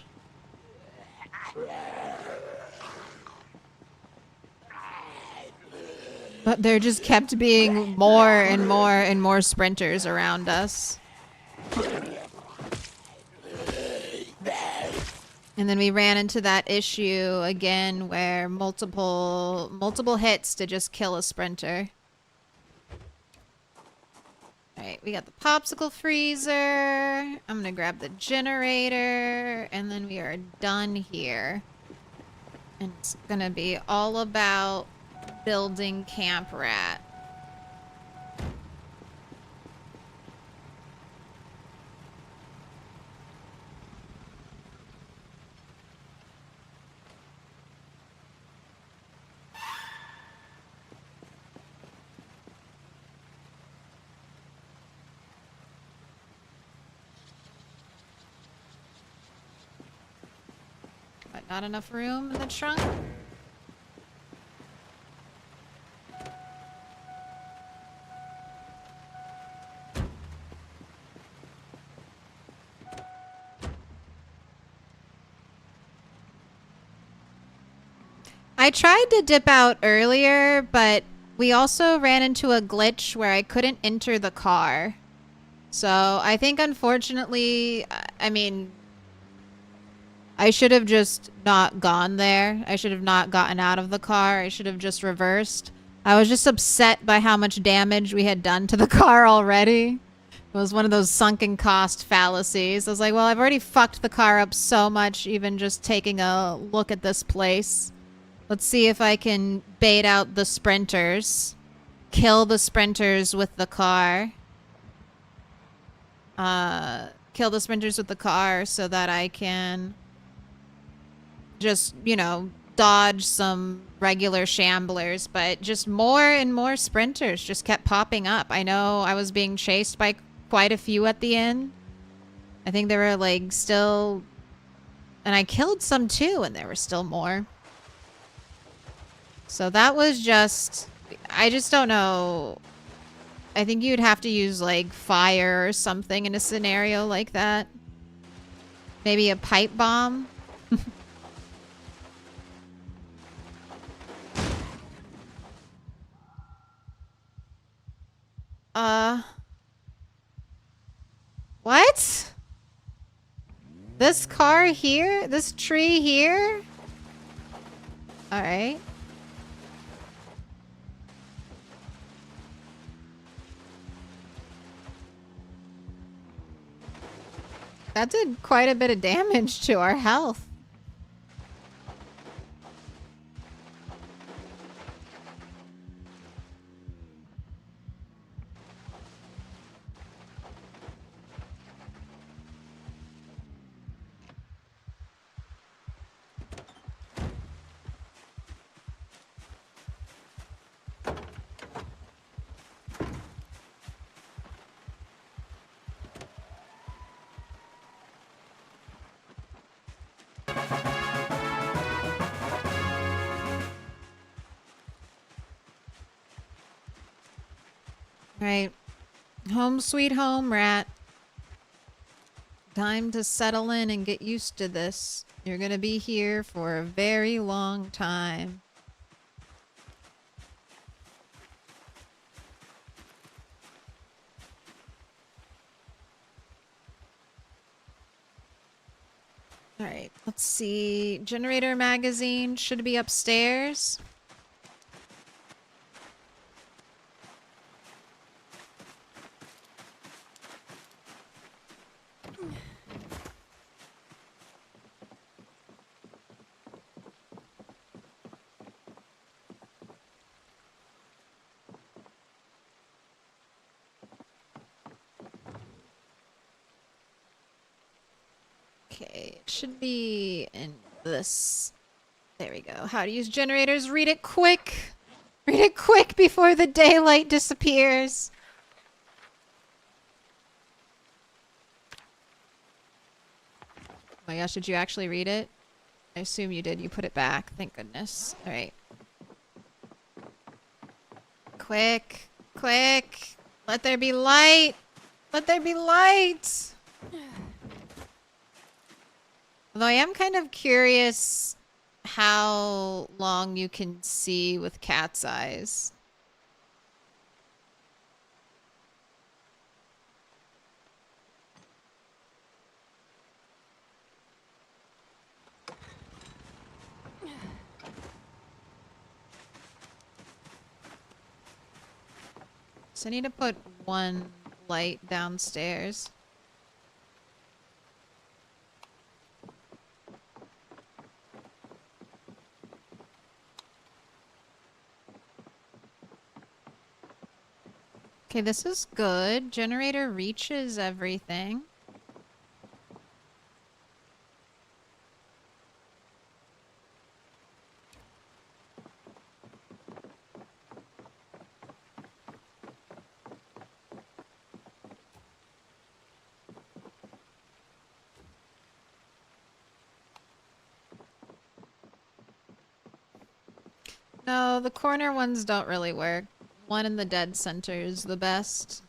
But there just kept being more and more and more sprinters around us. And then we ran into that issue again where multiple hits to just kill a sprinter. Alright, we got the popsicle freezer. I'm gonna grab the generator, and then we are done here. And it's gonna be all about building Camp Rat. But not enough room in the trunk? I tried to dip out earlier, but we also ran into a glitch where I couldn't enter the car. So I think, unfortunately, I mean, I should have just not gone there. I should have not gotten out of the car. I should have just reversed. I was just upset by how much damage we had done to the car already. It was one of those sunken cost fallacies. I was like, well, I've already fucked the car up so much, even just taking a look at this place. Let's see if I can bait out the sprinters. Kill the sprinters with the car. Kill the sprinters with the car so that I can just, you know, dodge some regular shamblers. But just more and more sprinters just kept popping up. I know I was being chased by quite a few at the end. I think there were like still... And I killed some too, and there were still more. So that was just... I just don't know. I think you'd have to use like fire or something in a scenario like that. Maybe a pipe bomb. What? This car here? This tree here? Alright. That did quite a bit of damage to our health. Right. Home sweet home, rat. Time to settle in and get used to this. You're gonna be here for a very long time. Alright, let's see. Generator magazine should be upstairs. Okay, it should be in this. There we go. How to use generators. Read it quick. Read it quick before the daylight disappears. Oh my gosh, did you actually read it? I assume you did. You put it back. Thank goodness. All right. Quick. Quick. Let there be light. Let there be light. Although I am kind of curious how long you can see with cat's eyes. So I need to put one light downstairs. Okay, this is good. Generator reaches everything. No, the corner ones don't really work. One in the dead center is the best.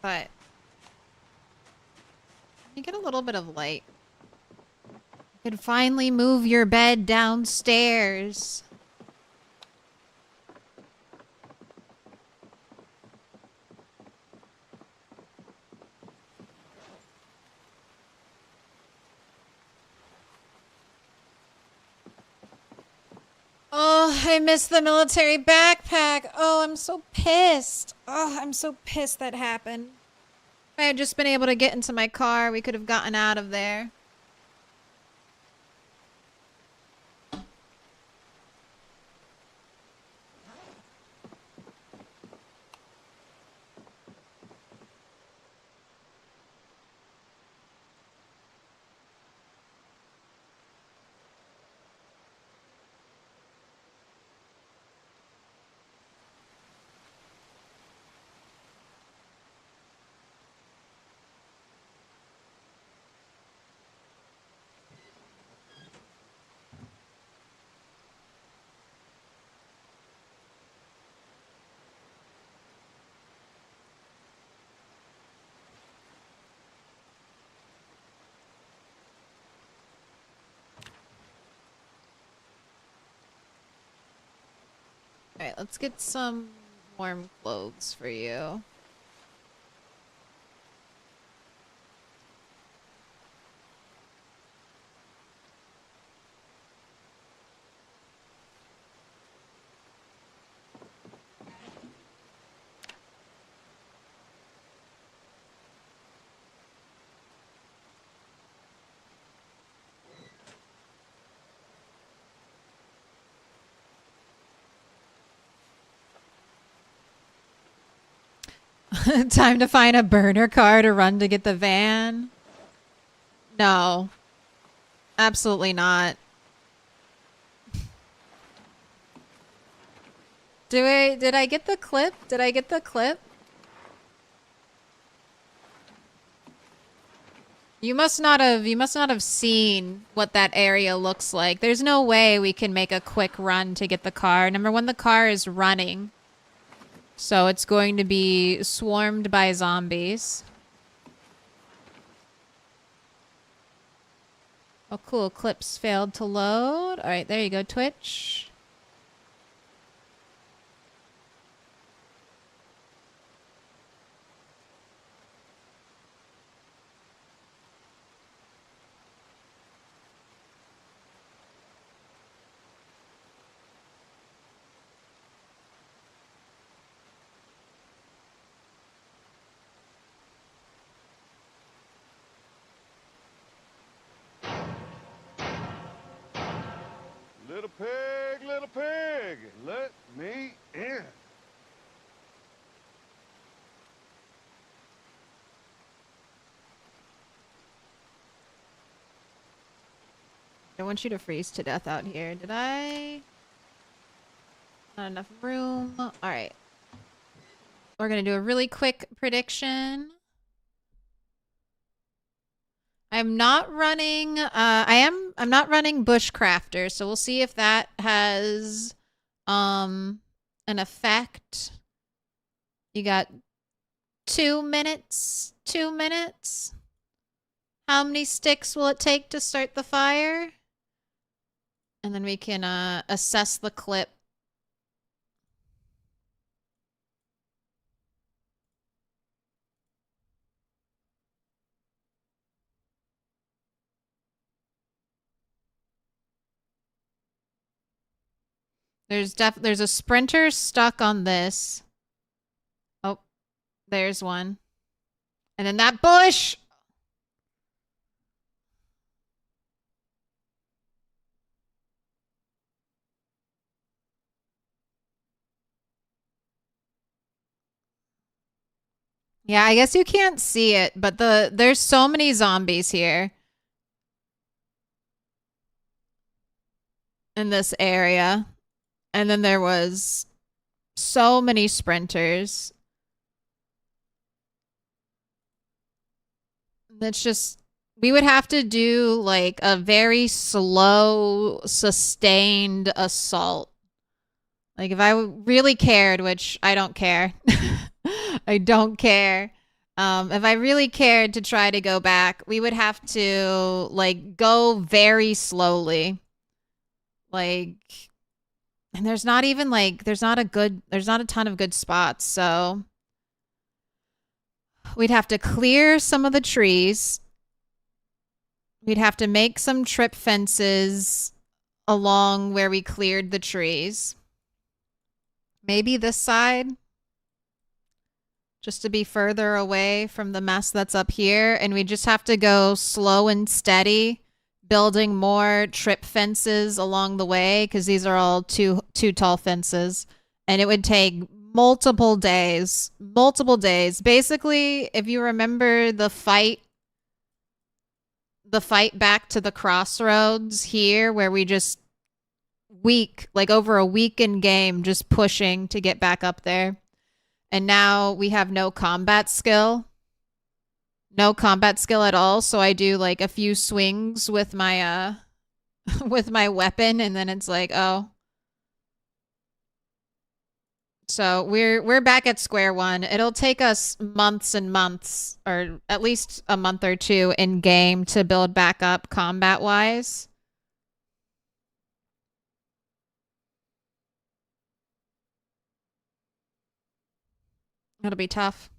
But you get a little bit of light. You could finally move your bed downstairs. Oh, I missed the military backpack. Oh, I'm so pissed. Oh, I'm so pissed that happened. If I had just been able to get into my car, we could have gotten out of there. Alright, let's get some warm clothes for you. Time to find a burner car to run to get the van. No. Absolutely not. Did I get the clip? Did I get the clip? You must not have seen what that area looks like. There's no way we can make a quick run to get the car. Number one, the car is running. So it's going to be swarmed by zombies. Oh, cool. Clips failed to load. All right, there you go, Twitch. Little pig, let me in. I want you to freeze to death out here. Did I? Not enough room. All right. We're going to do a really quick prediction. I'm not running, I'm not running Bushcrafter, so we'll see if that has, an effect. You got 2 minutes, 2 minutes. How many sticks will it take to start the fire? And then we can, assess the clip. There's a sprinter stuck on this. Oh, there's one. And then that bush! Yeah, I guess you can't see it, but there's so many zombies here. In this area. And then there was so many sprinters. It's just, we would have to do like a very slow, sustained assault. Like if I really cared, which I don't care. I don't care. If I really cared to try to go back, we would have to like go very slowly. Like, and there's not even like, there's not a ton of good spots, so we'd have to clear some of the trees. We'd have to make some trip fences along where we cleared the trees. Maybe this side, just to be further away from the mess that's up here, and we just have to go slow and steady, building more trip fences along the way, because these are all too tall fences, and it would take multiple days. Basically, if you remember the fight back to the crossroads here, where we just over a week in game, just pushing to get back up there, and now we have no combat skill. No combat skill at all, so I do like a few swings with my with my weapon, and then it's like, oh. So we're back at square one. It'll take us months and months, or at least a month or two in game to build back up combat wise. It'll be tough.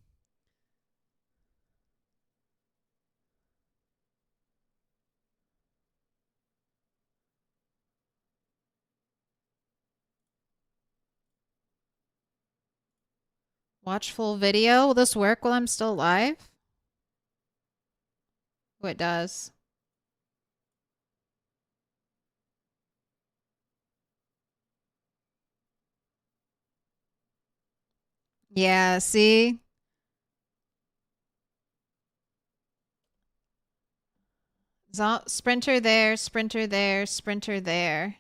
Watch full video. Will this work while I'm still live? Oh, it does. Yeah, see? Sprinter there, sprinter there, sprinter there.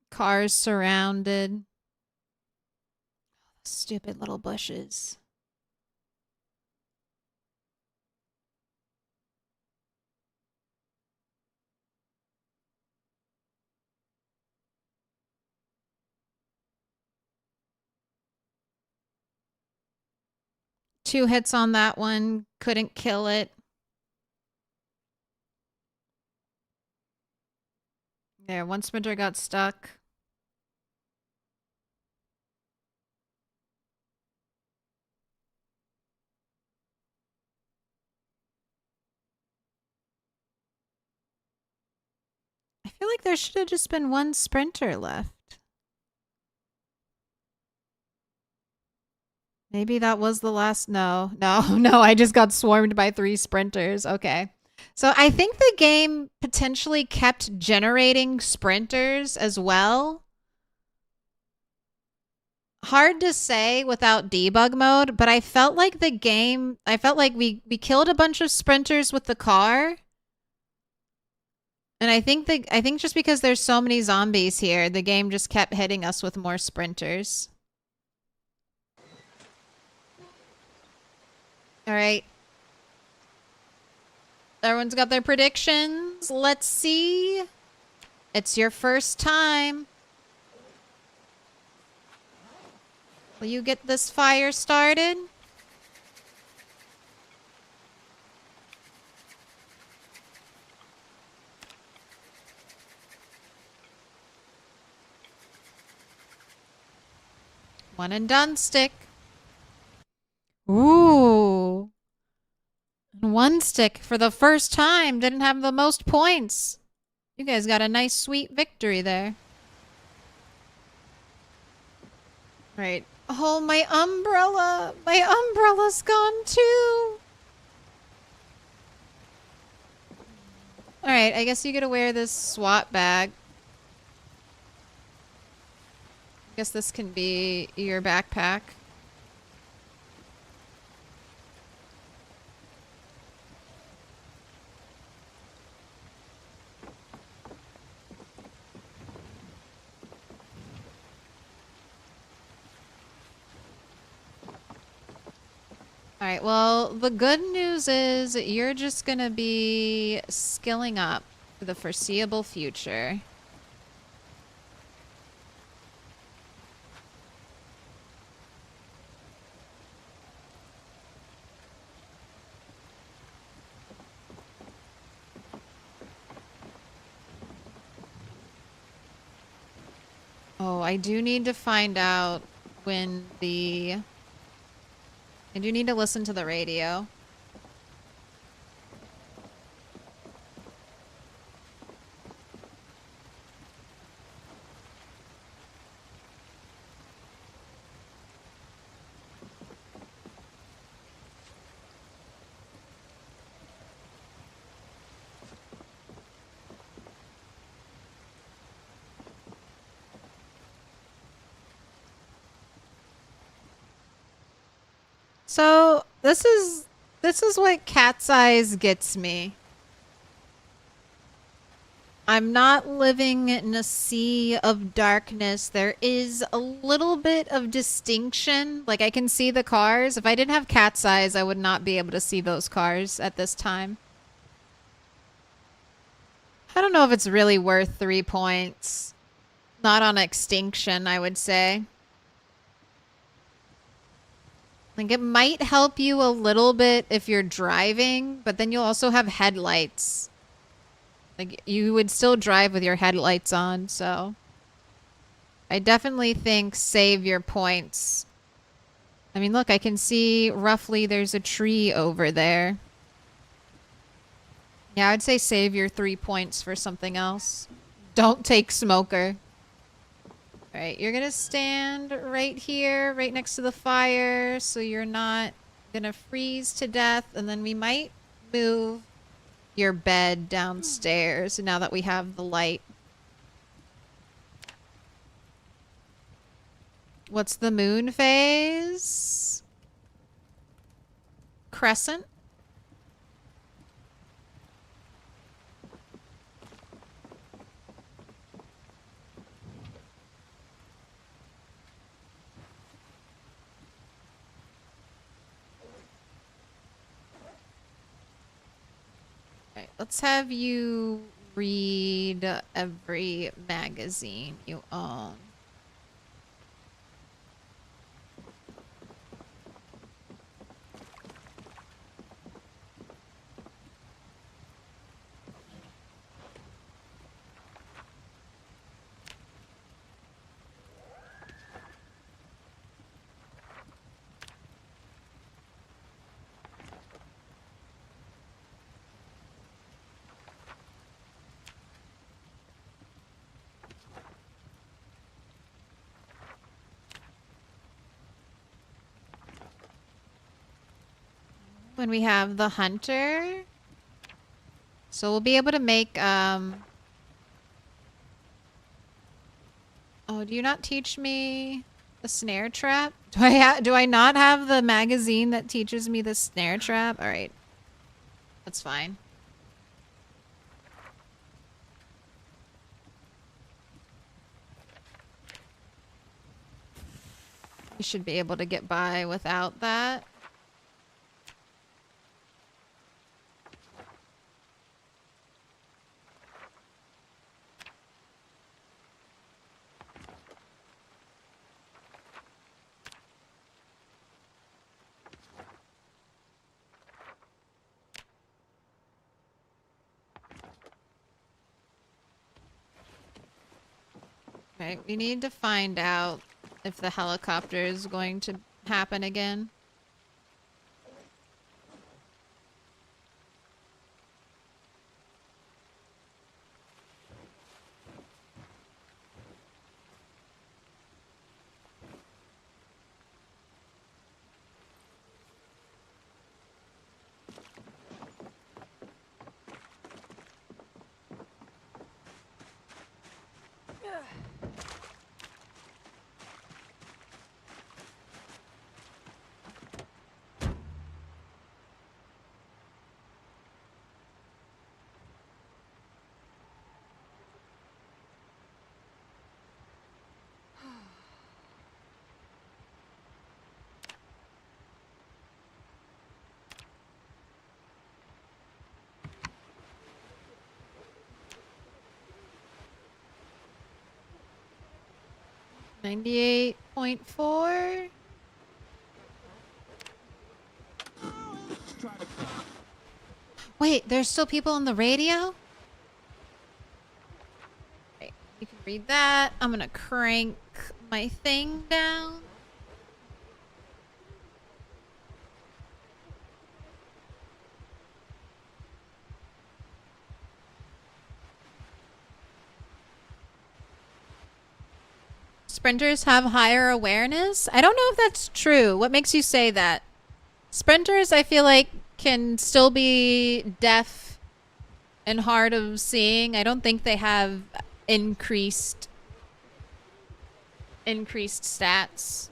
Cars surrounded. Stupid little bushes. Two hits on that one. Couldn't kill it. There, one sprinter got stuck. I feel like there should have just been one sprinter left. Maybe that was the last. No, I just got swarmed by 3 sprinters. Okay. So I think the game potentially kept generating sprinters as well. Hard to say without debug mode, but I felt like we killed a bunch of sprinters with the car. And I think just because there's so many zombies here, the game just kept hitting us with more sprinters. All right. Everyone's got their predictions. Let's see. It's your first time. Will you get this fire started? One and done stick. Ooh. One stick for the first time didn't have the most points. You guys got a nice sweet victory there. Right. Oh, my umbrella. My umbrella's gone too. Alright, I guess you gotta wear this SWAT bag. I guess this can be your backpack. Alright, well, the good news is you're just gonna be skilling up for the foreseeable future. Oh, I do need to find out when the... I do need to listen to the radio. So this is what Cat's Eyes gets me. I'm not living in a sea of darkness. There is a little bit of distinction. Like, I can see the cars. If I didn't have Cat's Eyes, I would not be able to see those cars at this time. I don't know if it's really worth 3 points. Not on Extinction, I would say. Like, it might help you a little bit if you're driving, but then you'll also have headlights. Like, you would still drive with your headlights on, so... I definitely think save your points. I mean, look, I can see roughly there's a tree over there. Yeah, I'd say save your 3 points for something else. Don't take Smoker. Alright, you're gonna stand right here, right next to the fire, so you're not gonna freeze to death, and then we might move your bed downstairs now that we have the light. What's the moon phase? Crescent? Alright, let's have you read every magazine you own. When we have the hunter. So we'll be able to make, oh, do you not teach me the snare trap? Do I not have the magazine that teaches me the snare trap? Alright. That's fine. You should be able to get by without that. Right, we need to find out if the helicopter is going to happen again. $98.4. Wait, there's still people on the radio? Right, you can read that. I'm gonna crank my thing down. Sprinters have higher awareness? I don't know if that's true. What makes you say that? Sprinters, I feel like, can still be deaf and hard of seeing. I don't think they have increased stats.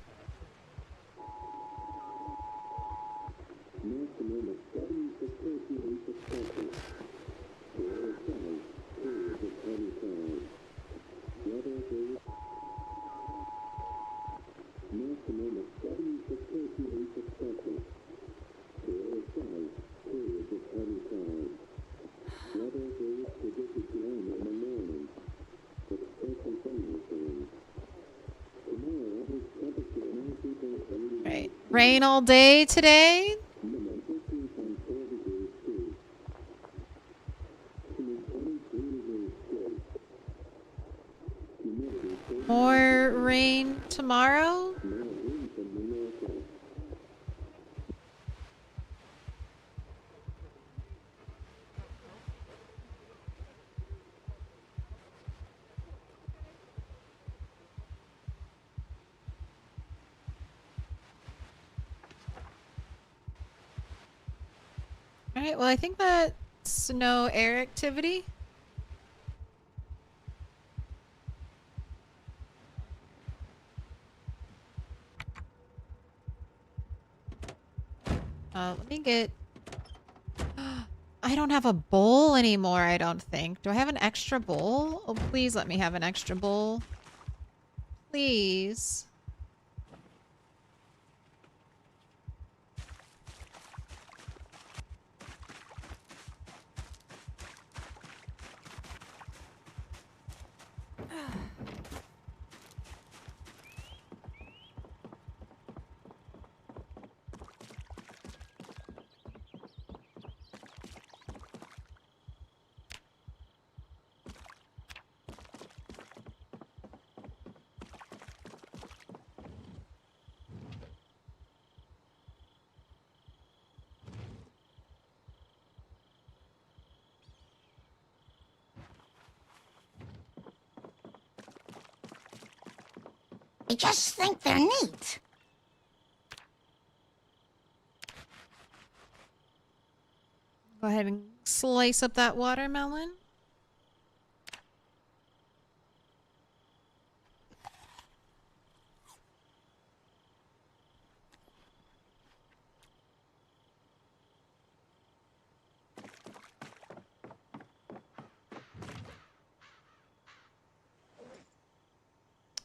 Right. Rain all day today. More rain tomorrow. Alright, well I think that's no air activity. Let me get... I don't have a bowl anymore, I don't think. Do I have an extra bowl? Oh, please let me have an extra bowl. Please. I just think they're neat. Go ahead and slice up that watermelon.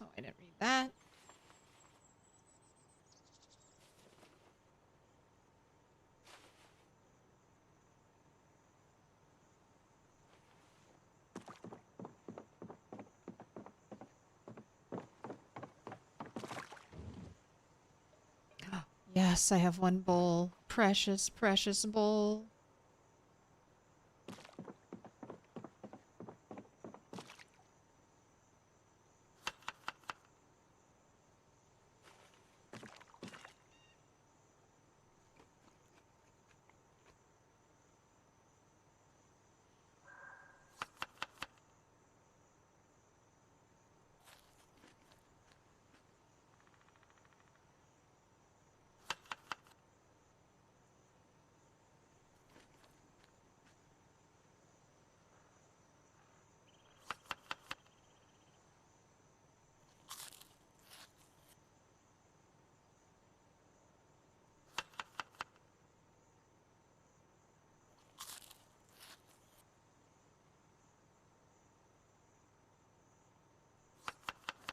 Oh, I didn't read that. Yes, I have one bowl. Precious, precious bowl.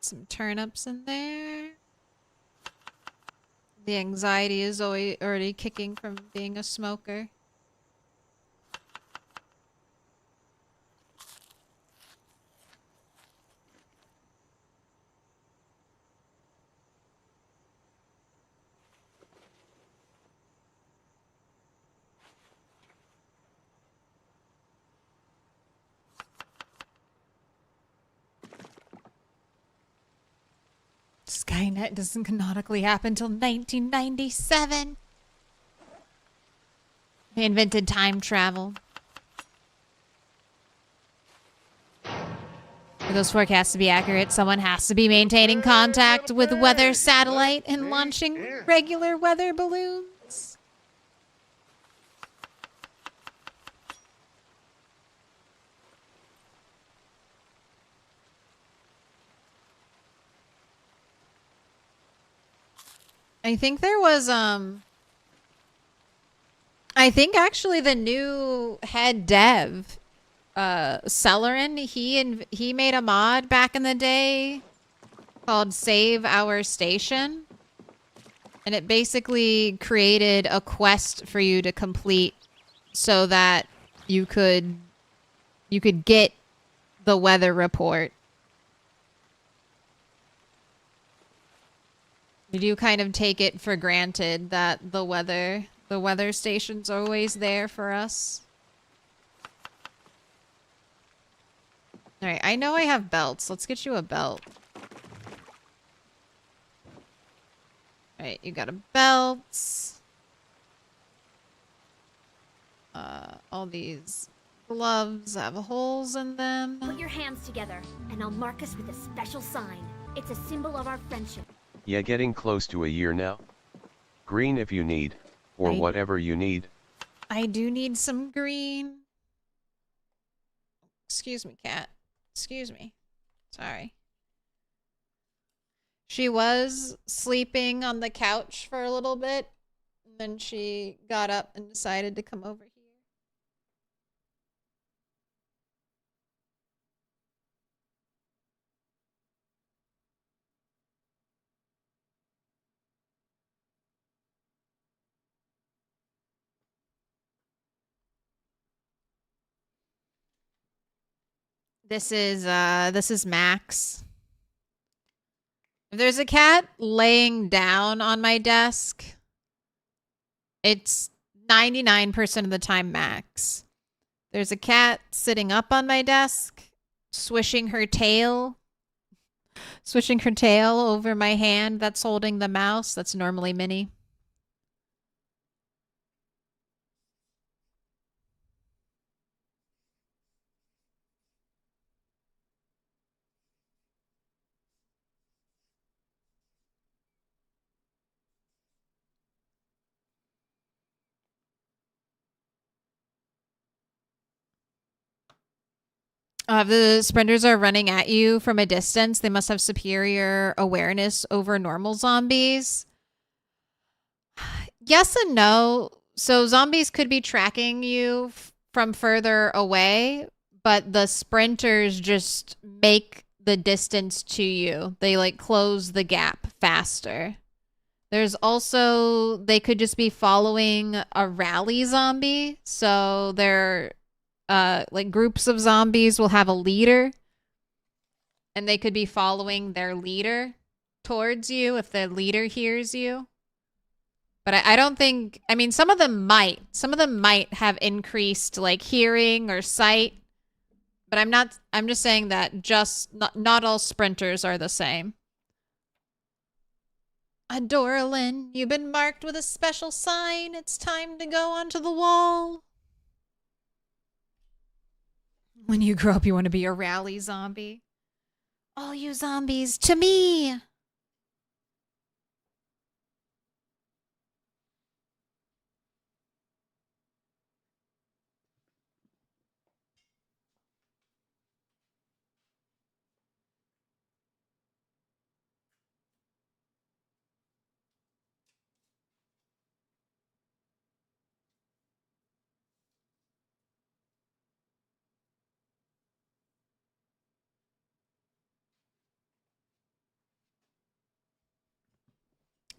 Some turnips in there. The anxiety is already kicking from being a smoker. Skynet doesn't canonically happen till 1997. They invented time travel. For those forecasts to be accurate, someone has to be maintaining contact with weather satellite and launching regular weather balloons. I think there was, I think actually the new head dev, Celerin, he made a mod back in the day called Save Our Station. And it basically created a quest for you to complete so that you could get the weather report. We do kind of take it for granted that the weather station's always there for us. Alright, I know I have belts. Let's get you a belt. Alright, you got a belt. All these gloves have holes in them. Put your hands together, and I'll mark us with a special sign. It's a symbol of our friendship. Yeah, getting close to a year now. Green if you need, or whatever you need. I do need some green. Excuse me, cat. Excuse me. Sorry. She was sleeping on the couch for a little bit. And then she got up and decided to come over here. This is Max. If there's a cat laying down on my desk, it's 99% of the time Max. There's a cat sitting up on my desk, swishing her tail over my hand that's holding the mouse. That's normally Minnie. The sprinters are running at you from a distance. They must have superior awareness over normal zombies. Yes and no. So zombies could be tracking you from further away, but the sprinters just make the distance to you. They like close the gap faster. There's also, they could just be following a rally zombie. So they're like groups of zombies will have a leader, and they could be following their leader towards you if the leader hears you. But I don't think, I mean, some of them might have increased like hearing or sight, but I'm just saying that just not all sprinters are the same. Adoralyn, you've been marked with a special sign. It's time to go onto the wall. When you grow up, you want to be a rally zombie. All you zombies to me.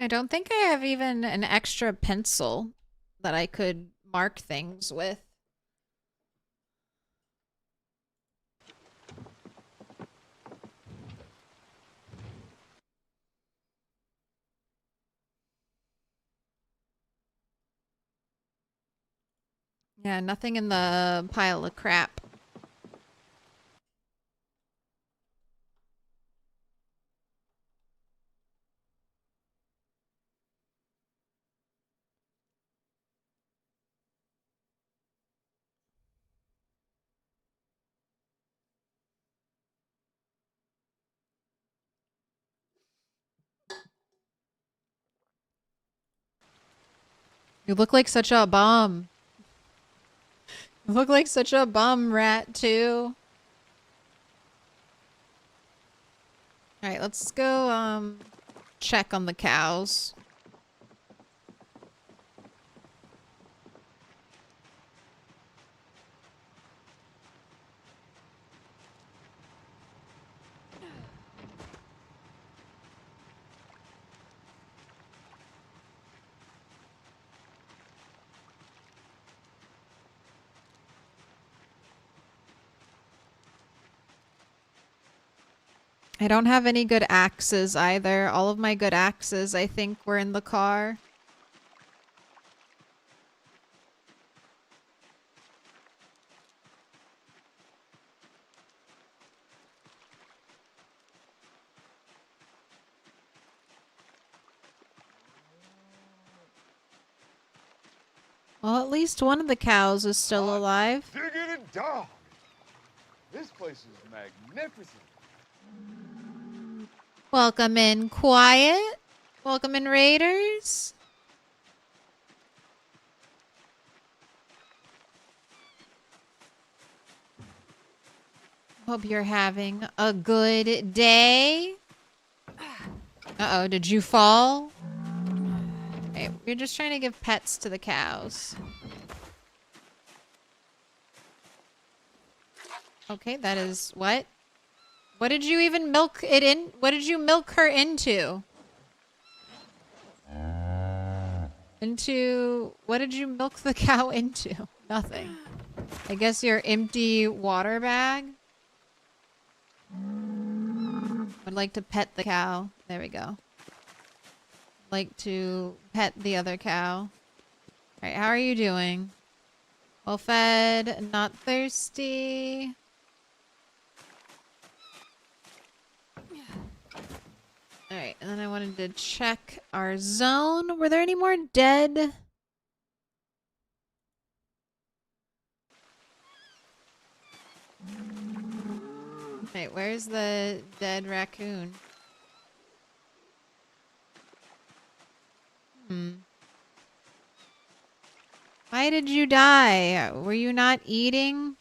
I don't think I have even an extra pencil that I could mark things with. Yeah, nothing in the pile of crap. You look like such a bum. You look like such a bum rat, too. Alright, let's go, check on the cows. I don't have any good axes either. All of my good axes, I think, were in the car. Well, at least one of the cows is still alive. Diggity dog! This place is magnificent. Welcome in, Quiet. Welcome in, Raiders. Hope you're having a good day. Uh-oh, did you fall? Okay, we're just trying to give pets to the cows. Okay, that is... What? What did you even milk it in? What did you milk her into? What did you milk the cow into? Nothing. I guess your empty water bag? Would like to pet the cow. There we go. Like to pet the other cow. Alright, how are you doing? Well fed, not thirsty. Alright, and then I wanted to check our zone. Were there any more dead? Wait, where's the dead raccoon? Why did you die? Were you not eating?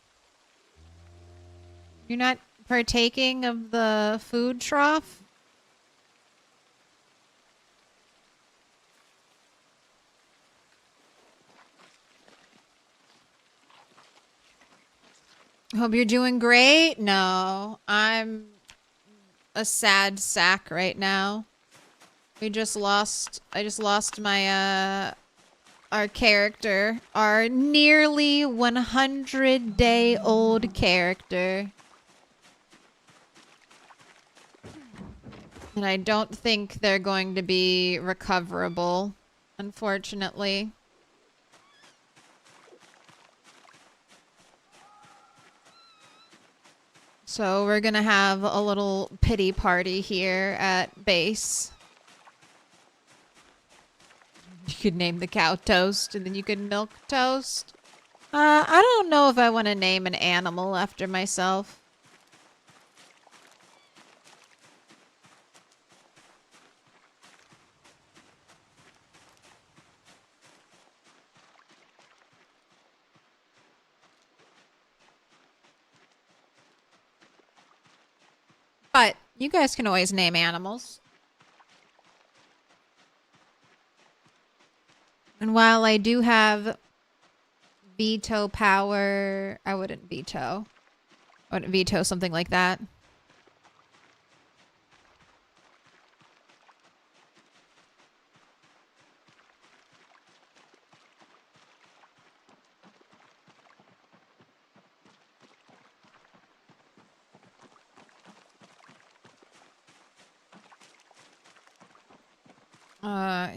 You're not partaking of the food trough? Hope you're doing great. No, I'm a sad sack right now. I just lost my, our character. Our nearly 100-day-old character. And I don't think they're going to be recoverable, unfortunately. So we're gonna have a little pity party here at base. You could name the cow Toast, and then you could milk Toast. I don't know if I want to name an animal after myself. But you guys can always name animals. And while I do have veto power, I wouldn't veto. I wouldn't veto something like that.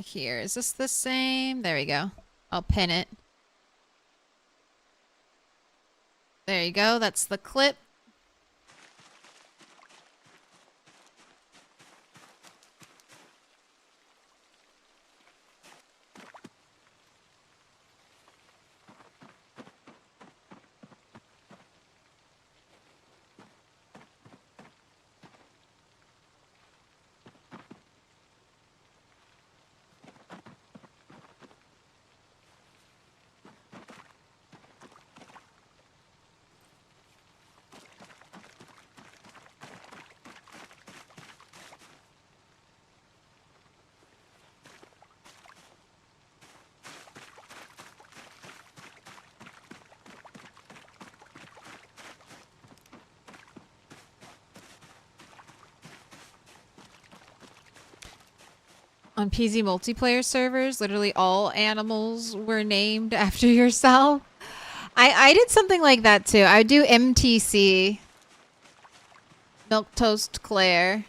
Here. Is this the same? There we go. I'll pin it. There you go. That's the clip. On PZ multiplayer servers, literally all animals were named after yourself. I did something like that too. I do MTC. Milquetoast Claire.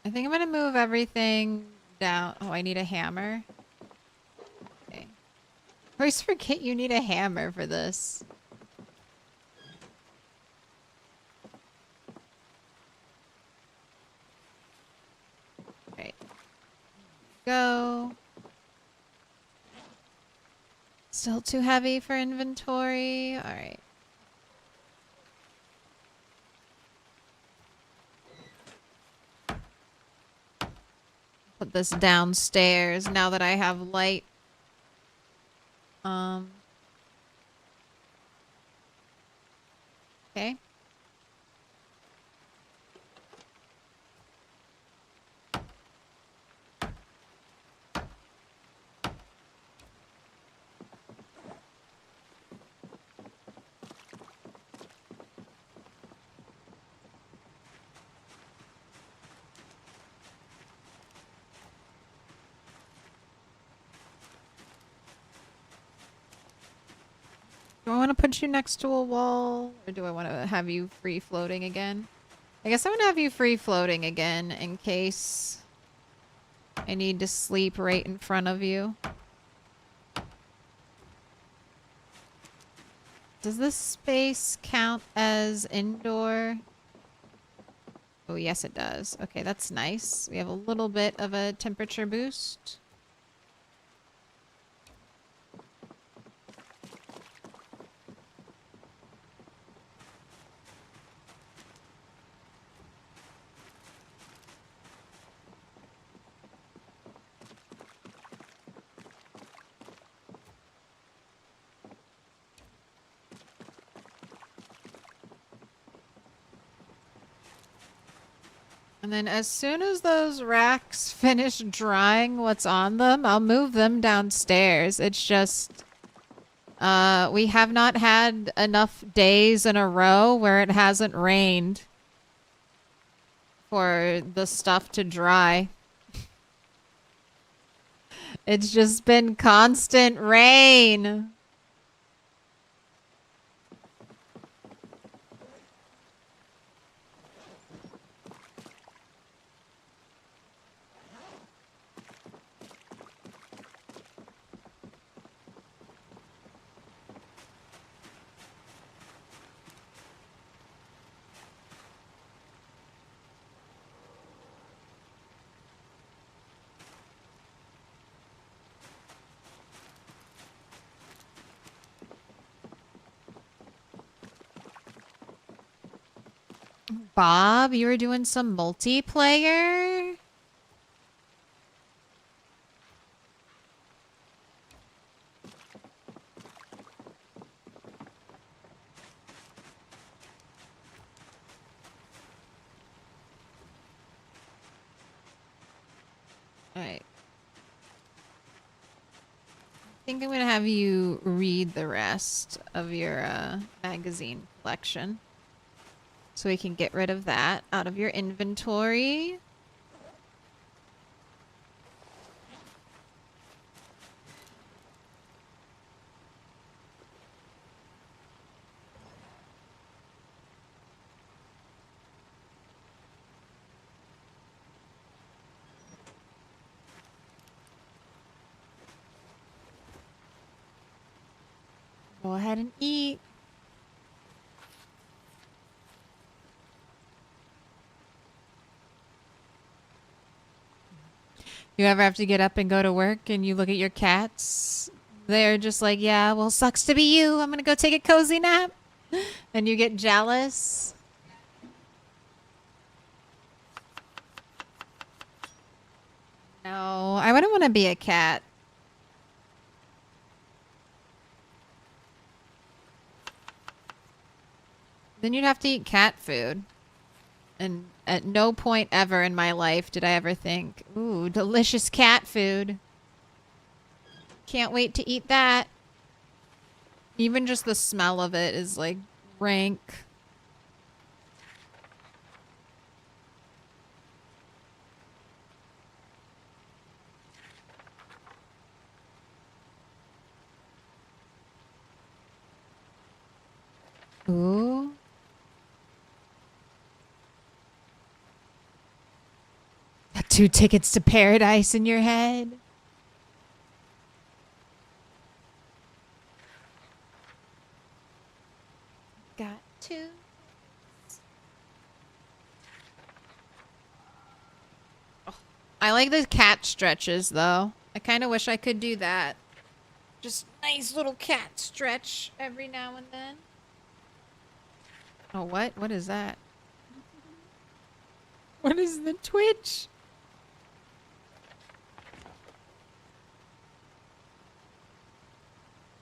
I think I'm gonna move everything down. Oh, I need a hammer. Okay. I always forget you need a hammer for this. Right. Go. Still too heavy for inventory. All right. Put this downstairs now that I have light. Okay. Do I want to put you next to a wall, or do I want to have you free floating again? I guess I'm going to have you free floating again in case I need to sleep right in front of you. Does this space count as indoor? Oh, yes, it does. Okay, that's nice. We have a little bit of a temperature boost. And then as soon as those racks finish drying what's on them, I'll move them downstairs. It's just, we have not had enough days in a row where it hasn't rained for the stuff to dry. It's just been constant rain. Bob, you were doing some multiplayer? Alright. I think I'm gonna have you read the rest of your magazine collection. So we can get rid of that out of your inventory. Go ahead and eat. You ever have to get up and go to work and you look at your cats? They're just like, yeah, well, sucks to be you. I'm gonna go take a cozy nap. And you get jealous. No, I wouldn't want to be a cat. Then you'd have to eat cat food. And at no point ever in my life did I ever think, ooh, delicious cat food. Can't wait to eat that. Even just the smell of it is like rank. Ooh. 2 tickets to paradise in your head. Got 2. Oh, I like the cat stretches though. I kind of wish I could do that. Just nice little cat stretch every now and then. Oh, what? What is that? What is the twitch?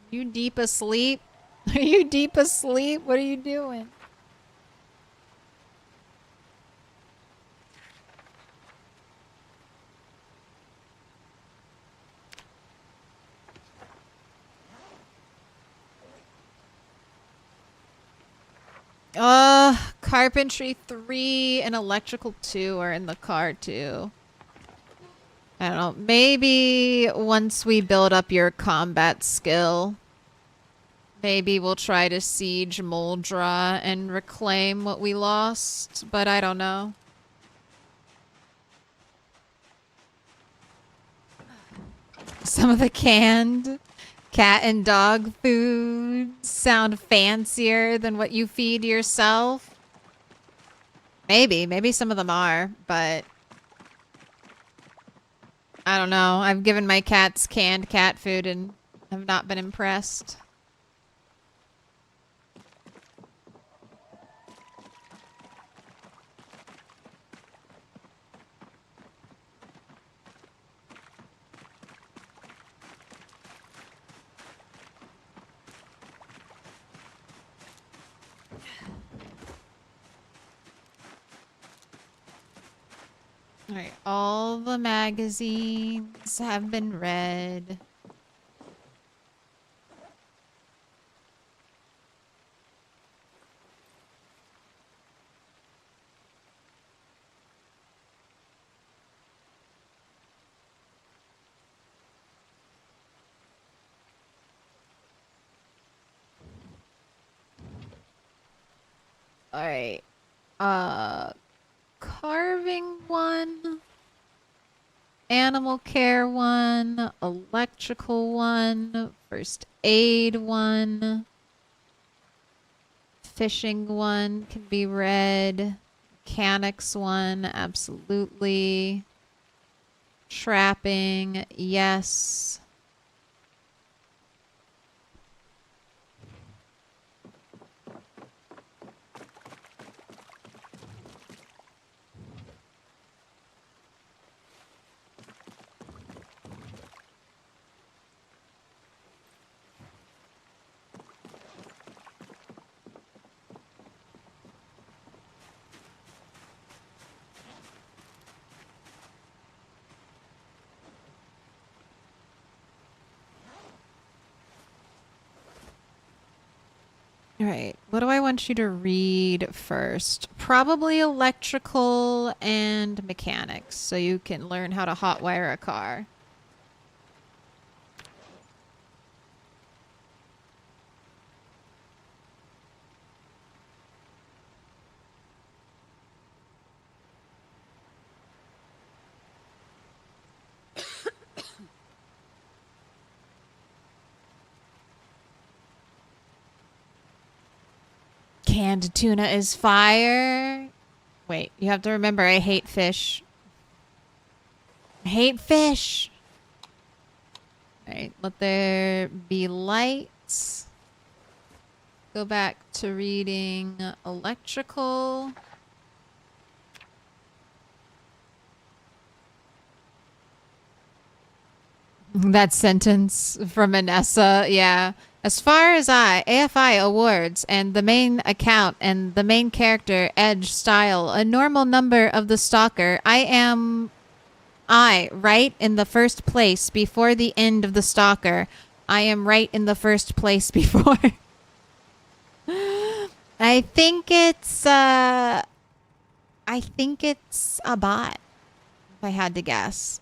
You deep asleep? Are you deep asleep? What are you doing? Carpentry 3 and electrical 2 are in the car too. I don't know. Maybe once we build up your combat skill, maybe we'll try to siege Moldra and reclaim what we lost, but I don't know. Some of the canned cat and dog food sound fancier than what you feed yourself. Maybe some of them are, but I don't know. I've given my cats canned cat food and have not been impressed. Alright, all the magazines have been read. Alright, carving 1, animal care 1, electrical 1, first aid 1, fishing 1 can be read, mechanics 1, absolutely, trapping, yes. All right, what do I want you to read first? Probably electrical and mechanics, so you can learn how to hotwire a car. Canned tuna is fire. Wait, you have to remember I hate fish. I hate fish. Alright, let there be lights. Go back to reading electrical. That sentence from Anessa, yeah. As far as AFI awards and the main account and the main character, edge, style, a normal number of the stalker, right in the first place before the end of the stalker. I am right in the first place before. I think it's a bot, if I had to guess.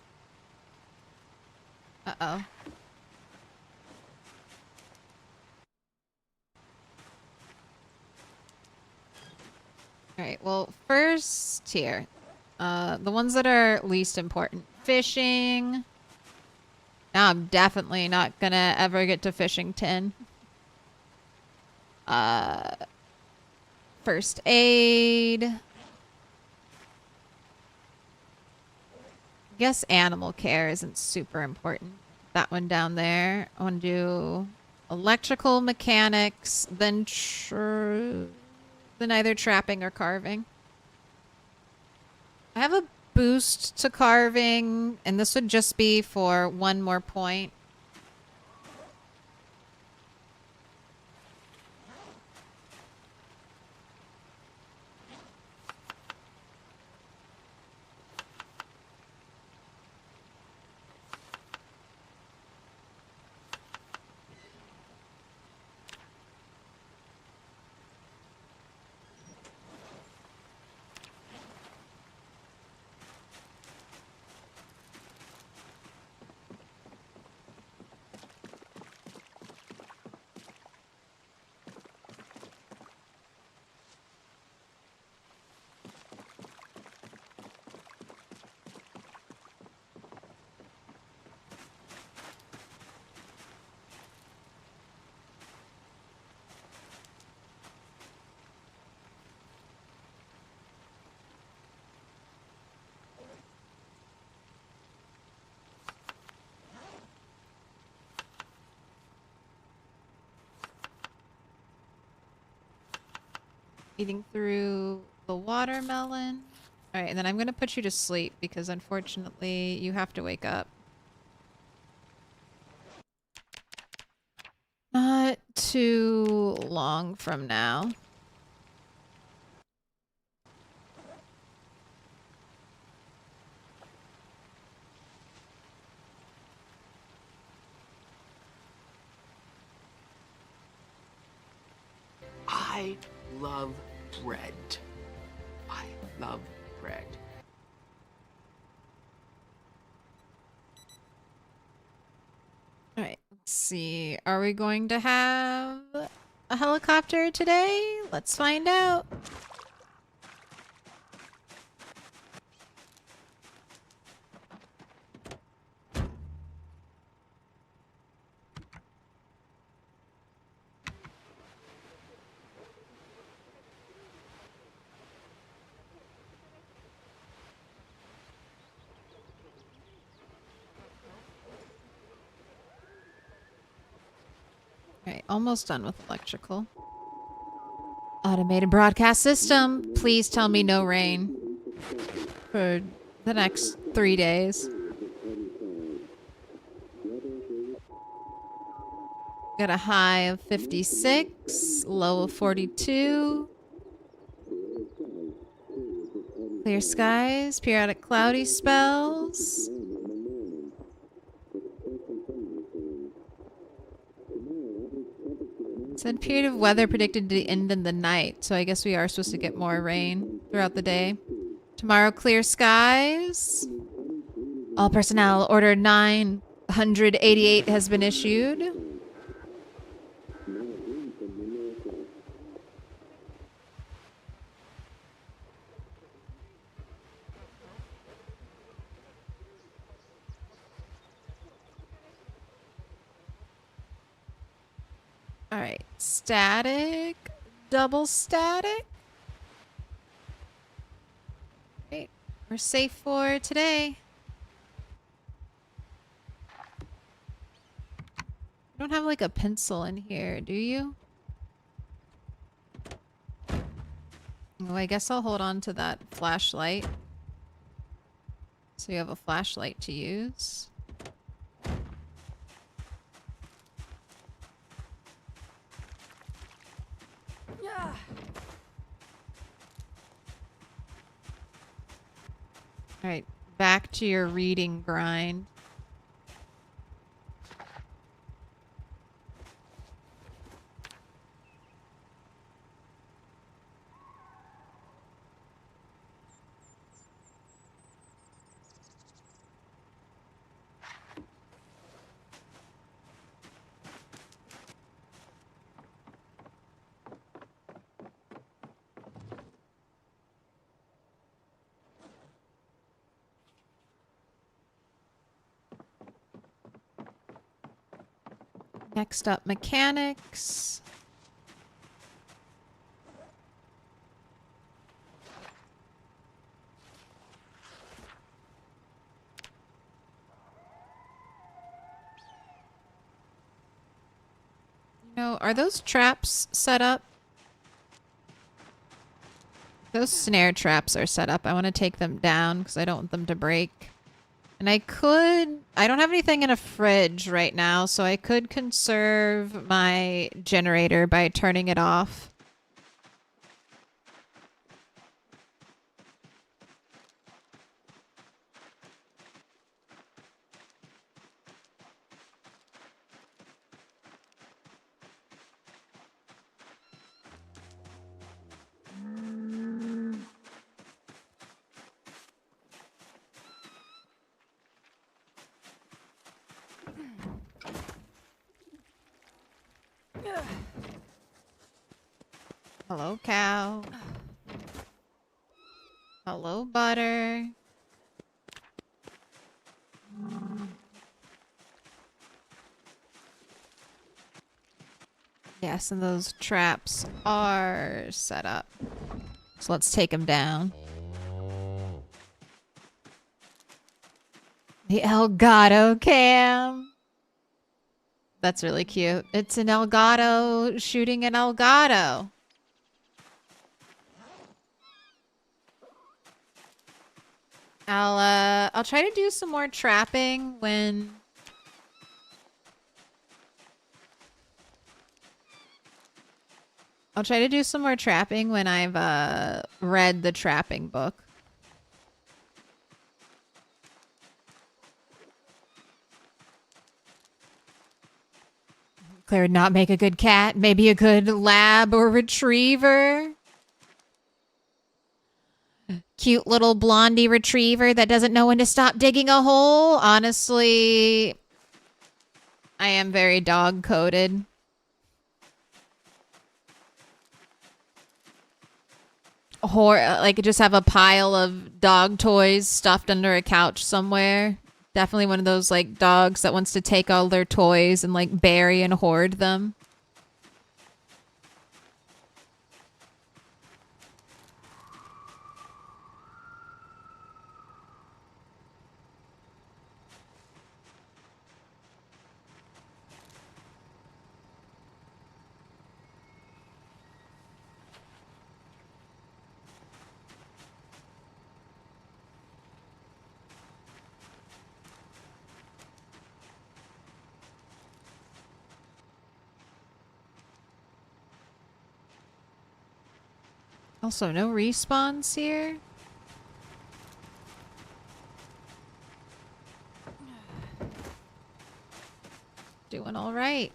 Uh-oh. Alright, well, first here. The ones that are least important. Fishing. Now I'm definitely not gonna ever get to fishing 10. First aid. I guess animal care isn't super important. That one down there. I want to do electrical mechanics, then either trapping or carving. I have a boost to carving, and this would just be for 1 more point. Eating through the watermelon. Alright, and then I'm going to put you to sleep because unfortunately you have to wake up. Not too long from now. I love bread. I love bread. Alright, let's see. Are we going to have a helicopter today? Let's find out. Alright, almost done with electrical. Automated broadcast system. Please tell me no rain for the next 3 days. Got a high of 56, low of 42. Clear skies, periodic cloudy spells. Said period of weather predicted to end in the night, so I guess we are supposed to get more rain throughout the day. Tomorrow, clear skies. All personnel, order 988 has been issued. Alright, static, double static. Great, we're safe for today. You don't have like a pencil in here, do you? Oh, I guess I'll hold on to that flashlight. So you have a flashlight to use. Yeah. Alright, back to your reading grind. Next up, mechanics. No, are those traps set up? Those snare traps are set up. I want to take them down because I don't want them to break. And I don't have anything in a fridge right now, so I could conserve my generator by turning it off. Hello, cow. Hello, butter. Yes, and those traps are set up. So let's take them down. The Elgato cam. That's really cute. It's an Elgato shooting an Elgato. I'll try to do some more trapping when I've read the trapping book. Claire would not make a good cat. Maybe a good lab or retriever. Cute little blondie retriever that doesn't know when to stop digging a hole. Honestly, I am very dog-coded. Like, just have a pile of dog toys stuffed under a couch somewhere. Definitely one of those, like, dogs that wants to take all their toys and, like, bury and hoard them. Also, no respawns here. Doing all right.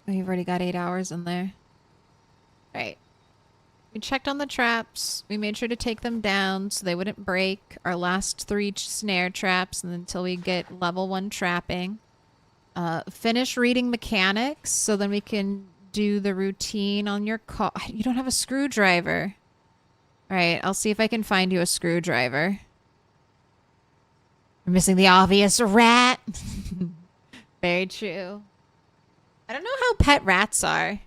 Oh, you've already got 8 hours in there. Right. We checked on the traps. We made sure to take them down so they wouldn't break. Our last 3 snare traps until we get level 1 trapping. Finish reading mechanics so then we can do the routine on your car. You don't have a screwdriver. Alright, I'll see if I can find you a screwdriver. We're missing the obvious rat. Very true. I don't know how pet rats are.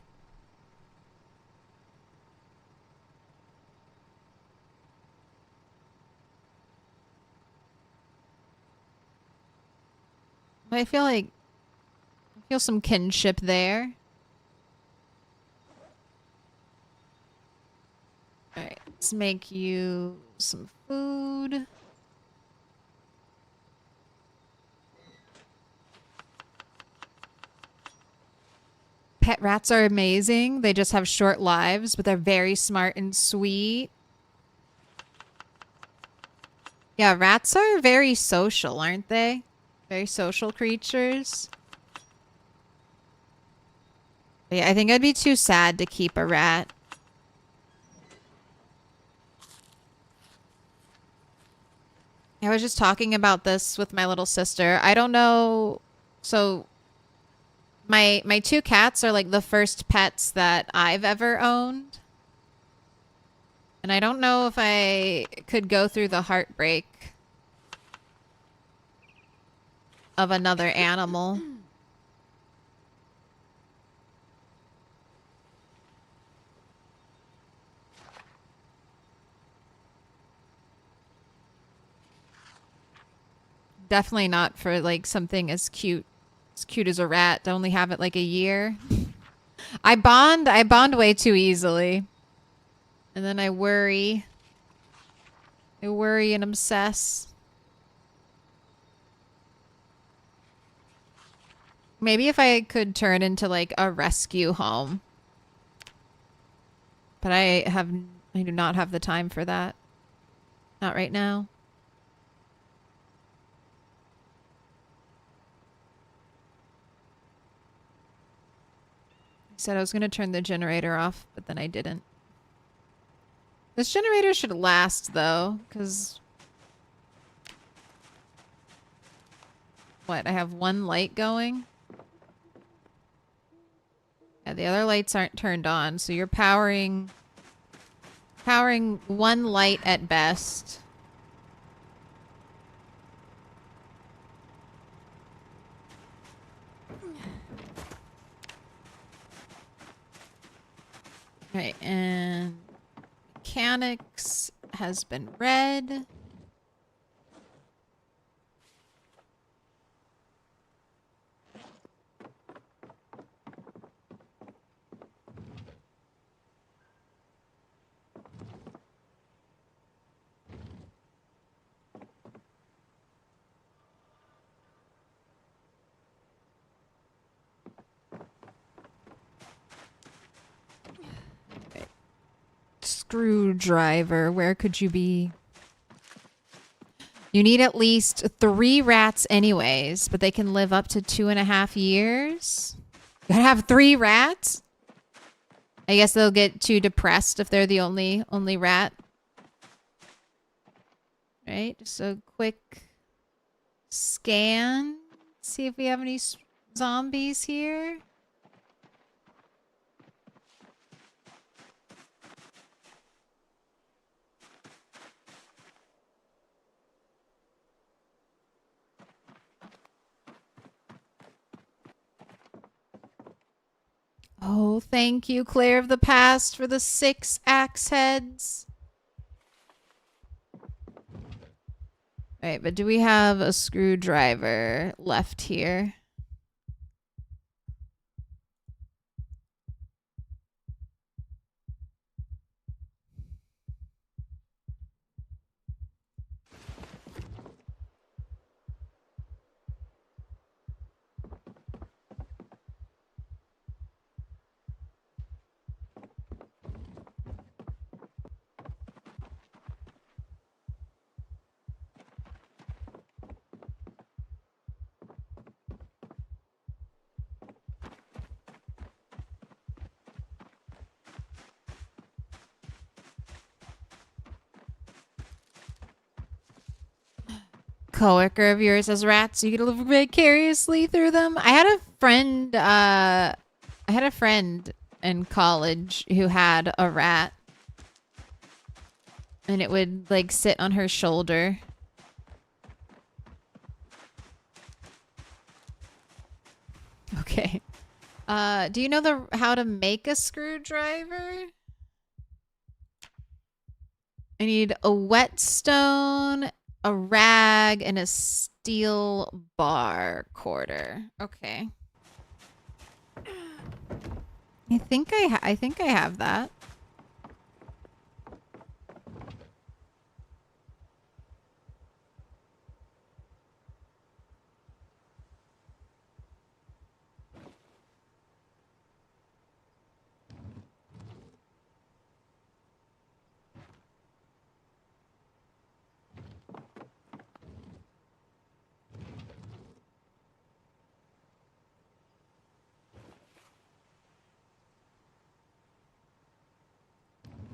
But I feel some kinship there. Alright, let's make you some food. Pet rats are amazing. They just have short lives, but they're very smart and sweet. Yeah, rats are very social, aren't they? Very social creatures. But yeah, I think I'd be too sad to keep a rat. I was just talking about this with my little sister. I don't know. So my two cats are like the first pets that I've ever owned. And I don't know if I could go through the heartbreak of another animal. Definitely not for like something as cute as a rat to only have it like a year. I bond way too easily. And then I worry. I worry and obsess. Maybe if I could turn into like a rescue home. But I do not have the time for that. Not right now. I said I was going to turn the generator off, but then I didn't. This generator should last, though, because... What, I have one light going? Yeah, the other lights aren't turned on, so you're powering one light at best. Right, and mechanics has been read. Screwdriver, where could you be? You need at least 3 rats anyways, but they can live up to 2.5 years. You gotta have 3 rats? I guess they'll get too depressed if they're the only rat. Right, just a quick scan. See if we have any zombies here. Oh, thank you, Claire of the Past, for the 6 axe heads. Right, but do we have a screwdriver left here? Coworker of yours has rats, you can live vicariously through them. I had a friend in college who had a rat, and it would like sit on her shoulder. Okay. Do you know how to make a screwdriver? I need a whetstone, a rag, and a steel bar quarter. Okay. I think I have that.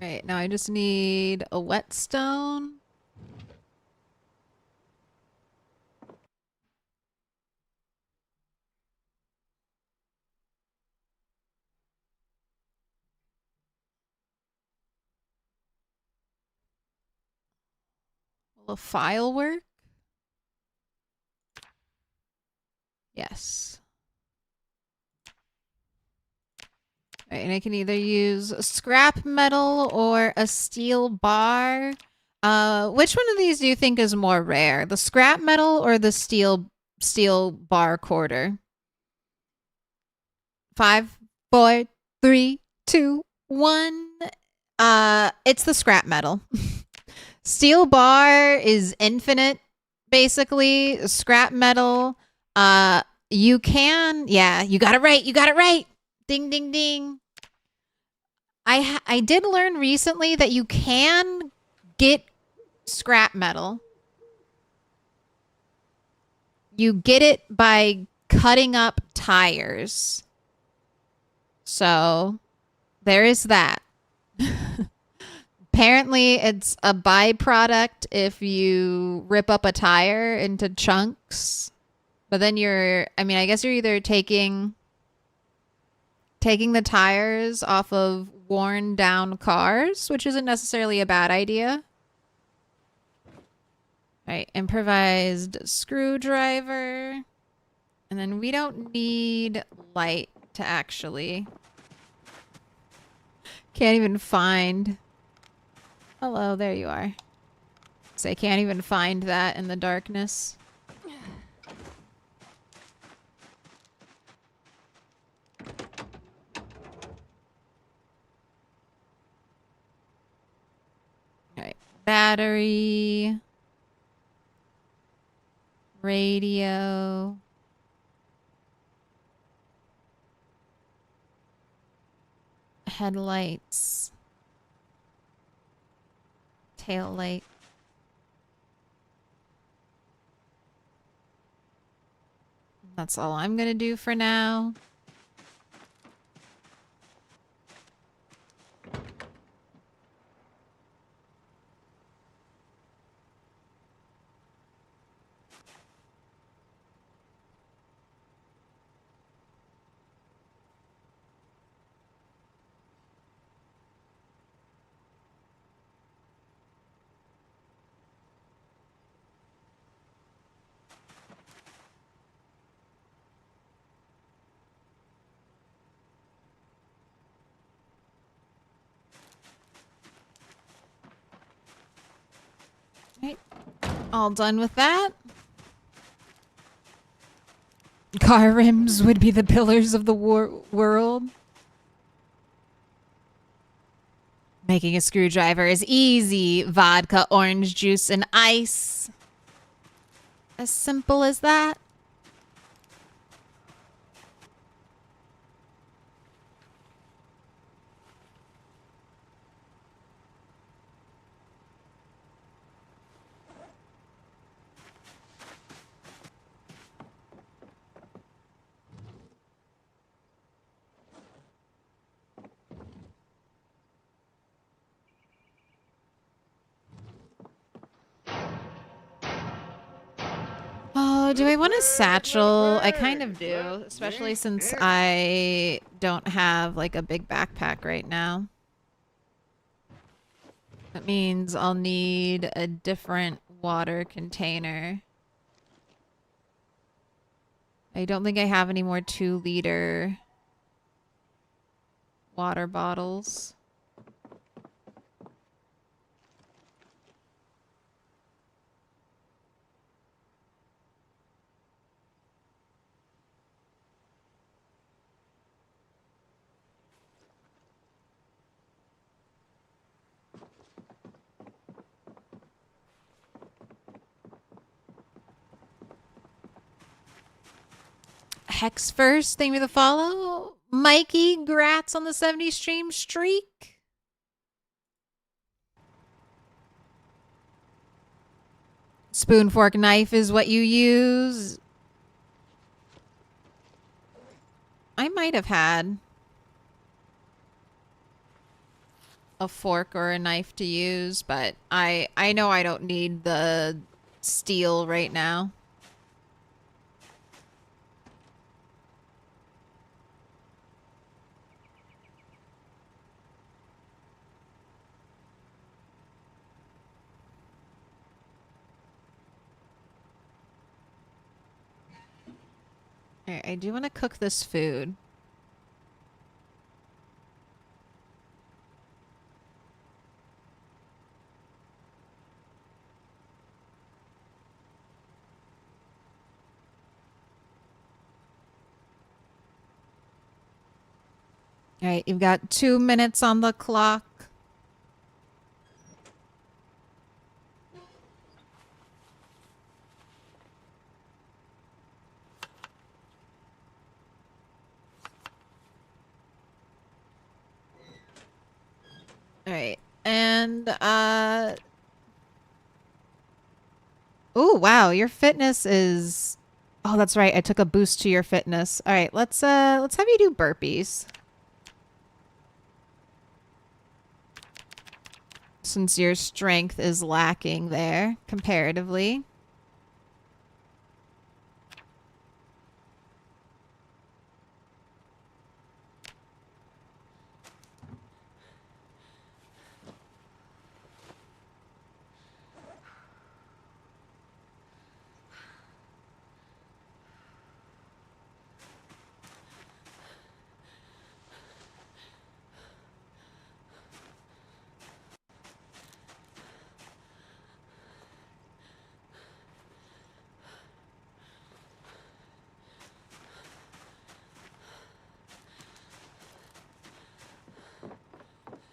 Right, now I just need a whetstone. Will a file work? Yes. Right, and I can either use scrap metal or a steel bar. Which one of these do you think is more rare? The scrap metal or the steel bar quarter? 5, 4, 3, 2, 1. It's the scrap metal. Steel bar is infinite, basically. Scrap metal, you can, yeah, you got it right. You got it right. Ding, ding, ding. I did learn recently that you can get scrap metal. You get it by cutting up tires. So there is that. Apparently, it's a byproduct if you rip up a tire into chunks. But then I guess you're either taking the tires off of worn down cars, which isn't necessarily a bad idea. Right, improvised screwdriver. And then we don't need light to actually... Can't even find... Hello, there you are. So I can't even find that in the darkness. Alright, battery... radio... headlights... tail light. That's all I'm gonna do for now. Right. All done with that. Car rims would be the pillars of the world. Making a screwdriver is easy. Vodka, orange juice, and ice. As simple as that. Oh, do I want a satchel? I kind of do, especially since I don't have like a big backpack right now. That means I'll need a different water container. I don't think I have any more 2-liter water bottles. Hex first, thank you for the follow. Mikey, grats on the 70 stream streak. Spoon, fork, knife is what you use. I might have had. a fork or a knife to use, but I know I don't need the steel right now. Alright, I do want to cook this food. Alright, you've got 2 minutes on the clock. Alright, and oh wow, your fitness is... Oh, that's right. I took a boost to your fitness. Alright, let's have you do burpees. Since your strength is lacking there comparatively.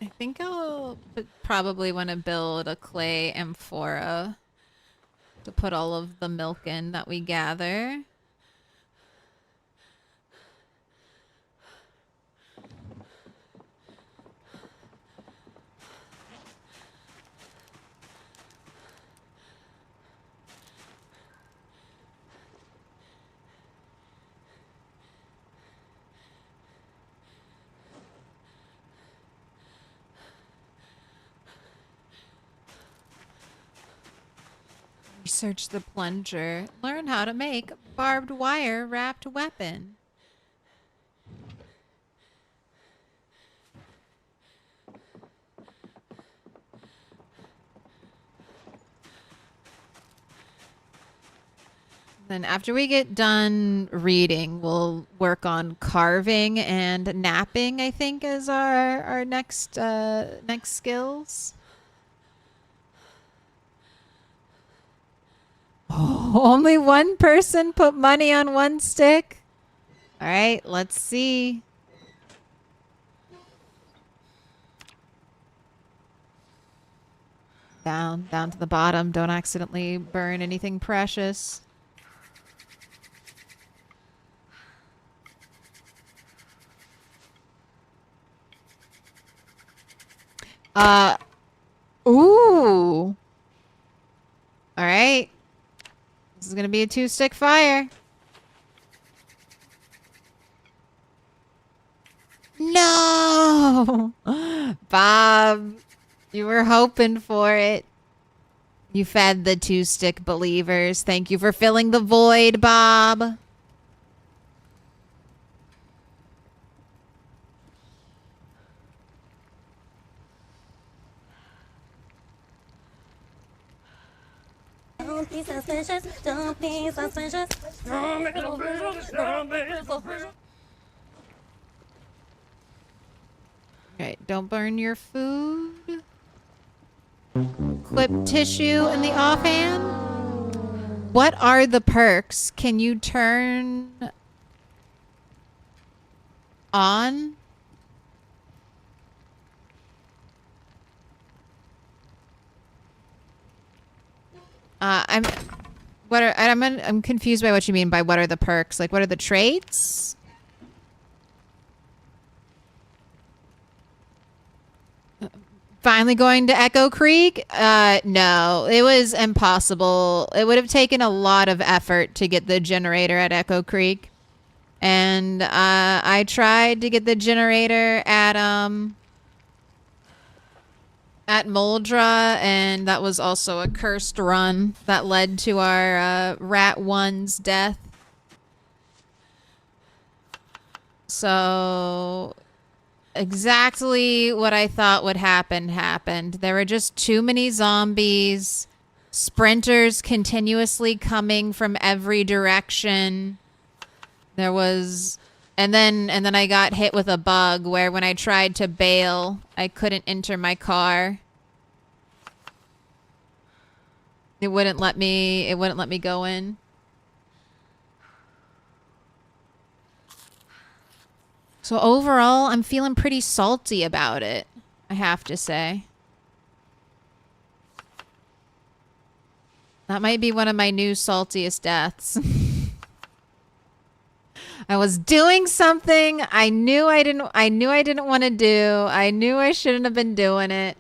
I think I'll probably want to build a clay amphora to put all of the milk in that we gather. Research the plunger. Learn how to make barbed wire wrapped weapon. Then after we get done reading, we'll work on carving and napping, I think, as our next skills. Oh, only one person put money on one stick. All right, let's see. Down to the bottom. Don't accidentally burn anything precious. Ooh. All right. This is going to be a 2-stick fire. No! Bob, you were hoping for it. You fed the 2-stick believers. Thank you for filling the void, Bob. Don't be suspicious. Don't be suspicious. Don't be suspicious. Don't be suspicious. Okay, don't burn your food. Clip tissue in the offhand. What are the perks? Can you turn on? I'm confused by what you mean by what are the perks. Like, what are the traits? Finally going to Echo Creek? No, it was impossible. It would have taken a lot of effort to get the generator at Echo Creek. And I tried to get the generator at at Moldra, and that was also a cursed run that led to our Rat 1's death. So exactly what I thought would happen happened. There were just too many zombies, sprinters continuously coming from every direction. There was and then I got hit with a bug where when I tried to bail, I couldn't enter my car. It wouldn't let me go in. So overall, I'm feeling pretty salty about it, I have to say. That might be one of my new saltiest deaths. I was doing something I knew I didn't want to do. I knew I shouldn't have been doing it.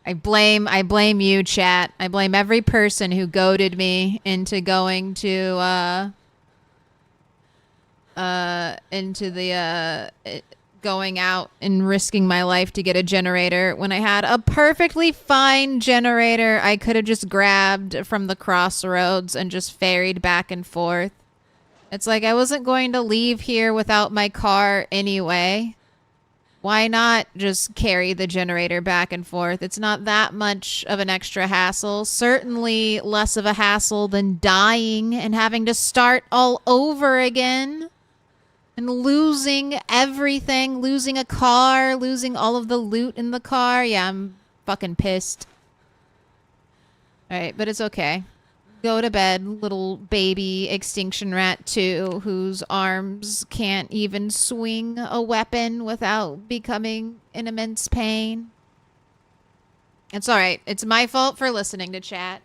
I blame you, chat. I blame every person who goaded me into going to going out and risking my life to get a generator when I had a perfectly fine generator I could have just grabbed from the crossroads and just ferried back and forth. It's like I wasn't going to leave here without my car anyway. Why not just carry the generator back and forth? It's not that much of an extra hassle. Certainly less of a hassle than dying and having to start all over again. And losing everything, losing a car, losing all of the loot in the car. Yeah, I'm fucking pissed. Alright, but it's okay. Go to bed, little baby Extinction Rat 2, whose arms can't even swing a weapon without becoming in immense pain. It's alright. It's my fault for listening to chat.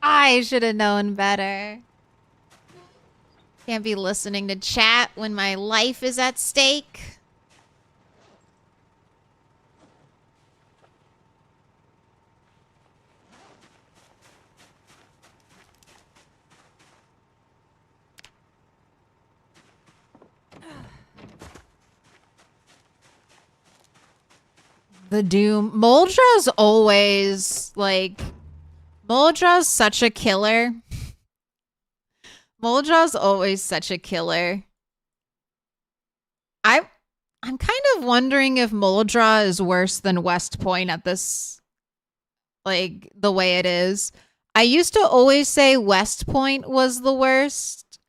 I should have known better. Can't be listening to chat when my life is at stake. The Doom. Moldra's always, like... Moldra's such a killer. Moldra's always such a killer. I'm kind of wondering if Moldra is worse than West Point at this, like, the way it is. I used to always say West Point was the worst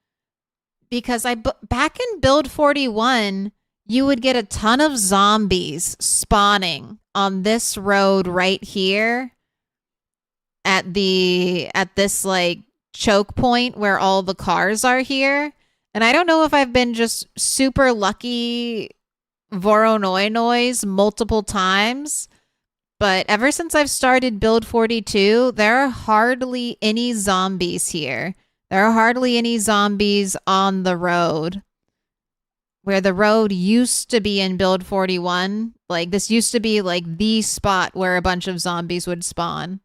because back in Build 41, you would get a ton of zombies spawning on this road right here at this, like, choke point where all the cars are here. And I don't know if I've been just super lucky Voronoi noise multiple times, but ever since I've started Build 42, there are hardly any zombies here. There are hardly any zombies on the road. Where the road used to be in Build 41. Like, this used to be, like, the spot where a bunch of zombies would spawn.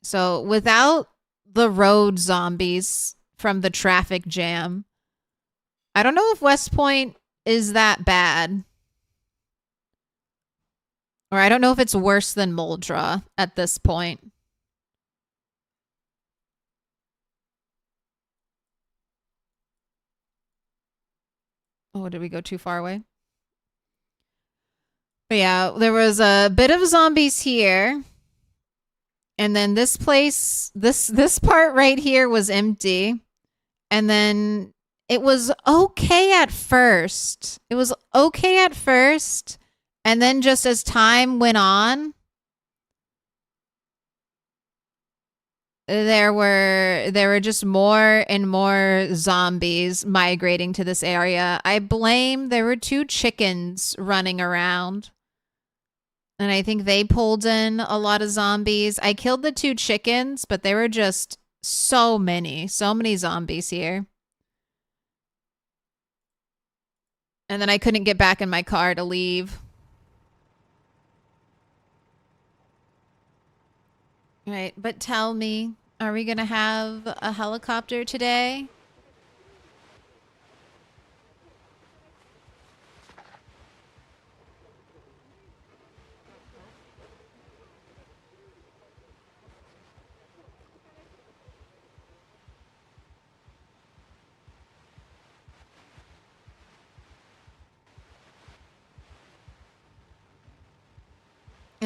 So, without the road zombies from the traffic jam, I don't know if West Point is that bad. Or I don't know if it's worse than Moldra at this point. Oh, did we go too far away? But yeah, there was a bit of zombies here. And then this place, this part right here was empty. And then it was okay at first. It was okay at first. And then just as time went on, there were just more and more zombies migrating to this area. I blame there were 2 chickens running around. And I think they pulled in a lot of zombies. I killed the 2 chickens, but there were just so many zombies here. And then I couldn't get back in my car to leave. Right, but tell me, are we gonna have a helicopter today?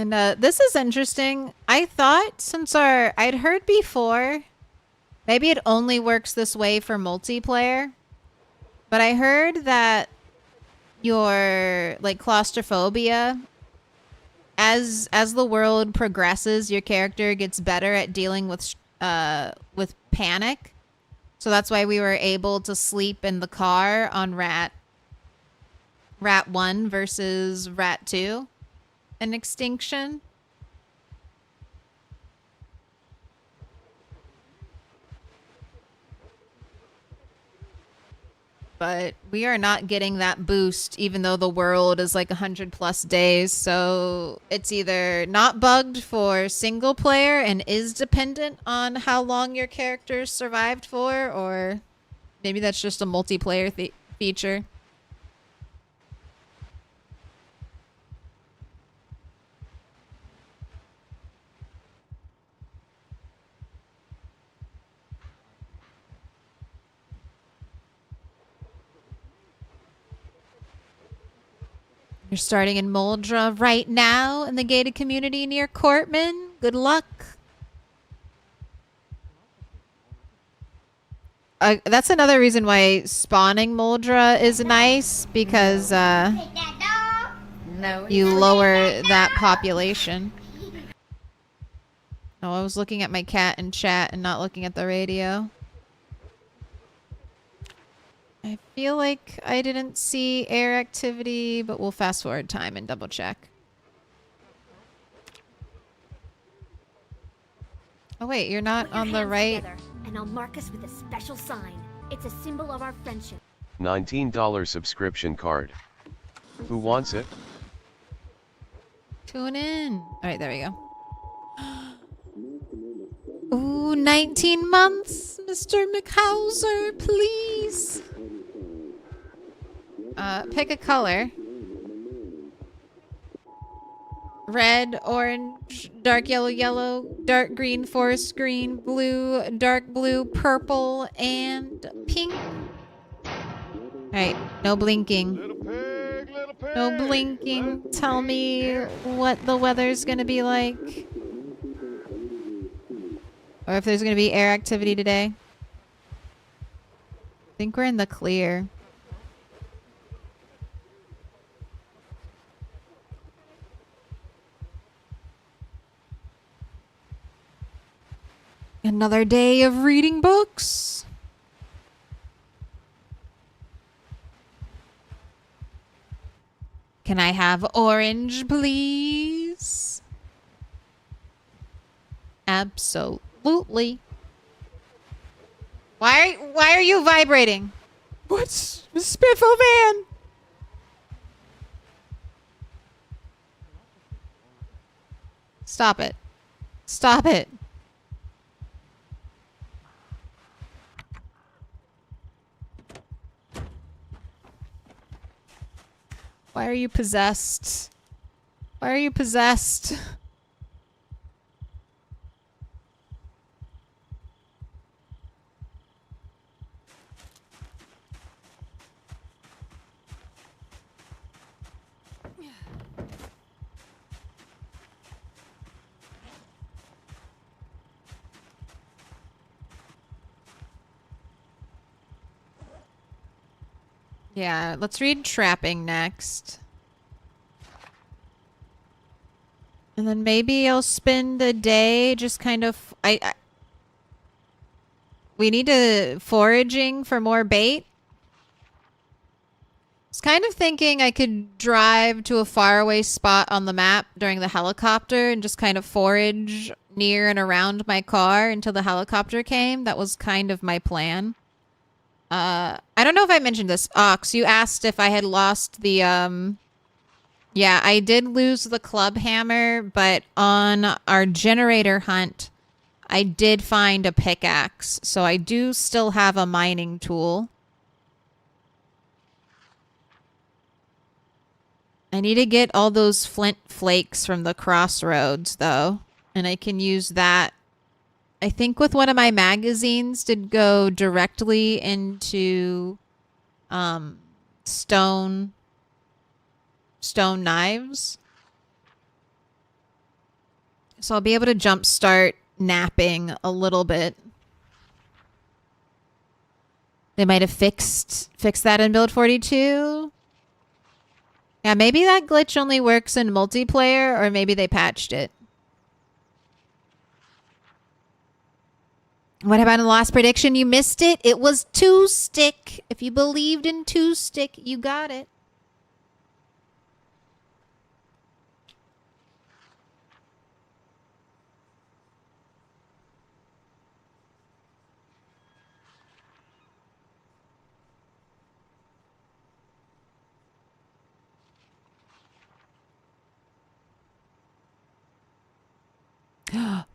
And this is interesting. I thought I'd heard before, maybe it only works this way for multiplayer, but I heard that your like claustrophobia, as the world progresses, your character gets better at dealing with panic. So that's why we were able to sleep in the car on Rat 1 versus Rat 2 in Extinction. But we are not getting that boost, even though the world is like 100+ days. So it's either not bugged for single player and is dependent on how long your character survived for, or maybe that's just a multiplayer feature. You're starting in Moldra right now in the gated community near Cortman. Good luck. That's another reason why spawning Moldra is nice, because you lower that population. Oh, I was looking at my cat in chat and not looking at the radio. I feel like I didn't see air activity, but we'll fast forward time and double check. Oh wait, you're not on the right. And I'll mark us with a special sign. It's a symbol of our friendship. $19 subscription card. Who wants it? Tune in. All right, there we go. Ooh, 19 months, Mr. McHauser, please. Pick a color. Red, orange, dark yellow, yellow, dark green, forest green, blue, dark blue, purple, and pink. Alright, no blinking. No blinking. Tell me what the weather's gonna be like. Or if there's gonna be air activity today. I think we're in the clear. Another day of reading books. Can I have orange, please? Absolutely. Why are you vibrating? What's Spiffo Van? Stop it. Stop it. Why are you possessed? Why are you possessed? Yeah, let's read Trapping next. And then maybe I'll spend a day just kind of... we need to foraging for more bait. I was kind of thinking I could drive to a faraway spot on the map during the helicopter and just kind of forage near and around my car until the helicopter came. That was kind of my plan. I don't know if I mentioned this. Ox, you asked if I had lost the, yeah, I did lose the club hammer, but on our generator hunt, I did find a pickaxe, so I do still have a mining tool. I need to get all those flint flakes from the crossroads, though, and I can use that. I think with one of my magazines did go directly into stone knives. So I'll be able to jumpstart napping a little bit. They might have fixed that in build 42. Yeah, maybe that glitch only works in multiplayer, or maybe they patched it. What about in the last prediction? You missed it. It was 2-stick. If you believed in 2-stick, you got it.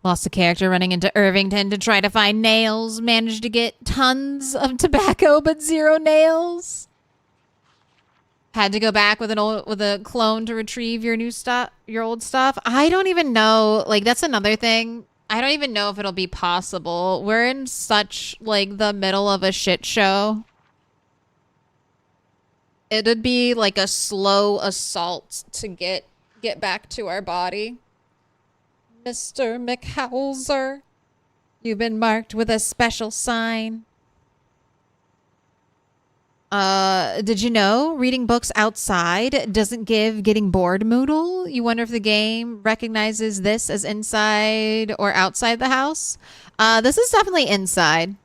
Lost a character running into Irvington to try to find nails. Managed to get tons of tobacco, but 0 nails. Had to go back with a clone to retrieve your old stuff. I don't even know. Like, that's another thing. I don't even know if it'll be possible. We're in such, like, the middle of a shit show. It'd be like a slow assault to get back to our body. Mr. McHauser, you've been marked with a special sign. Did you know reading books outside doesn't give getting bored moodle? You wonder if the game recognizes this as inside or outside the house? This is definitely inside.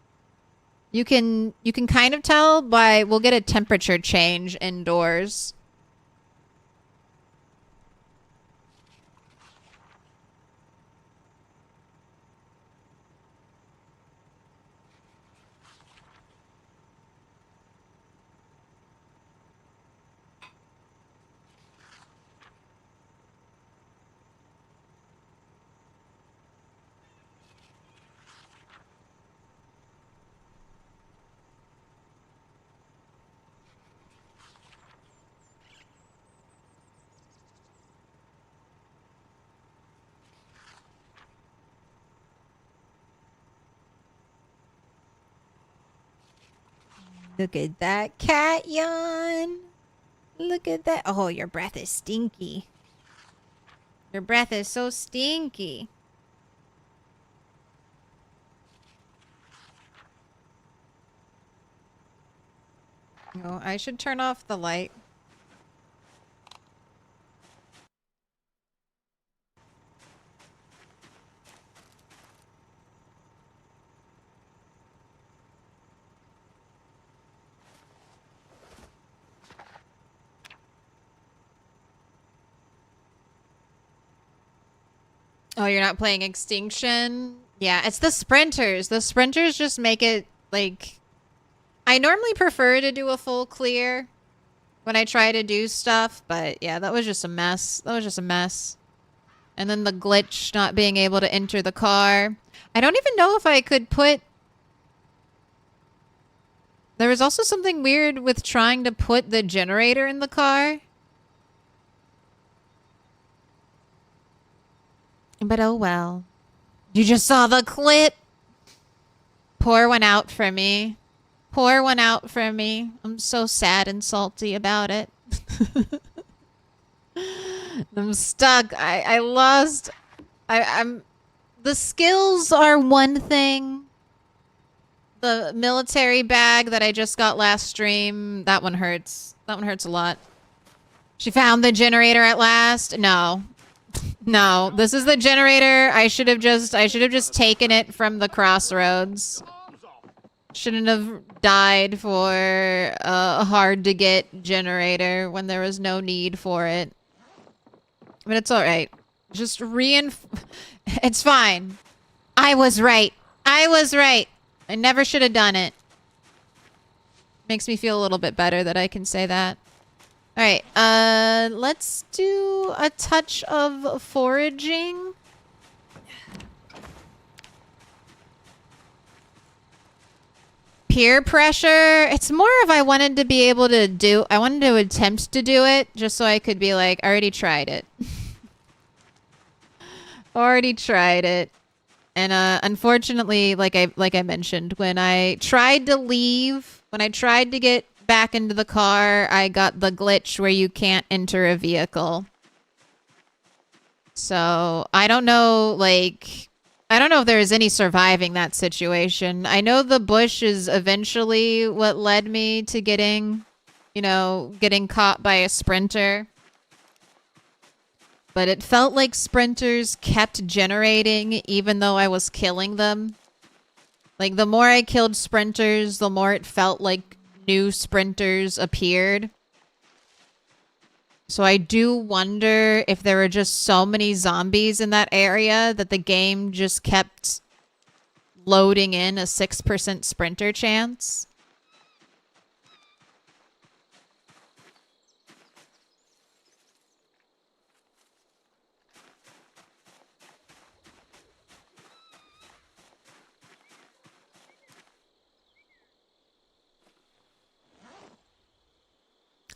You can kind of tell by, we'll get a temperature change indoors. Look at that cat yawn. Look at that. Oh, your breath is stinky. Your breath is so stinky. Oh, I should turn off the light. Oh, you're not playing Extinction? Yeah, it's the sprinters. The sprinters just make it, like... I normally prefer to do a full clear when I try to do stuff, but yeah, that was just a mess. That was just a mess. And then the glitch not being able to enter the car. I don't even know if I could put... There was also something weird with trying to put the generator in the car. But oh well. You just saw the clip. Pour one out for me. Pour one out for me. I'm so sad and salty about it. I'm stuck. I lost. I'm. The skills are one thing. The military bag that I just got last stream, that one hurts. That one hurts a lot. She found the generator at last. No. No, this is the generator. I should have just taken it from the crossroads. Shouldn't have died for a hard to get generator when there was no need for it. But it's all right. Just it's fine. I was right. I was right. I never should have done it. Makes me feel a little bit better that I can say that. All right, let's do a touch of foraging. Peer pressure. It's more of I wanted to be able to do, I wanted to attempt to do it just so I could be like, I already tried it. Already tried it. And unfortunately, like I mentioned, when I tried to leave, when I tried to get back into the car, I got the glitch where you can't enter a vehicle. So I don't know, like, I don't know if there is any surviving that situation. I know the bush is eventually what led me to getting, you know, getting caught by a sprinter. But it felt like sprinters kept generating even though I was killing them. Like, the more I killed sprinters, the more it felt like new sprinters appeared. So I do wonder if there were just so many zombies in that area that the game just kept loading in a 6% sprinter chance.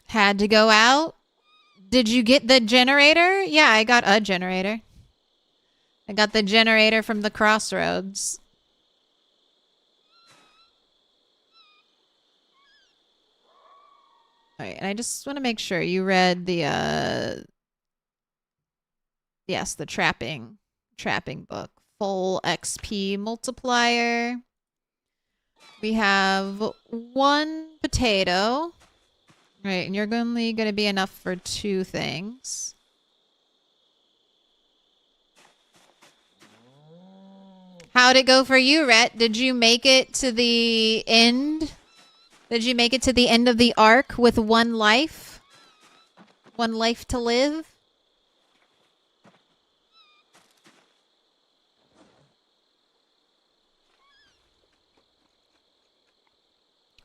Had to go out. Did you get the generator? Yeah, I got a generator. I got the generator from the crossroads. All right, and I just want to make sure you read the yes, the trapping book. Full XP multiplier. We have 1 potato. Right, and you're only going to be enough for 2 things. How'd it go for you, Rhett? Did you make it to the end? Did you make it to the end of the arc with 1 life? 1 life to live?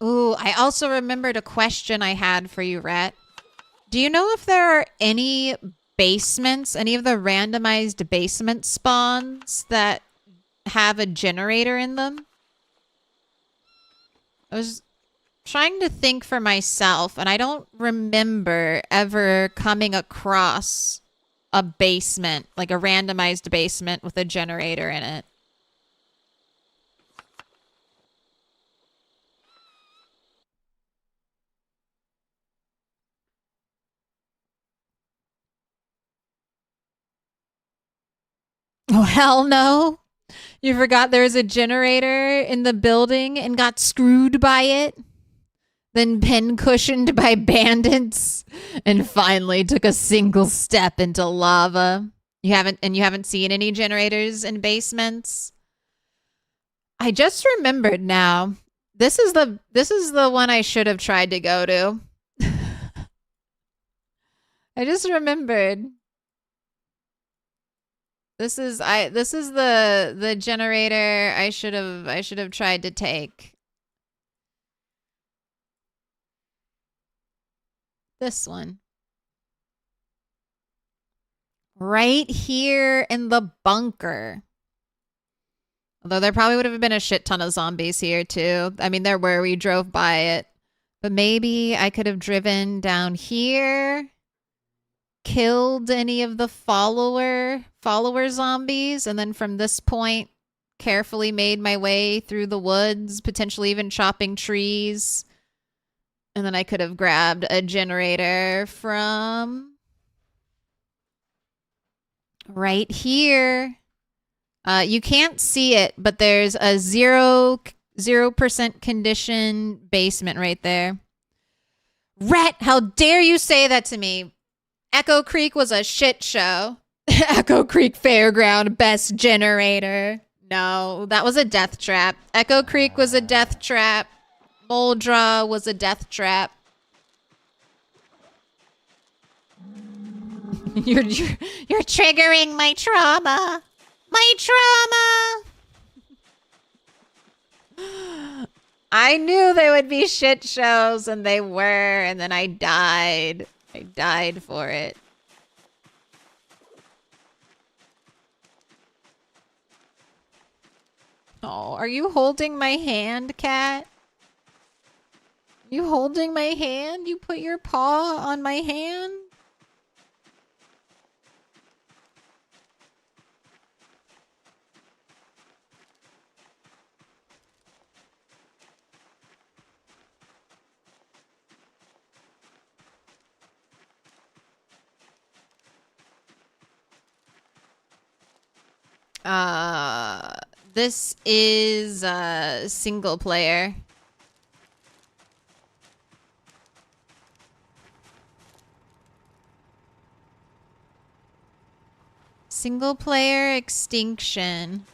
Ooh, I also remembered a question I had for you, Rhett. Do you know if there are any basements, any of the randomized basement spawns that have a generator in them? I was trying to think for myself, and I don't remember ever coming across a basement, like a randomized basement with a generator in it. Oh, hell no. You forgot there was a generator in the building and got screwed by it? Then pin-cushioned by bandits and finally took a single step into lava. You haven't seen any generators in basements? I just remembered now. This is the one I should have tried to go to. I just remembered. This is the generator I should have tried to take. This one. Right here in the bunker. Although there probably would have been a shit ton of zombies here too. I mean, there were, we drove by it. But maybe I could have driven down here, killed any of the follower zombies, and then from this point carefully made my way through the woods, potentially even chopping trees. And then I could have grabbed a generator from right here. You can't see it, but there's a 0% condition basement right there. Rhett, how dare you say that to me? Echo Creek was a shit show. Echo Creek Fairground, best generator. No, that was a death trap. Echo Creek was a death trap. Moldra was a death trap. You're triggering my trauma. My trauma. I knew there would be shit shows, and they were, and then I died. I died for it. Oh, are you holding my hand, cat? You holding my hand? You put your paw on my hand? This is single player. Single player Extinction.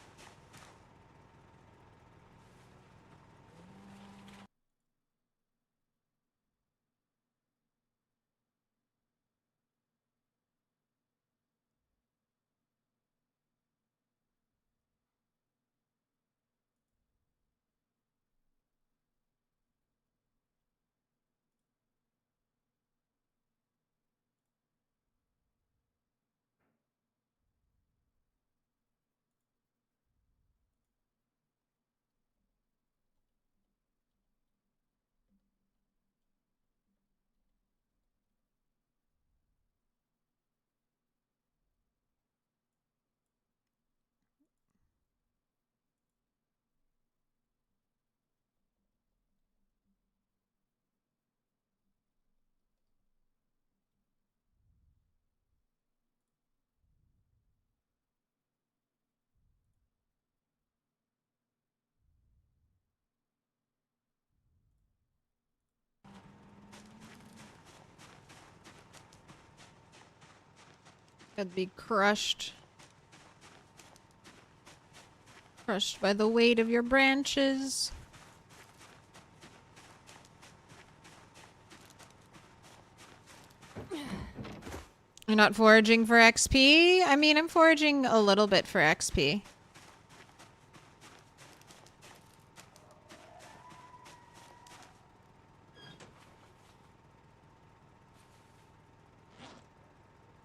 Could be crushed. Crushed by the weight of your branches. You're not foraging for XP? I mean, I'm foraging a little bit for XP.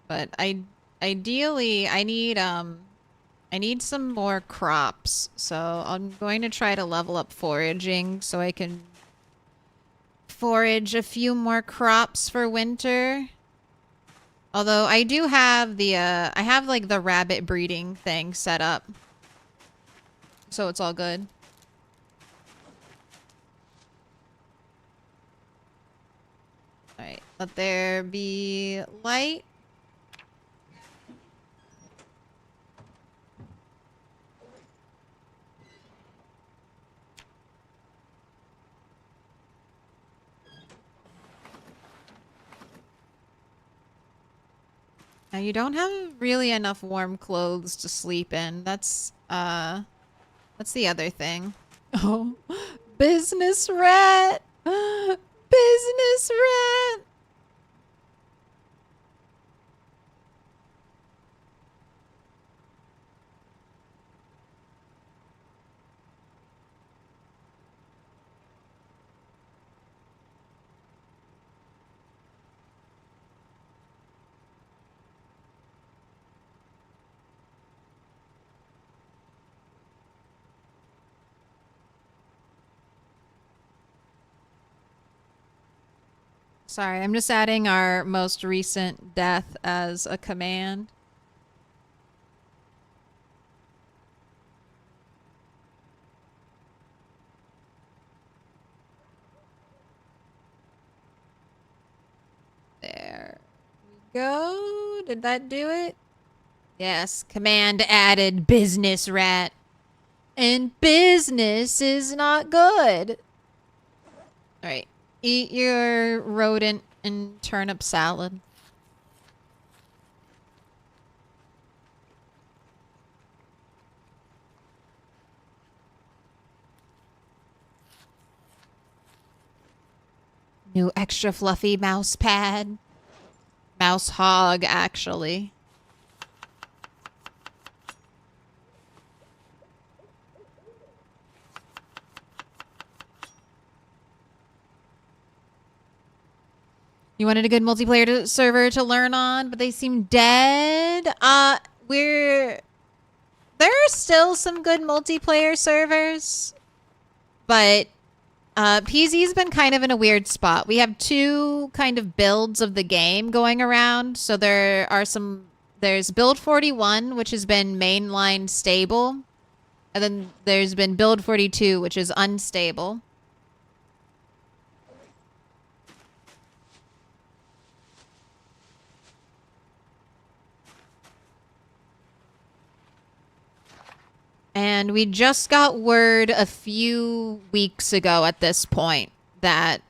But ideally, I need some more crops. So I'm going to try to level up foraging so I can forage a few more crops for winter. Although I do have the I have like the rabbit breeding thing set up. So it's all good. Alright, let there be light. Now you don't have really enough warm clothes to sleep in. That's the other thing. Oh, business rat! Business rat! Sorry, I'm just adding our most recent death as a command. There we go. Did that do it? Yes, command added business rat. And business is not good. Alright. Eat your rodent and turnip salad. New extra fluffy mouse pad. Mouse hog, actually. You wanted a good multiplayer server to learn on, but they seem dead. There are still some good multiplayer servers, but PZ's been kind of in a weird spot. We have two kind of builds of the game going around. So there's build 41, which has been mainline stable. And then there's been build 42, which is unstable. And we just got word a few weeks ago at this point that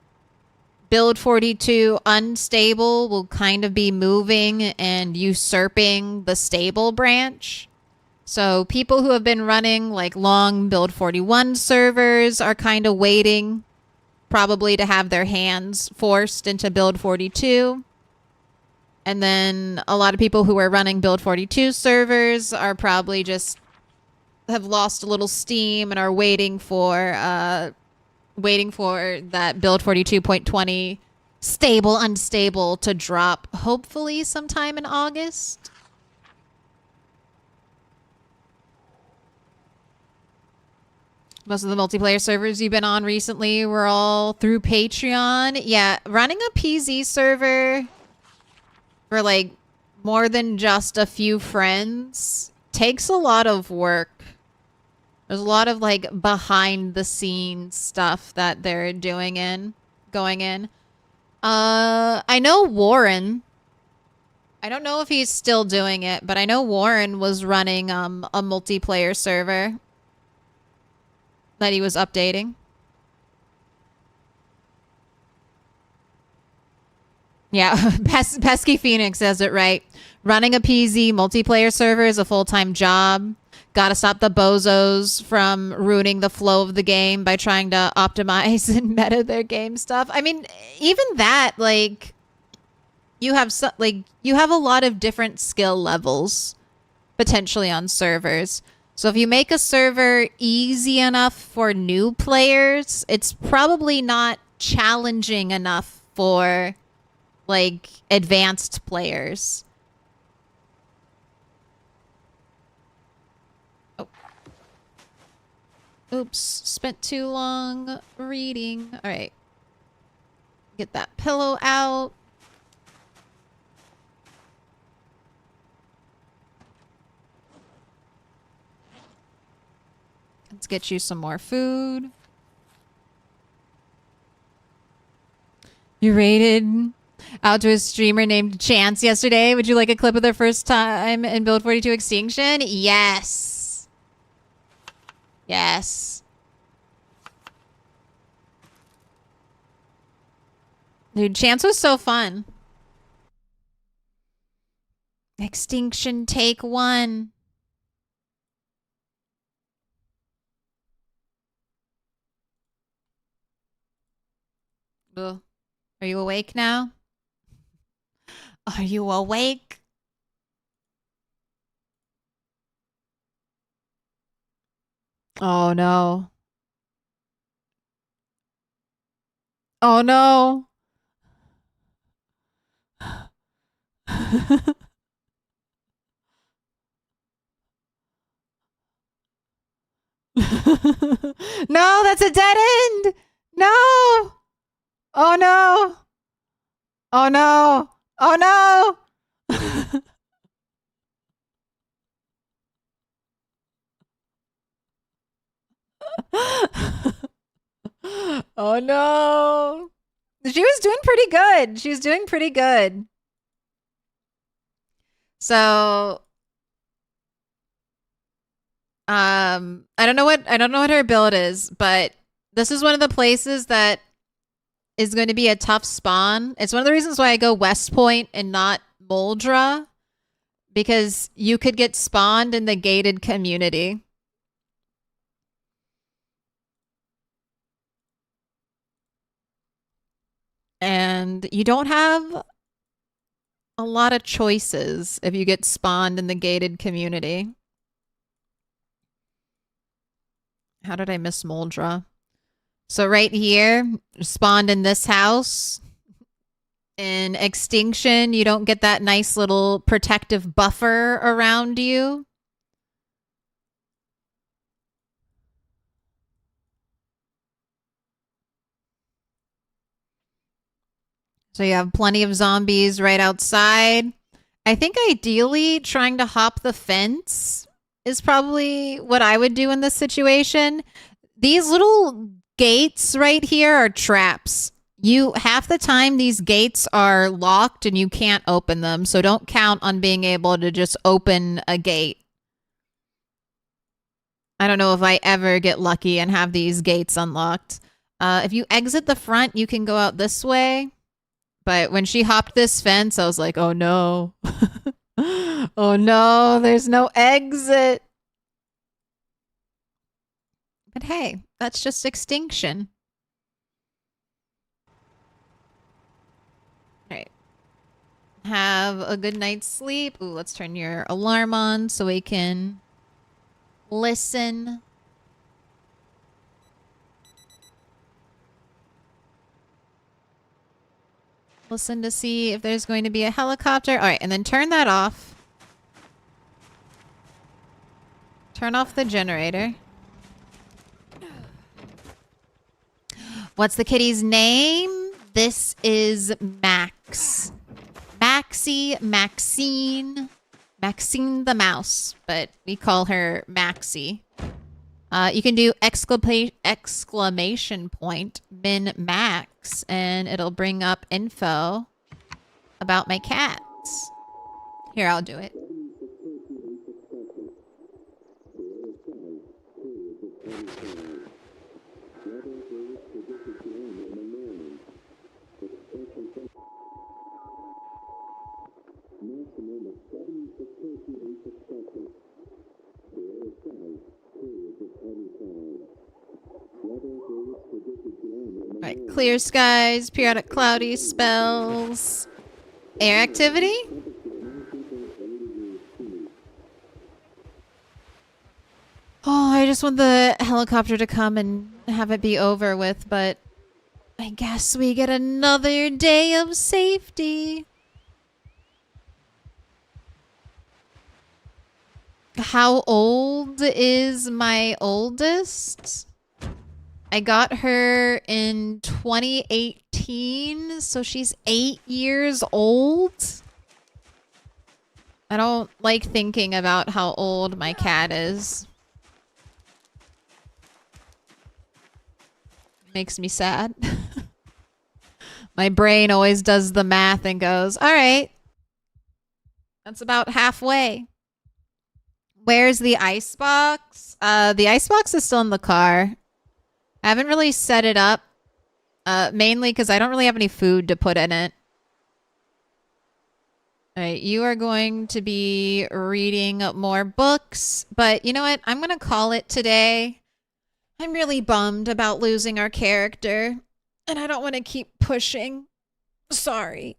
Build 42 Unstable will kind of be moving and usurping the stable branch. So people who have been running like long Build 41 servers are kind of waiting probably to have their hands forced into Build 42. And then a lot of people who are running Build 42 servers are probably just have lost a little steam and are waiting for that Build 42.20 stable unstable to drop hopefully sometime in August. Most of the multiplayer servers you've been on recently were all through Patreon. Yeah, running a PZ server for like more than just a few friends takes a lot of work. There's a lot of like behind the scenes stuff that they're going in. I know Warren. I don't know if he's still doing it, but I know Warren was running a multiplayer server that he was updating. Yeah, Pesky Phoenix says it right. Running a PZ multiplayer server is a full-time job. Gotta stop the bozos from ruining the flow of the game by trying to optimize and meta their game stuff. I mean, even that, like, you have a lot of different skill levels potentially on servers. So if you make a server easy enough for new players, it's probably not challenging enough for like advanced players. Oh. Oops, spent too long reading. All right. Get that pillow out. Let's get you some more food. You rated out to a streamer named Chance yesterday. Would you like a clip of their first time in Build 42 Extinction? Yes. Yes. Dude, Chance was so fun. Extinction Take 1. Ugh. Are you awake now? Are you awake? Oh no. Oh no. No, that's a dead end. No. Oh no. Oh no. Oh no. Oh no. She was doing pretty good. She was doing pretty good. So I don't know what her build is, but this is one of the places that is going to be a tough spawn. It's one of the reasons why I go West Point and not Moldra, because you could get spawned in the gated community. And you don't have a lot of choices if you get spawned in the gated community. How did I miss Moldra? So right here, spawned in this house. In Extinction, you don't get that nice little protective buffer around you. So you have plenty of zombies right outside. I think ideally trying to hop the fence is probably what I would do in this situation. These little gates right here are traps. Half the time these gates are locked and you can't open them, so don't count on being able to just open a gate. I don't know if I ever get lucky and have these gates unlocked. If you exit the front, you can go out this way. But when she hopped this fence, I was like, oh no. Oh no, there's no exit. But hey, that's just Extinction. Alright. Have a good night's sleep. Ooh, let's turn your alarm on so we can listen. Listen to see if there's going to be a helicopter. Alright, and then turn that off. Turn off the generator. What's the kitty's name? This is Max. Maxine the mouse, but we call her Maxie. You can do exclamation point min max, and it'll bring up info about my cats. Here, I'll do it. Right, clear skies, periodic cloudy spells, air activity. Oh, I just want the helicopter to come and have it be over with, but I guess we get another day of safety. How old is my oldest? I got her in 2018, so she's 8 years old. I don't like thinking about how old my cat is. Makes me sad. My brain always does the math and goes, all right, that's about halfway. Where's the icebox? The icebox is still in the car. I haven't really set it up, mainly because I don't really have any food to put in it. All right, you are going to be reading more books, but you know what? I'm going to call it today. I'm really bummed about losing our character, and I don't want to keep pushing. Sorry.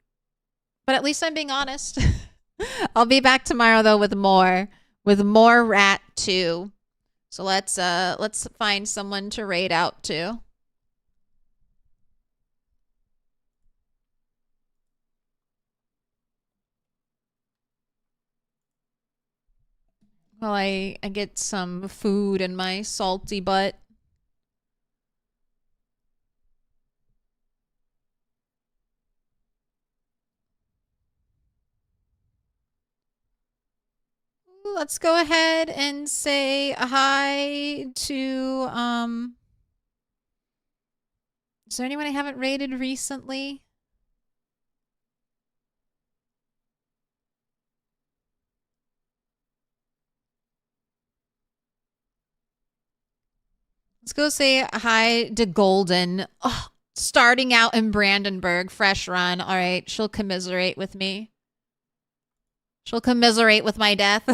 But at least I'm being honest. I'll be back tomorrow, though, with more Rat 2. So let's find someone to raid out to. While I get some food in my salty butt. Let's go ahead and say hi to, is there anyone I haven't raided recently? Let's go say hi to Golden. Oh, starting out in Brandenburg, fresh run. All right, she'll commiserate with me. She'll commiserate with my death.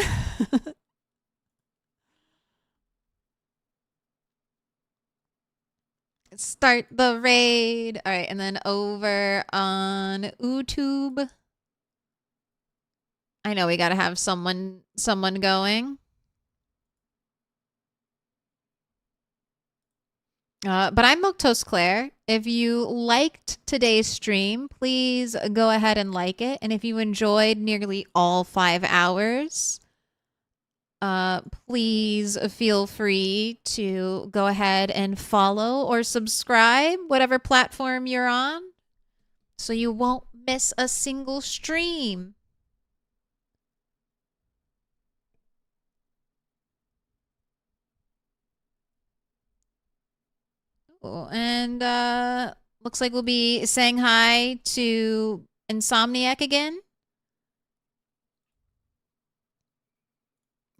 Start the raid. All right, and then over on YouTube. I know we gotta have someone going. But I'm Milquetoast Claire. If you liked today's stream, please go ahead and like it. And if you enjoyed nearly all 5 hours, please feel free to go ahead and follow or subscribe, whatever platform you're on, so you won't miss a single stream. And looks like we'll be saying hi to Insomniac again.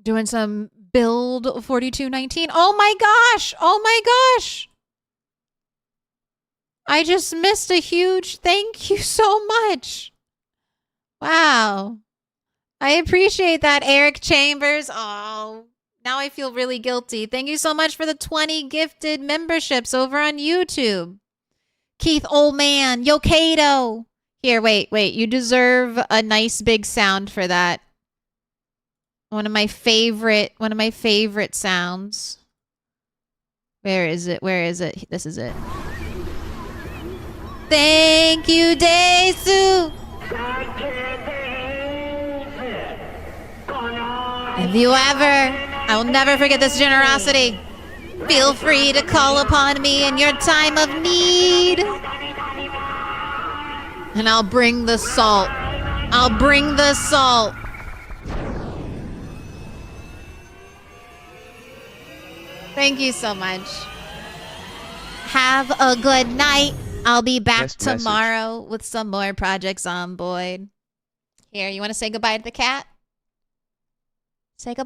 Doing some build 4219. Oh my gosh! Oh my gosh! I just missed a huge thank you so much. Wow. I appreciate that, Eric Chambers. Oh, now I feel really guilty. Thank you so much for the 20 gifted memberships over on YouTube. Keith Oldman, Yo Kato. Here, wait. You deserve a nice big sound for that. One of my favorite sounds. Where is it? This is it. Thank you, Desu. If you ever, I will never forget this generosity. Feel free to call upon me in your time of need. And I'll bring the salt. I'll bring the salt. Thank you so much. Have a good night. I'll be back Best message. tomorrow with some more Project Zomboid. Here, you want to say goodbye to the cat? Say goodbye.